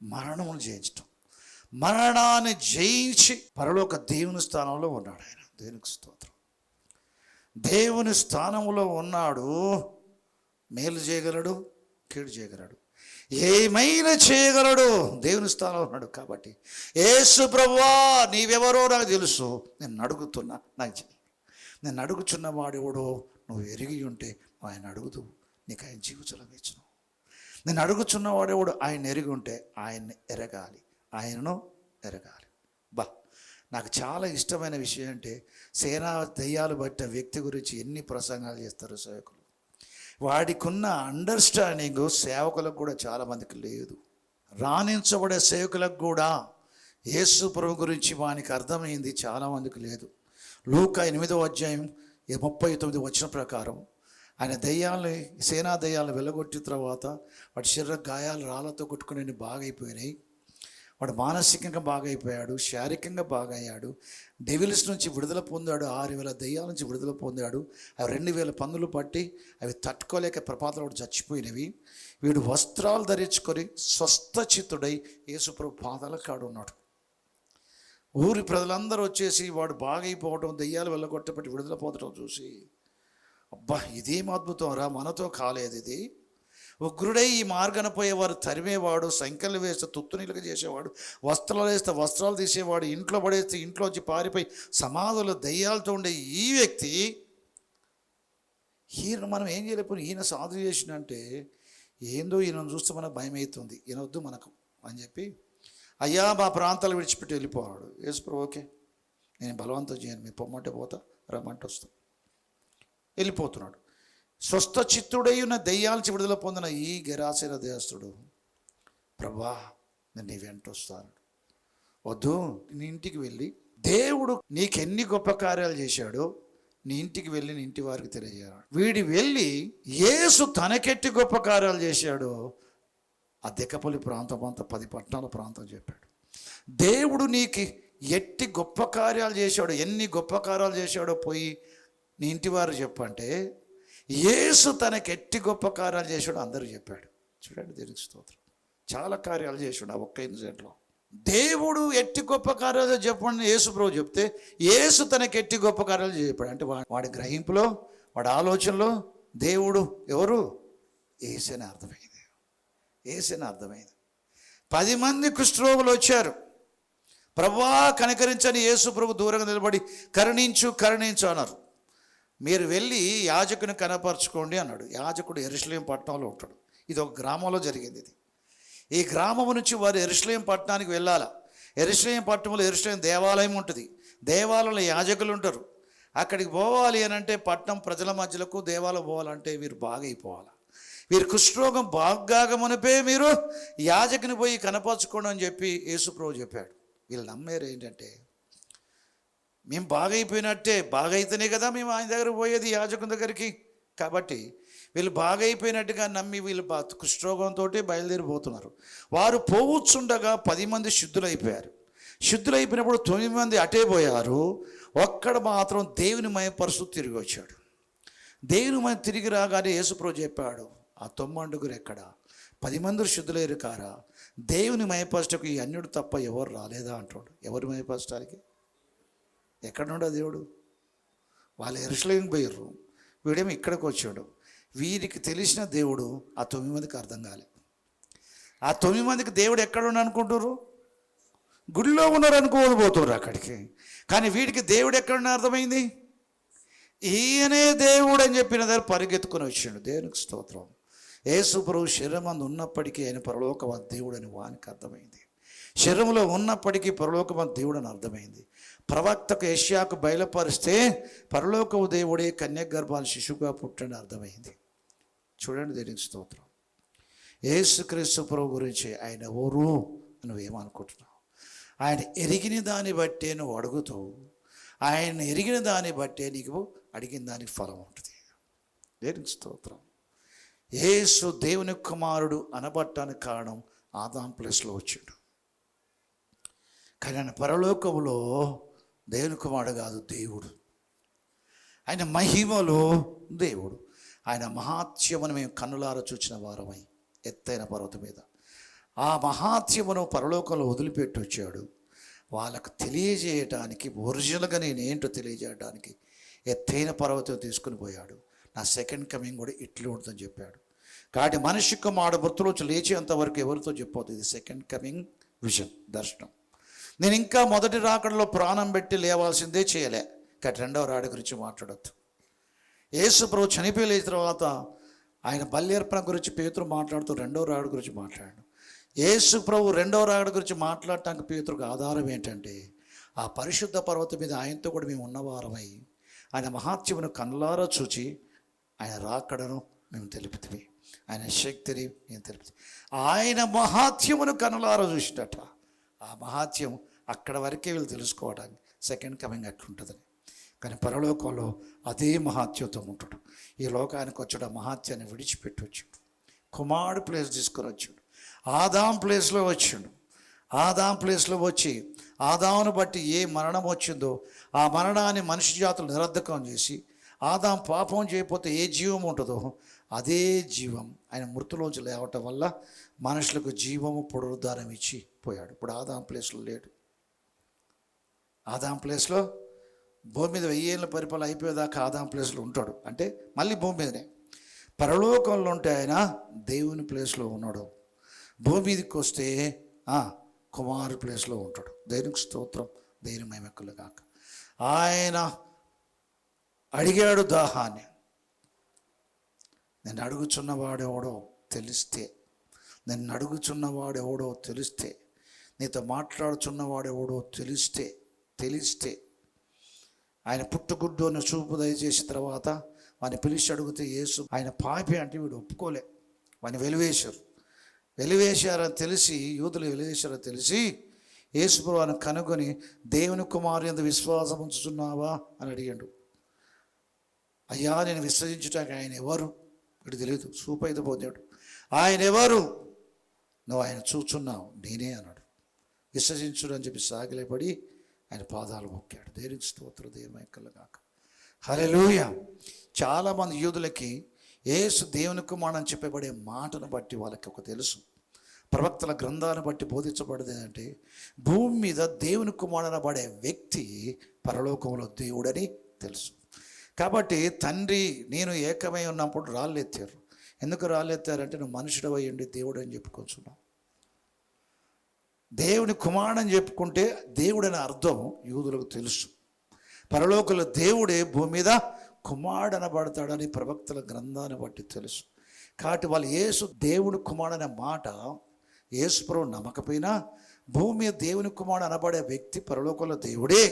మరణమును జయించటం. మరణాన్ని జయించి పరలోక దేవుని స్థానంలో ఉన్నాడు ఆయన. దేవునికి స్తోత్రం. దేవుని స్థానంలో ఉన్నాడు. మేలు చేయగలడు, కీడు చేయగలడు, ఏమైనా చేయగలడు. దేవుని స్థానంలో ఉన్నాడు. కాబట్టి యేసు ప్రభువా నీవెవరో నాకు తెలుసు, నేను అడుగుతున్నా, నాకు చెయ్యి. నేను అడుగుచున్న వాడెవడో నువ్వు ఎరిగి ఉంటే ఆయన అడుగుతూ నీకు ఆయన జీవితం ఇచ్చును. నేను అడుగుచున్న వాడెవడు ఆయన ఎరిగి ఉంటే ఆయన్ని ఎరగాలి, ఆయనను ఎరగాలి. నాకు చాలా ఇష్టమైన విషయం అంటే సేనా దయ్యాలు పట్టిన వ్యక్తి గురించి ఎన్ని ప్రసంగాలు చేస్తారు సేవకులు. వాడికున్న అండర్స్టాండింగ్ సేవకులకు కూడా చాలామందికి లేదు. రాణించబడే సేవకులకు కూడా యేసు ప్రభు గురించి వానికి అర్థమైంది చాలామందికి లేదు. లూకా 8వ అధ్యాయం 39 వచనం ప్రకారం ఆయన దయ్యాలని, సేనా దయ్యాలను వెళ్ళగొట్టిన తర్వాత వాడి శరీర గాయాలు రాళ్ళతో కొట్టుకుని బాగా అయిపోయినాయి. వాడు మానసికంగా బాగా అయిపోయాడు, శారీరకంగా బాగా అయ్యాడు. డెవిల్స్ నుంచి విడుదల పొందాడు. 6,000 దయ్యాల నుంచి విడుదల పొందాడు. అవి 2,000 పందులు పట్టి అవి తట్టుకోలేక ప్రపాతంలో చచ్చిపోయినవి. వీడు వస్త్రాలు ధరించుకొని స్వస్థచిత్తుడై యేసుప్రభు పాదాల కాడు ఉన్నాడు. ఊరి ప్రజలందరూ వచ్చేసి వాడు బాగైపోవడం, దయ్యాలు వెళ్ళగొట్టబట్టి విడుదల పొందడం చూసి, అబ్బా ఇదేం అద్భుతం రా, మనతో కాలేదు ఇది. ఉగ్రుడై ఈ మార్గాన పోయేవారు తరిమేవాడు, సంఖ్యలు వేస్తే తుత్తునీలుగా చేసేవాడు, వస్త్రాలు వేస్తే వస్త్రాలు తీసేవాడు, ఇంట్లో పడేస్తే ఇంట్లోంచి పారిపోయి సమాధులు దయ్యాలతో ఉండే ఈ వ్యక్తి, ఈయన మనం ఏం చేయలేకపోయినా ఈయన సాధు చేసినంటే ఏందో ఈయనను చూస్తే మనకు భయం అవుతుంది, ఈయన వద్దు మనకు అని చెప్పి అయ్యా మా ప్రాంతాలు విడిచిపెట్టి వెళ్ళిపోవాడు. యేసుప్రభు ఓకే నేను బలవంతం చేయను, మీరు పొమ్మంటే పోతా, రమ్మంటే వస్తా. వెళ్ళిపోతున్నాడు. స్వస్థ చిత్తుడై ఉన్న దయ్యాల్చి విడుదల పొందిన ఈ గెరాసేన దేశస్తుడు, ప్రభా నేను నీ వెంట వస్తాను. వద్దు, నీ ఇంటికి వెళ్ళి దేవుడు నీకెన్ని గొప్ప కార్యాలు చేశాడో నీ ఇంటికి వెళ్ళి నీ ఇంటి వారికి తెలియజేయాలి. వీడి వెళ్ళి యేసు తనకెట్టి గొప్ప కార్యాలు చేశాడో ఆ దెక్కపల్లి ప్రాంతం అంతా 10 పట్టణాల ప్రాంతం చెప్పాడు. దేవుడు నీకు ఎట్టి గొప్ప కార్యాలు చేశాడో, ఎన్ని గొప్ప కార్యాలు చేశాడో పోయి నీ ఇంటి వారు చెప్పంటే యేసు తనకి ఎట్టి గొప్ప కార్యాలు చేశాడో అందరూ చెప్పాడు. చూడండి దేవునికి స్తోత్రం. చాలా కార్యాలు చేశాడు ఆ ఒక్క ఇన్సిడెంట్లో. దేవుడు ఎట్టి గొప్ప కార్యాలు చెప్పండి యేసు ప్రభు చెప్తే యేసు తనకి ఎట్టి గొప్ప కార్యాలు చెప్పాడు. అంటే వాడి గ్రహింపులో, వాడి ఆలోచనలో దేవుడు ఎవరు? యేసని అర్థమైంది. యేసని అర్థమైంది. 10 మంది కుష్ఠరోగులు వచ్చారు. ప్రభువా కనికరించని యేసు ప్రభు దూరంగా నిలబడి కరుణించు కరుణించు అన్నారు. మీరు వెళ్ళి యాజకుని కనపరచుకోండి అన్నాడు. యాజకుడు యెరూషలేము పట్టణంలో ఉంటాడు. ఇది ఒక గ్రామంలో జరిగింది. ఇది ఈ గ్రామం నుంచి వారు యెరూషలేము పట్టణానికి వెళ్ళాలి. యెరూషలేము పట్టణంలో యెరూషలేము దేవాలయం ఉంటుంది. దేవాలయంలో యాజకులు ఉంటారు. అక్కడికి పోవాలి అని అంటే పట్టణం ప్రజల మధ్యలకు దేవాలయం పోవాలంటే వీరు బాగా అయిపోవాలి. వీరు కుష్ఠరోగం బాగా మునిపే మీరు యాజకుని పోయి కనపరచుకోండి అని చెప్పి యేసుప్రభు చెప్పాడు. వీళ్ళు నమ్మేరు ఏంటంటే మేము బాగైపోయినట్టే, బాగైతేనే కదా మేము ఆయన దగ్గర పోయేది, యాజకుని దగ్గరికి. కాబట్టి వీళ్ళు బాగైపోయినట్టుగా నమ్మి వీళ్ళు కుష్ఠరోగంతో బయలుదేరిపోతున్నారు. వారు పోవచ్చుండగా 10 మంది శుద్ధులైపోయారు. శుద్ధులైపోయినప్పుడు 9 మంది అటే పోయారు. ఒక్కడ మాత్రం దేవుని మయపరుస్తూ తిరిగి వచ్చాడు. దేవుని మయం తిరిగి రాగానే యేసుప్రభు చెప్పాడు, ఆ 9 ఎక్కడ? 10 మంది శుద్ధులైరు కారా? దేవుని మయపరచకు ఈ అన్యుడు తప్ప ఎవరు రాలేదా అంటాడు. ఎవరు మయపరచడానికి? ఎక్కడ నుండా దేవుడు? వాళ్ళు యెరూషలేముకి పోయారు, వీడేమో ఇక్కడికి వచ్చాడు. వీరికి తెలిసిన దేవుడు ఆ 9 మందికి అర్థం కాలే. ఆ 9 మందికి దేవుడు ఎక్కడ ఉన్నాడు అనుకుంటారు? గుడిలో ఉన్నారు అనుకోబోతున్నారు అక్కడికి. కానీ వీడికి దేవుడు ఎక్కడున్నా అర్థమైంది. ఈయనే దేవుడు అని చెప్పిన దగ్గర పరిగెత్తుకొని వచ్చాడు. దేవునికి స్తోత్రం. యేసు ప్రభు శరీరమందు ఉన్నప్పటికీ ఆయన పరలోకమందు దేవుడు అని వానికి అర్థమైంది. శరీరంలో ఉన్నప్పటికీ పరలోకమందు దేవుడు అని అర్థమైంది. ప్రవక్తకు యెషయాకు బయలుపరిస్తే పరలోకపు దేవుడే కన్యగర్భాలు శిశువుగా పుట్టని అర్థమైంది. చూడండి దేవునికి స్తోత్రం. యేసుక్రీస్తు ప్రభు గురించి ఆయన ఎవరు నువ్వేమనుకుంటున్నావు? ఆయన ఎరిగిన దాన్ని బట్టే నువ్వు అడుగుతావు. ఆయన ఎరిగిన దాన్ని బట్టే నీకు అడిగిన దానికి ఫలం ఉంటుంది. దేవునికి స్తోత్రం. యేసు దేవుని కుమారుడు అనబట్టానికి కారణం ఆదాం ప్లేస్లో వచ్చాడు. కానీ ఆయన పరలోకములో దేవుని కుమారుడు కాదు, దేవుడు. ఆయన మహిమలో దేవుడు. ఆయన మహాత్యమును మేము కన్నులారా చూచిన వారమై ఎత్తైన పర్వతం మీద ఆ మహాత్యమును పరలోకంలో వదిలిపెట్టి వచ్చాడు. వాళ్ళకు తెలియజేయటానికి, ఒరిజినల్గా నేనేంటో తెలియజేయడానికి ఎత్తైన పర్వతం తీసుకుని పోయాడు. నా సెకండ్ కమింగ్ కూడా ఇట్లా ఉంటుందని చెప్పాడు. కాబట్టి మనిషి కుమారుడు మృతులోంచి లేచేంత వరకు ఎవరితో చెప్పవద్దు. ఇది సెకండ్ కమింగ్ విజన్, దర్శనం. నేను ఇంకా మొదటి రాకడలో ప్రాణం పెట్టి లేవాల్సిందే చేయలే. కాబట్టి రెండవ రాకడ గురించి మాట్లాడొద్దు. యేసు ప్రభు చనిపోయి లేచిన తర్వాత ఆయన బలి అర్పణ గురించి పేతురు మాట్లాడుతూ రెండవ రాకడ గురించి మాట్లాడాడు. యేసు ప్రభు రెండవ రాకడ గురించి మాట్లాడటానికి పేతురుకు ఆధారం ఏంటంటే, ఆ పరిశుద్ధ పర్వతం మీద ఆయనతో కూడా మేము ఉన్నవారమై ఆయన మహాత్యమును కళ్ళారా చూచి ఆయన రాకడను మేము తెలుపుతుంది, ఆయన శక్తిని మేము తెలుపుతుంది. ఆయన మహాత్యమును కనులారా చూసినట్ట. ఆ మహాత్యం అక్కడ వరకే వీళ్ళు తెలుసుకోవడానికి సెకండ్ కమింగ్ అట్లుంటుందని. కానీ పరలోకంలో అదే మహాత్యంతో ఉంటాడు. ఈ లోకానికి వచ్చాడు, ఆ మహాత్యాన్ని విడిచిపెట్టి వచ్చాడు. కుమారుడు ప్లేస్ తీసుకొని వచ్చాడు. ఆదాం ప్లేస్లో వచ్చాడు. ఆదాం ప్లేస్లో వచ్చి ఆదామును బట్టి ఏ మరణం వచ్చిందో ఆ మరణాన్ని మనిషి జాతులు నిరర్ధకం చేసి, ఆదాం పాపం చేయకపోతే ఏ జీవం ఉంటుందో అదే జీవం ఆయన మృతులోంచి లేవటం వల్ల మనుషులకు జీవము పునరుద్ధారం ఇచ్చి పోయాడు. ఇప్పుడు ఆదాం ప్లేస్లో లేడు. ఆదాం ప్లేస్లో భూమి మీద 1000 ఏళ్ళ పరిపాలన అయిపోయేదాకా ఆదాం ప్లేస్లో ఉంటాడు. అంటే మళ్ళీ భూమి మీదనే. పరలోకంలో ఉంటే ఆయన దేవుని ప్లేస్లో ఉన్నాడు. భూమి మీదకి వస్తే కుమారు ప్లేస్లో ఉంటాడు. దేవునికి స్తోత్రం, దేవుని మహిమకులు కాక. ఆయన అడిగాడు దాహాన్ని. నేను అడుగుచున్నవాడెవడో తెలిస్తే, నేను అడుగుచున్నవాడెవడో తెలిస్తే, నీతో మాట్లాడుచున్నవాడెవడో తెలిస్తే ఆయన పుట్టుగుడ్డు అని చూపు దయచేసిన తర్వాత వాడిని పిలిచి అడిగితే యేసు ఆయన పాపి అంటే వీడు ఒప్పుకోలే. వాడిని వెలివేశారని తెలిసి, యూదులు వెలివేశారని తెలిసి యేసుప్రభువు ఆయన కనుగొని దేవుని కుమారుని యందు విశ్వాసం ఉంచుతున్నావా అని అడిగాడు. అయ్యా నేను విశ్వసించుటానికి ఆయన ఎవరు వీడు తెలియదు, చూపైతే పోతాడు. ఆయన ఎవరు? నువ్వు ఆయన చూచున్నావు, నేనే అన్నాడు. విశ్వసించుడు అని చెప్పి సాగిలపడి ఆయన పాదాలు మొక్కాడు. దేవునికి స్తోత్రం, దేవుని కలగాక. హల్లెలూయా. చాలామంది యూదులకి యేసు దేవుని కుమారుడు అని చెప్పబడే మాటను బట్టి వాళ్ళకి ఒక తెలుసు, ప్రవక్తల గ్రంథాన్ని బట్టి బోధించబడేది ఏంటంటే, భూమి మీద దేవుని కుమారుడు అనబడే వ్యక్తి పరలోకంలో దేవుడని తెలుసు. కాబట్టి తండ్రి నేను ఏకమై ఉన్నప్పుడు రాళ్ళెత్తారు. ఎందుకు రాళ్ళెత్తారంటే, నువ్వు మనుషుడు అయ్యండి దేవుడు అని చెప్పుకొచ్చున్నావు. దేవుని కుమారుడు అని చెప్పుకుంటే దేవుడని అర్థం యూదులకు తెలుసు. పరలోకంలో దేవుడే భూమి మీద కుమారుడు అనబడతాడని ప్రవక్తల గ్రంథాన్ని బట్టి తెలుసు. కాబట్టి వాళ్ళు యేసు దేవుని కుమారుడు అనే మాట యేసు ప్రభువు నమ్మకపోయినా, భూమి మీద దేవుని కుమారుడు అనబడే వ్యక్తి పరలోకంలో దేవుడే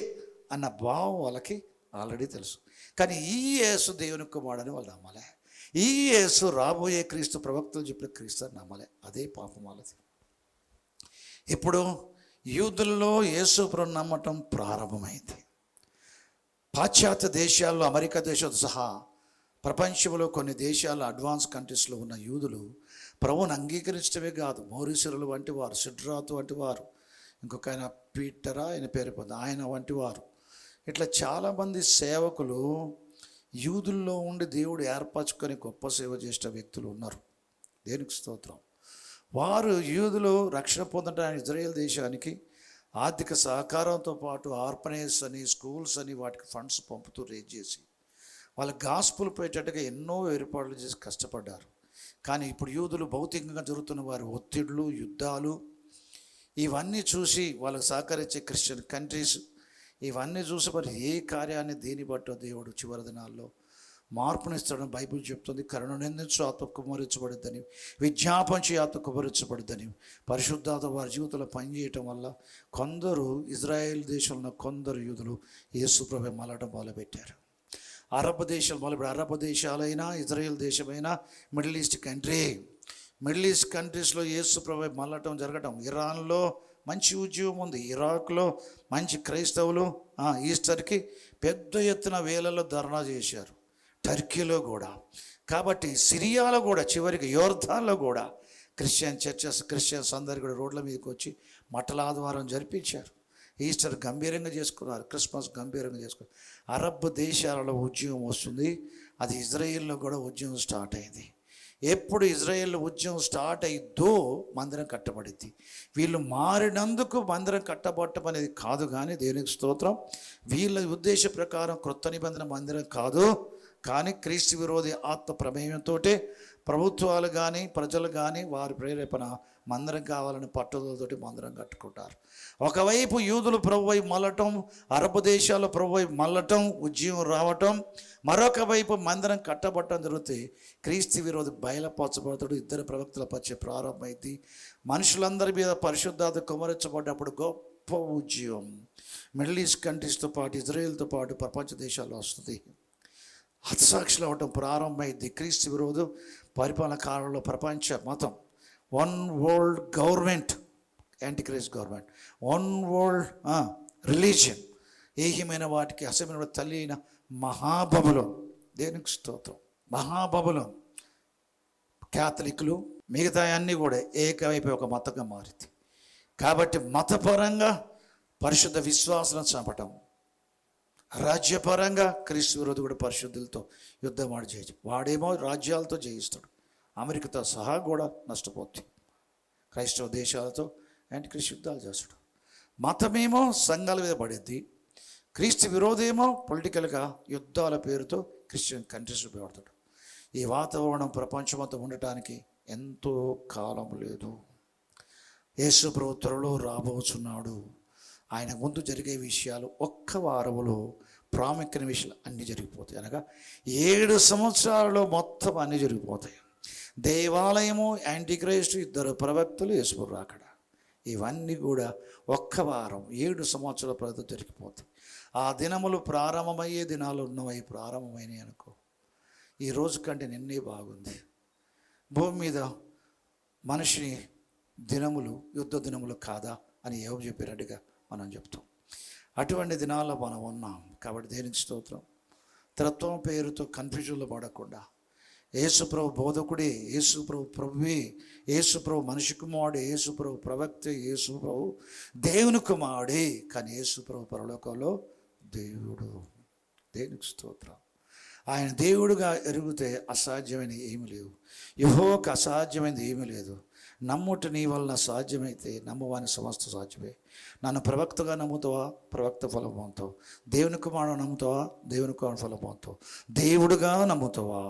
అన్న భావం వాళ్ళకి ఆల్రెడీ తెలుసు. కానీ ఈ యేసు దేవుని కుమారుడు అని వాళ్ళు నమ్మలే. ఈ యేసు రాబోయే క్రీస్తు, ప్రవక్తలు చెప్పిన క్రీస్తు అని నమ్మలే. అదే పాపం వాళ్ళది. ఇప్పుడు యూదుల్లో యేసు ప్రభువును నమ్మటం ప్రారంభమైంది. పాశ్చాత్య దేశాల్లో, అమెరికా దేశంతో సహా ప్రపంచంలో కొన్ని దేశాల్లో, అడ్వాన్స్ కంట్రీస్లో ఉన్న యూదులు ప్రభువును అంగీకరించడమే కాదు, మౌరీసులు వంటి వారు, సిడ్రాతు వంటి వారు, ఇంకొక ఆయన పీటరా ఆయన పేరు పొంది ఆయన వంటి వారు, ఇట్లా చాలామంది సేవకులు యూదుల్లో ఉండి దేవుడు ఏర్పరచుకొని గొప్ప సేవ చేసిన వ్యక్తులు ఉన్నారు. దేవునికి స్తోత్రం. వారు యూదులు రక్షణ పొందడానికి ఇజ్రాయేల్ దేశానికి ఆర్థిక సహకారంతో పాటు ఆర్ఫనేజ్ అని, స్కూల్స్ అని వాటికి ఫండ్స్ పంపుతూ రేజ్ చేసి వాళ్ళ గాస్పుల్ పోయేటట్టుగా ఎన్నో ఏర్పాట్లు చేసి కష్టపడ్డారు. కానీ ఇప్పుడు యూదులు భౌతికంగా జరుగుతున్న వారి ఒత్తిడులు, యుద్ధాలు ఇవన్నీ చూసి వాళ్ళకు సహకరించే క్రిస్టియన్ కంట్రీస్ ఇవన్నీ చూసి మరి ఏ కార్యాన్ని దేని బట్టో దేవుడు చివరి దినాల్లో మార్పునిస్తాడని బైబిల్ చెప్తుంది. కరుణ నిందించు ఆత్మ కుమరించబడుద్దని, విజ్ఞాపంచి ఆత్మ కుమరించబడుద్దని, పరిశుద్ధాత్మ వారి జీవితంలో పనిచేయటం వల్ల కొందరు ఇజ్రాయెల్ దేశంలో కొందరు యూదులు యేసుప్రభువు మలటం మొదలుపెట్టారు. అరబ్ దేశాలు మొదలుపెట్టి, అరబ్ దేశాలైనా ఇజ్రాయెల్ దేశమైనా మిడిల్ ఈస్ట్ కంట్రీస్లో యేసుప్రభువు మలటం జరగటం. ఇరాన్లో మంచి ఉద్యోగం ఉంది, ఇరాక్లో మంచి క్రైస్తవులు ఈస్టర్కి పెద్ద ఎత్తున వేలలో ధర్నా చేశారు, టర్కీలో కూడా. కాబట్టి సిరియాలో కూడా, చివరికి యోర్దాన్లో కూడా క్రిస్టియన్స్ అందరు కూడా రోడ్ల మీదకి వచ్చి మట్టల ఆదివారం జరిపించారు. ఈస్టర్ గంభీరంగా చేసుకున్నారు, క్రిస్మస్ గంభీరంగా చేసుకున్నారు. అరబ్ దేశాలలో ఉద్యమం వస్తుంది, అది ఇజ్రాయిల్లో కూడా ఉద్యమం స్టార్ట్ అయింది. ఎప్పుడు ఇజ్రాయేల్ ఉద్యమం స్టార్ట్ అయిద్దో మందిరం కట్టబడింది. వీళ్ళు మారినందుకు మందిరం కట్టబడటం అనేది కాదు, కానీ దేవునికి స్తోత్రం, వీళ్ళ ఉద్దేశ ప్రకారం క్రొత్త నిబంధన మందిరం కాదు, కానీ క్రీస్తు విరోధి ఆత్మ ప్రమేయంతో ప్రభుత్వాలు కానీ ప్రజలు కానీ వారి ప్రేరేపణ మందిరం కావాలని పట్టుదలతోటి మందిరం కట్టుకుంటారు. ఒకవైపు యూదులు ప్రభువై మళ్ళటం, అరబ్ దేశాల్లో ప్రభువై మళ్ళటం, ఉద్యమం రావటం, మరొక వైపు మందిరం కట్టబట్టడం జరుగుతుంది. క్రీస్తు విరోధి బయలుపరచబడతాడు. ఇద్దరు ప్రవక్తల పరిచయం ప్రారంభమైంది. మనుషులందరి మీద పరిశుద్ధాత్మ కుమ్మరించబడ్డప్పుడు గొప్ప ఉద్యమం మిడిల్ ఈస్ట్ కంట్రీస్తో పాటు ఇజ్రాయెల్తో పాటు ప్రపంచ దేశాల్లో వస్తుంది. హతసాక్షులు అవటం ప్రారంభమైంది. క్రీస్తు విరోధం పరిపాలన కాలంలో ప్రపంచ మతం, one world government, antichrist government, one world religion, ఏహ్యమైన వాటికి అసమైన తల్లి అయిన మహాబబులం, దేవునికి స్తోత్రం, మహాబబులం, క్యాథలిక్లు మిగతా అన్నీ కూడా ఏకమైపోయి ఒక మతంగా మారింది. కాబట్టి మతపరంగా పరిశుద్ధ విశ్వాసం చంపటం, రాజ్యపరంగా క్రీస్తు విరోధి కూడా పరిశుద్ధులతో యుద్ధం ఆడి చేయొచ్చు. వాడేమో రాజ్యాలతో జయిస్తాడు, అమెరికాతో సహా కూడా నష్టపోతుంది. క్రైస్తవ దేశాలతో యాంటీక్రీస్తు యుద్ధాలు చేస్తాడు. మతమేమో సంఘాల మీద పడేది, క్రీస్తు విరోధేమో పొలిటికల్గా యుద్ధాల పేరుతో క్రిస్టియన్ కంట్రీస్ ఉపయోగపడతాడు. ఈ వాతావరణం ప్రపంచమంతా ఉండటానికి ఎంతో కాలం లేదు. యేసు ప్రభు త్వరలో రాబోచున్నాడు. ఆయన ముందు జరిగే విషయాలు ఒక్క వారములో ప్రాముఖ్యమైన విషయాలు అన్నీ జరిగిపోతాయి. అనగా 7 సంవత్సరాలలో మొత్తం అన్నీ జరిగిపోతాయి. దేవాలయము, యాంటీక్రైస్ట్, ఇద్దరు ప్రవక్తలు, యేసు ప్రభు రాకడ, ఇవన్నీ కూడా ఒక్క వారం 7 సంవత్సరాల ప్రజలు జరిగిపోతాయి. ఆ దినములు ప్రారంభమయ్యే దినాలు ఉన్నవై ప్రారంభమైనవి అనుకో. ఈ రోజు కంటే నిన్నే బాగుంది. భూమి మీద మనిషిని దినములు యుద్ధ దినములు కాదా అని యోబు చెప్పినట్టుగా మనం చెప్తాం. అటువంటి దినాల్లో మనం ఉన్నాం. కాబట్టి దేనికి స్తోత్రం. త్రిత్వం పేరుతో కన్ఫ్యూజన్లో పడకుండా, యేసుప్రభు బోధకుడే, యేసుప్రభు ప్రభువే, యేసుప్రభు మనిషి కుమారుడే, యేసుప్రభు ప్రవక్తే, యేసుప్రభు దేవుని కుమారుడే, కానీ యేసుప్రభు పరలోకంలో దేవుడు. దేనికి స్తోత్రం. ఆయన దేవుడుగా ఎరిగితే అసాధ్యమైనది ఏమీ లేవు. యెహోవాకు అసాధ్యమైనది ఏమీ లేదు. నమ్ముట నీ వలన సాధ్యమైతే నమ్మవాని సమస్త సాధ్యమే. నన్ను ప్రవక్తగా నమ్ముతావా, ప్రవక్త ఫలం పొందుతావు. దేవుని కుమారుడు నమ్ముతావా, దేవుని కుమారుడు ఫలం పొందుతావు. దేవుడుగా నమ్ముతావా,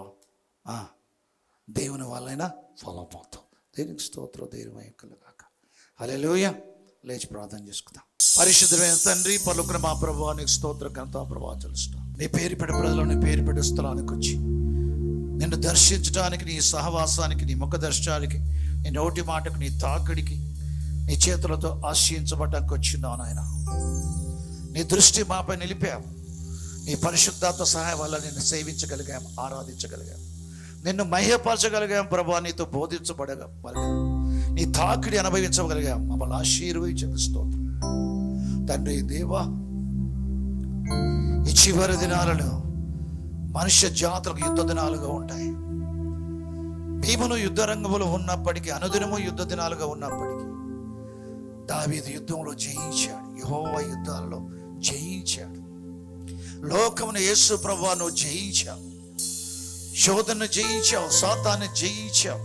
దేవుని వల్లైనా ఫలం పొందుతావు. దేవునికి స్తోత్రం, దేవుని కలుగాక. హల్లెలూయా. లేచి ప్రార్థన చేసుకుందాం. పరిశుద్ధమైన తండ్రి, పలుకున మా ప్రభువా, నీకు స్తోత్ర ఘనత ప్రభావం చెల్లిస్తాం. నీ పేరు పెట్టి ప్రజలు నీ పేరు పెట్టి స్థలానికి వచ్చి నిన్ను దర్శించడానికి, నీ సహవాసానికి, నీ ముఖ దర్శనానికి, నీ నోటి మాటకు, నీ తాకిడికి, నీ చేతులతో ఆశ్రయించబడ్డానికి వచ్చిన్నావు నాయన. నీ దృష్టి మాపై నిలిపాము. నీ పరిశుద్ధాత్మ సహాయం వల్ల నిన్ను సేవించగలిగాం, ఆరాధించగలిగాం, నిన్ను మహ్యపరచగలిగాం ప్రభా. నీతో బోధించబడగలిగాం, నీ తాకిడి అనుభవించగలిగాం. మమ్మల్ని ఆశీర్వదించండి. స్తోత్రం తండ్రి. దేవా, ఈ చివరి దినాలను మనుష్య జాతులకు యుద్ధ దినాలుగా ఉంటాయి. భీమును యుద్ధ రంగంలో ఉన్నప్పటికీ, అనుదినము యుద్ధ దినాలుగా ఉన్నప్పటికీ దావీదు యుద్ధంలో జయించాడు, యెహోవా యుద్ధాలలో జయించాడు. లోకమును యేసు ప్రభువా నువ్వు జయించావు. శోధనను జయించావు, సాతాన్ని జయించావు,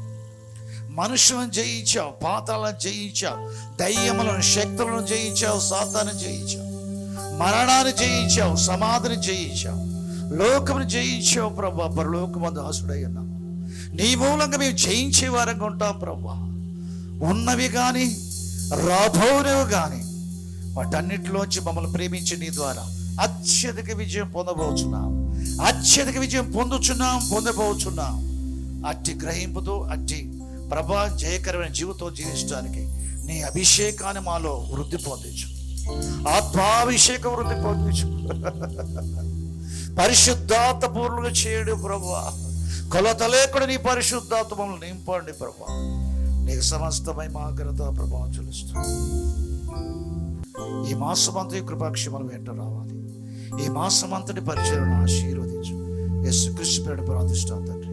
మనుషులను జయించావు, పాతాలను జయించావు, దయ్యములను శక్తులను జయించావు, సాతాన్ని జయించావు, మరణాన్ని జయించావు, సమాధిని జయించావు, లోకమును జయించావు ప్రభా. పరలోకము దాసుడై ఉన్నావు. నీ మూలంగా మేము జయించే వారంగా ఉంటాం ప్రభా. ఉన్నవి కానీ రాబోనవి కానీ వాటన్నిటిలోంచి మమ్మల్ని ప్రేమించి నీ ద్వారా అత్యధిక విజయం పొందబోచున్నాం, అత్యధిక విజయం పొందబోచున్నాం. అట్టి గ్రహింపుతో, అట్టి ప్రభా జయకరమైన జీవితం జీవించడానికి నీ అభిషేకాన్ని మాలో వృద్ధి పొందించు, ఆత్మాభిషేకం వృద్ధి పొందించు, పరిశుద్ధాత్మ పూర్ణంగా చేయడు ప్రభువా. కొలత లేకుండా నీ పరిశుద్ధాత్మను నింపండి ప్రభా. నీకు సమస్తమై మా ఘనత ప్రభావం చెల్లిస్తాం. ఈ మాసమంతా కృపాక్షేమం వెంట రావాలి. ఈ మాసమంతటి పరిచయం ఆశీర్వదించు. యేసుక్రీస్తు పేరిట ప్రార్థిస్తాం తండ్రి.